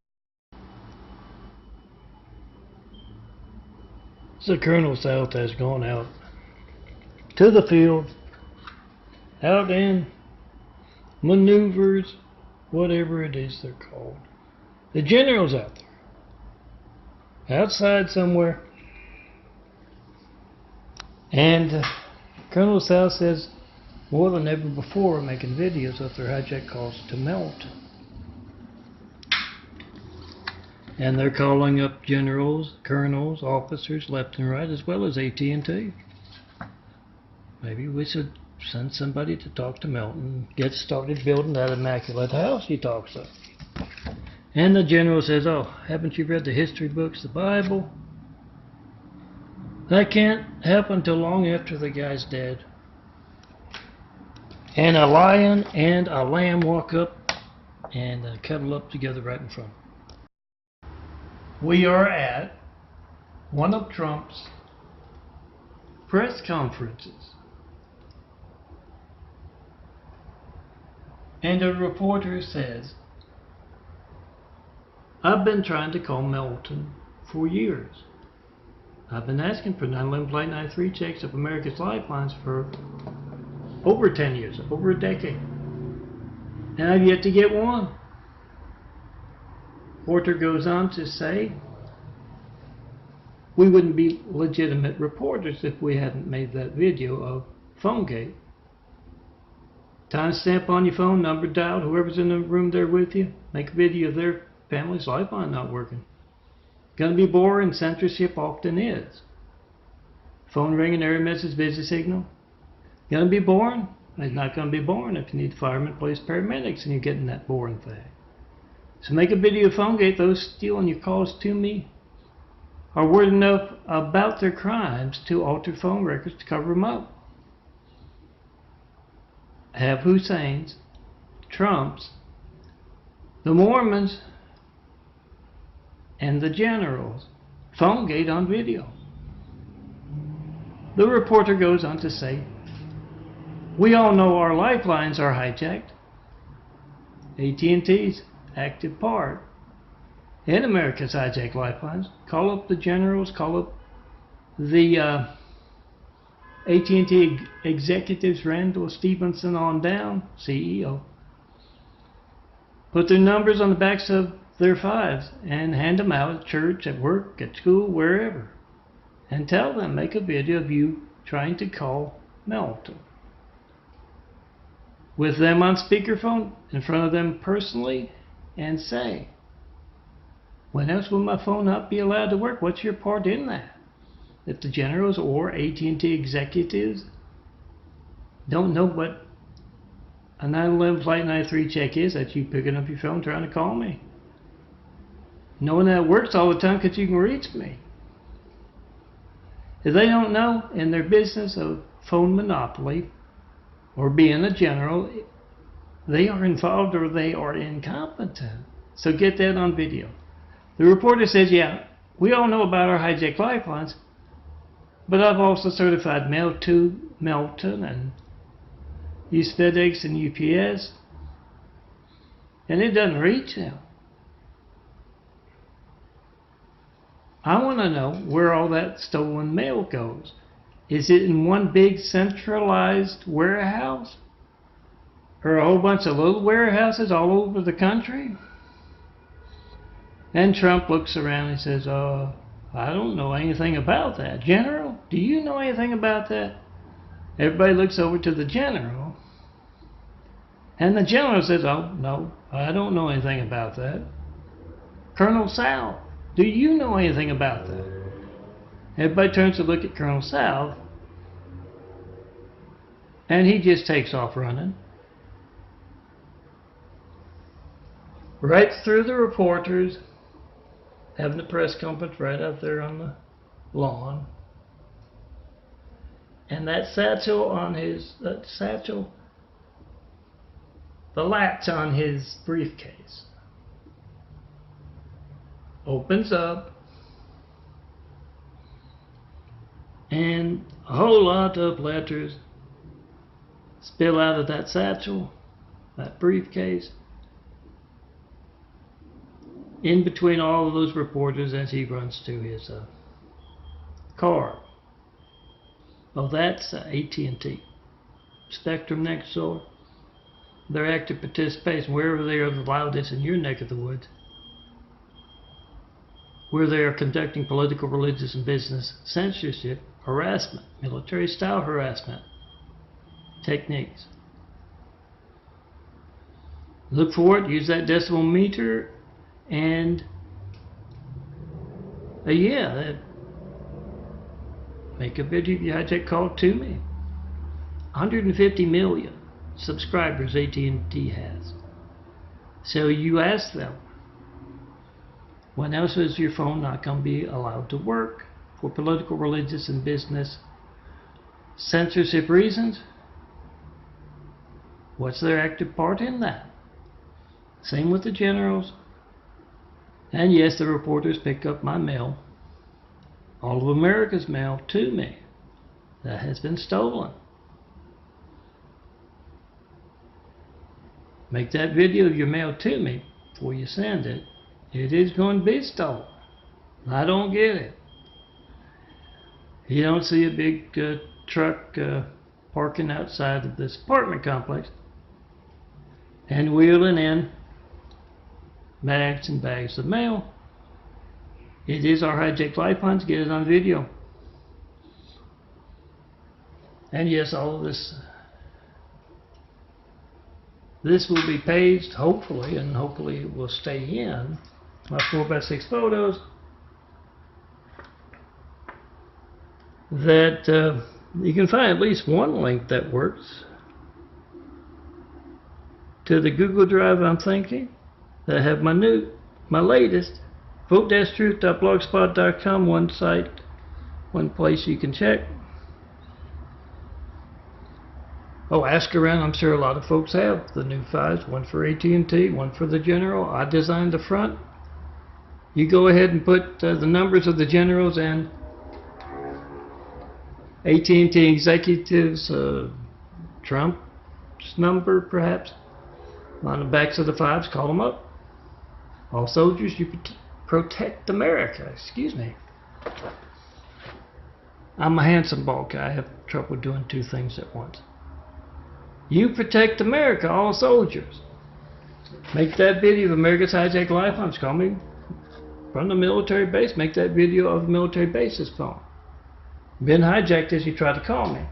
So Colonel South has gone out to the field, out in maneuvers, whatever it is they're called. The general's out there, outside somewhere, And Colonel South says, more than ever before, making videos of their hijack calls to melt. And they're calling up generals, colonels, officers left and right, as well as AT&T. Maybe we should send somebody to talk to Melton, get started building that immaculate house he talks of. And the general says, oh, haven't you read the history books, the Bible? That can't happen till long after the guy's dead. And a lion and a lamb walk up and cuddle up together right in front. We are at one of Trump's press conferences. And a reporter says, I've been trying to call Melton for years. I've been asking for 9/11 Flight 93 checks of America's lifelines for over 10 years, over a decade. And I've yet to get one. Reporter goes on to say, we wouldn't be legitimate reporters if we hadn't made that video of PhoneGate. Timestamp on your phone, number dialed, whoever's in the room there with you, make a video of their family's lifeline not working. Gonna be boring, censorship often is. Phone ringing, error message, busy signal. Gonna be boring? It's not gonna be boring if you need firemen, police, paramedics, and you're getting that boring thing. So make a video of PhoneGate. Those stealing your calls to me are word enough about their crimes to alter phone records to cover them up. Have Hussein's, Trump's, the Mormons, and the generals PhoneGate on video. The reporter goes on to say, we all know our lifelines are hijacked. AT&T's active part in America's hijacked lifelines. Call up the generals, call up the AT&T executives, Randall Stevenson on down, CEO. Put their numbers on the backs of their fives and hand them out at church, at work, at school, wherever. And tell them, make a video of you trying to call Melton. With them on speakerphone, in front of them personally, and say, when else will my phone not be allowed to work? What's your part in that? If the generals or AT&T executives don't know what a 9/11 Flight 93 check is, that's you picking up your phone trying to call me. Knowing that it works all the time because you can reach me. If they don't know in their business of phone monopoly or being a general, they are involved or they are incompetent. So get that on video. The reporter says, yeah, we all know about our hijacked lifelines, but I've also certified mail to Melton and used FedEx and UPS, and it doesn't reach them. I want to know where all that stolen mail goes. Is it in one big centralized warehouse? Or a whole bunch of little warehouses all over the country? And Trump looks around and says, I don't know anything about that. General, do you know anything about that? Everybody looks over to the general. And the general says, oh, no, I don't know anything about that. Colonel South, do you know anything about that? Everybody turns to look at Colonel South, and he just takes off running. Right through the reporters, having the press conference right out there on the lawn. And that satchel on his, the latch on his briefcase opens up, and a whole lot of letters spill out of that satchel, that briefcase, in between all of those reporters as he runs to his car. Oh, that's AT&T. Spectrum next door. Their active participation, wherever they are the loudest in your neck of the woods, where they are conducting political, religious, and business censorship, harassment, military-style harassment techniques. Look for it, use that decimal meter, and make a video of your hijack call to me. 150 million subscribers AT&T has. So you ask them, when else is your phone not going to be allowed to work for political, religious, and business censorship reasons? What's their active part in that? Same with the generals. And yes, the reporters pick up my mail, all of America's mail, to me that has been stolen. Make that video of your mail to me before you send it. It is going to be stolen. I don't get it. You don't see a big truck parking outside of this apartment complex and wheeling in bags and bags of mail. It is our hijacked lifelines. Get it on video. And yes, all of this will be paged, hopefully, and hopefully it will stay in my 4x6 photos that you can find at least one link that works to the Google Drive. I'm thinking that I have my latest vote-truth.blogspot.com, one site, one place you can check. Oh, ask around. I'm sure a lot of folks have the new 5s, one for AT&T, one for the General. I designed the front. You go ahead and put the numbers of the generals and AT&T executives, Trump's number perhaps, on the backs of the 5s. Call them up. All soldiers, you protect America. Excuse me. I'm a handsome bald guy. I have trouble doing two things at once. You protect America, all soldiers. Make that video of America's hijacked lifelines. Call me from the military base. Make that video of the military base's phone. Been hijacked as you try to call me.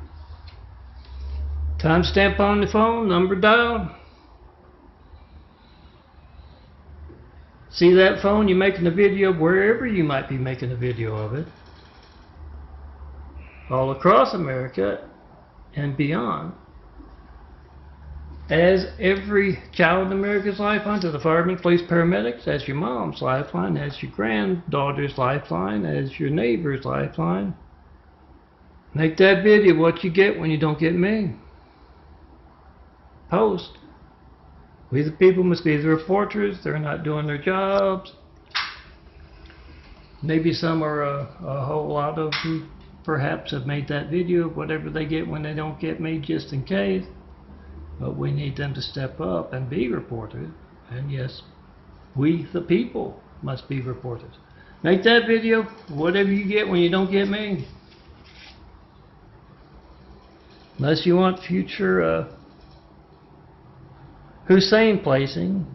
Timestamp on the phone, number dialed. See that phone? You're making a video wherever you might be making a video of it. All across America and beyond. As every child in America's lifeline, to the firemen, police, paramedics, as your mom's lifeline, as your granddaughter's lifeline, as your neighbor's lifeline. Make that video what you get when you don't get me. Post. We the people must be the reporters. They're not doing their jobs. Maybe some are a whole lot of who perhaps have made that video of whatever they get when they don't get me, just in case. But we need them to step up and be reporters. And yes, we the people must be reporters. Make that video whatever you get when you don't get me. Unless you want future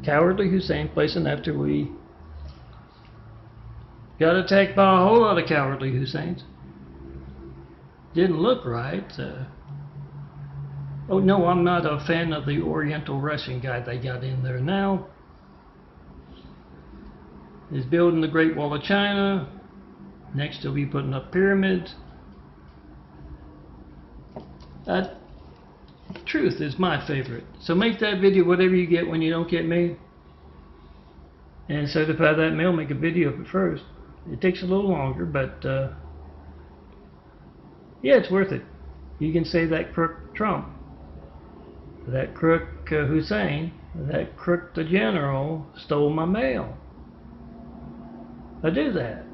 cowardly Hussein placing after we got attacked by a whole lot of cowardly Husseins. Didn't look right. Oh no, I'm not a fan of the Oriental Russian guy they got in there now. He's building the Great Wall of China. Next he'll be putting up pyramids. Truth is my favorite. So make that video whatever you get when you don't get me. And certify that mail, make a video of it first. It takes a little longer, but yeah, it's worth it. You can say that crook Trump, that crook Hussein, that crook the general stole my mail. I do that.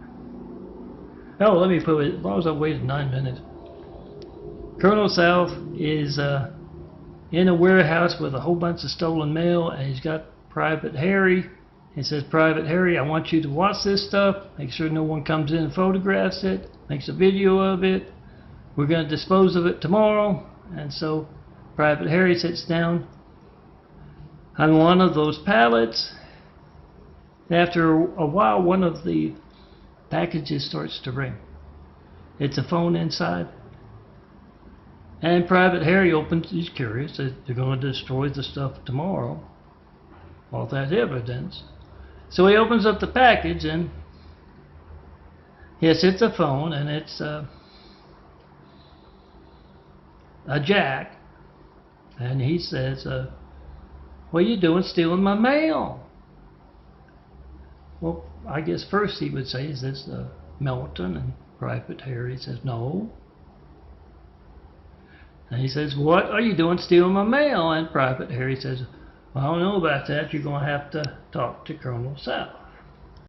Oh, let me put it, as long as I waited 9 minutes. Colonel South is in a warehouse with a whole bunch of stolen mail, and he's got Private Harry. He says, Private Harry, I want you to watch this stuff. Make sure no one comes in and photographs it, makes a video of it. We're going to dispose of it tomorrow. And so Private Harry sits down on one of those pallets. After a while, one of the packages starts to ring. It's a phone inside. And Private Harry opens, he's curious, that they're going to destroy the stuff tomorrow. All that evidence. So he opens up the package, and yes, it's a phone, and it's a jack. And he says, what are you doing stealing my mail? Well, I guess first he would say, is this MELTON? And Private Harry says, no. And he says, what are you doing stealing my mail? And Private Harry says, well, I don't know about that. You're going to have to talk to Colonel South.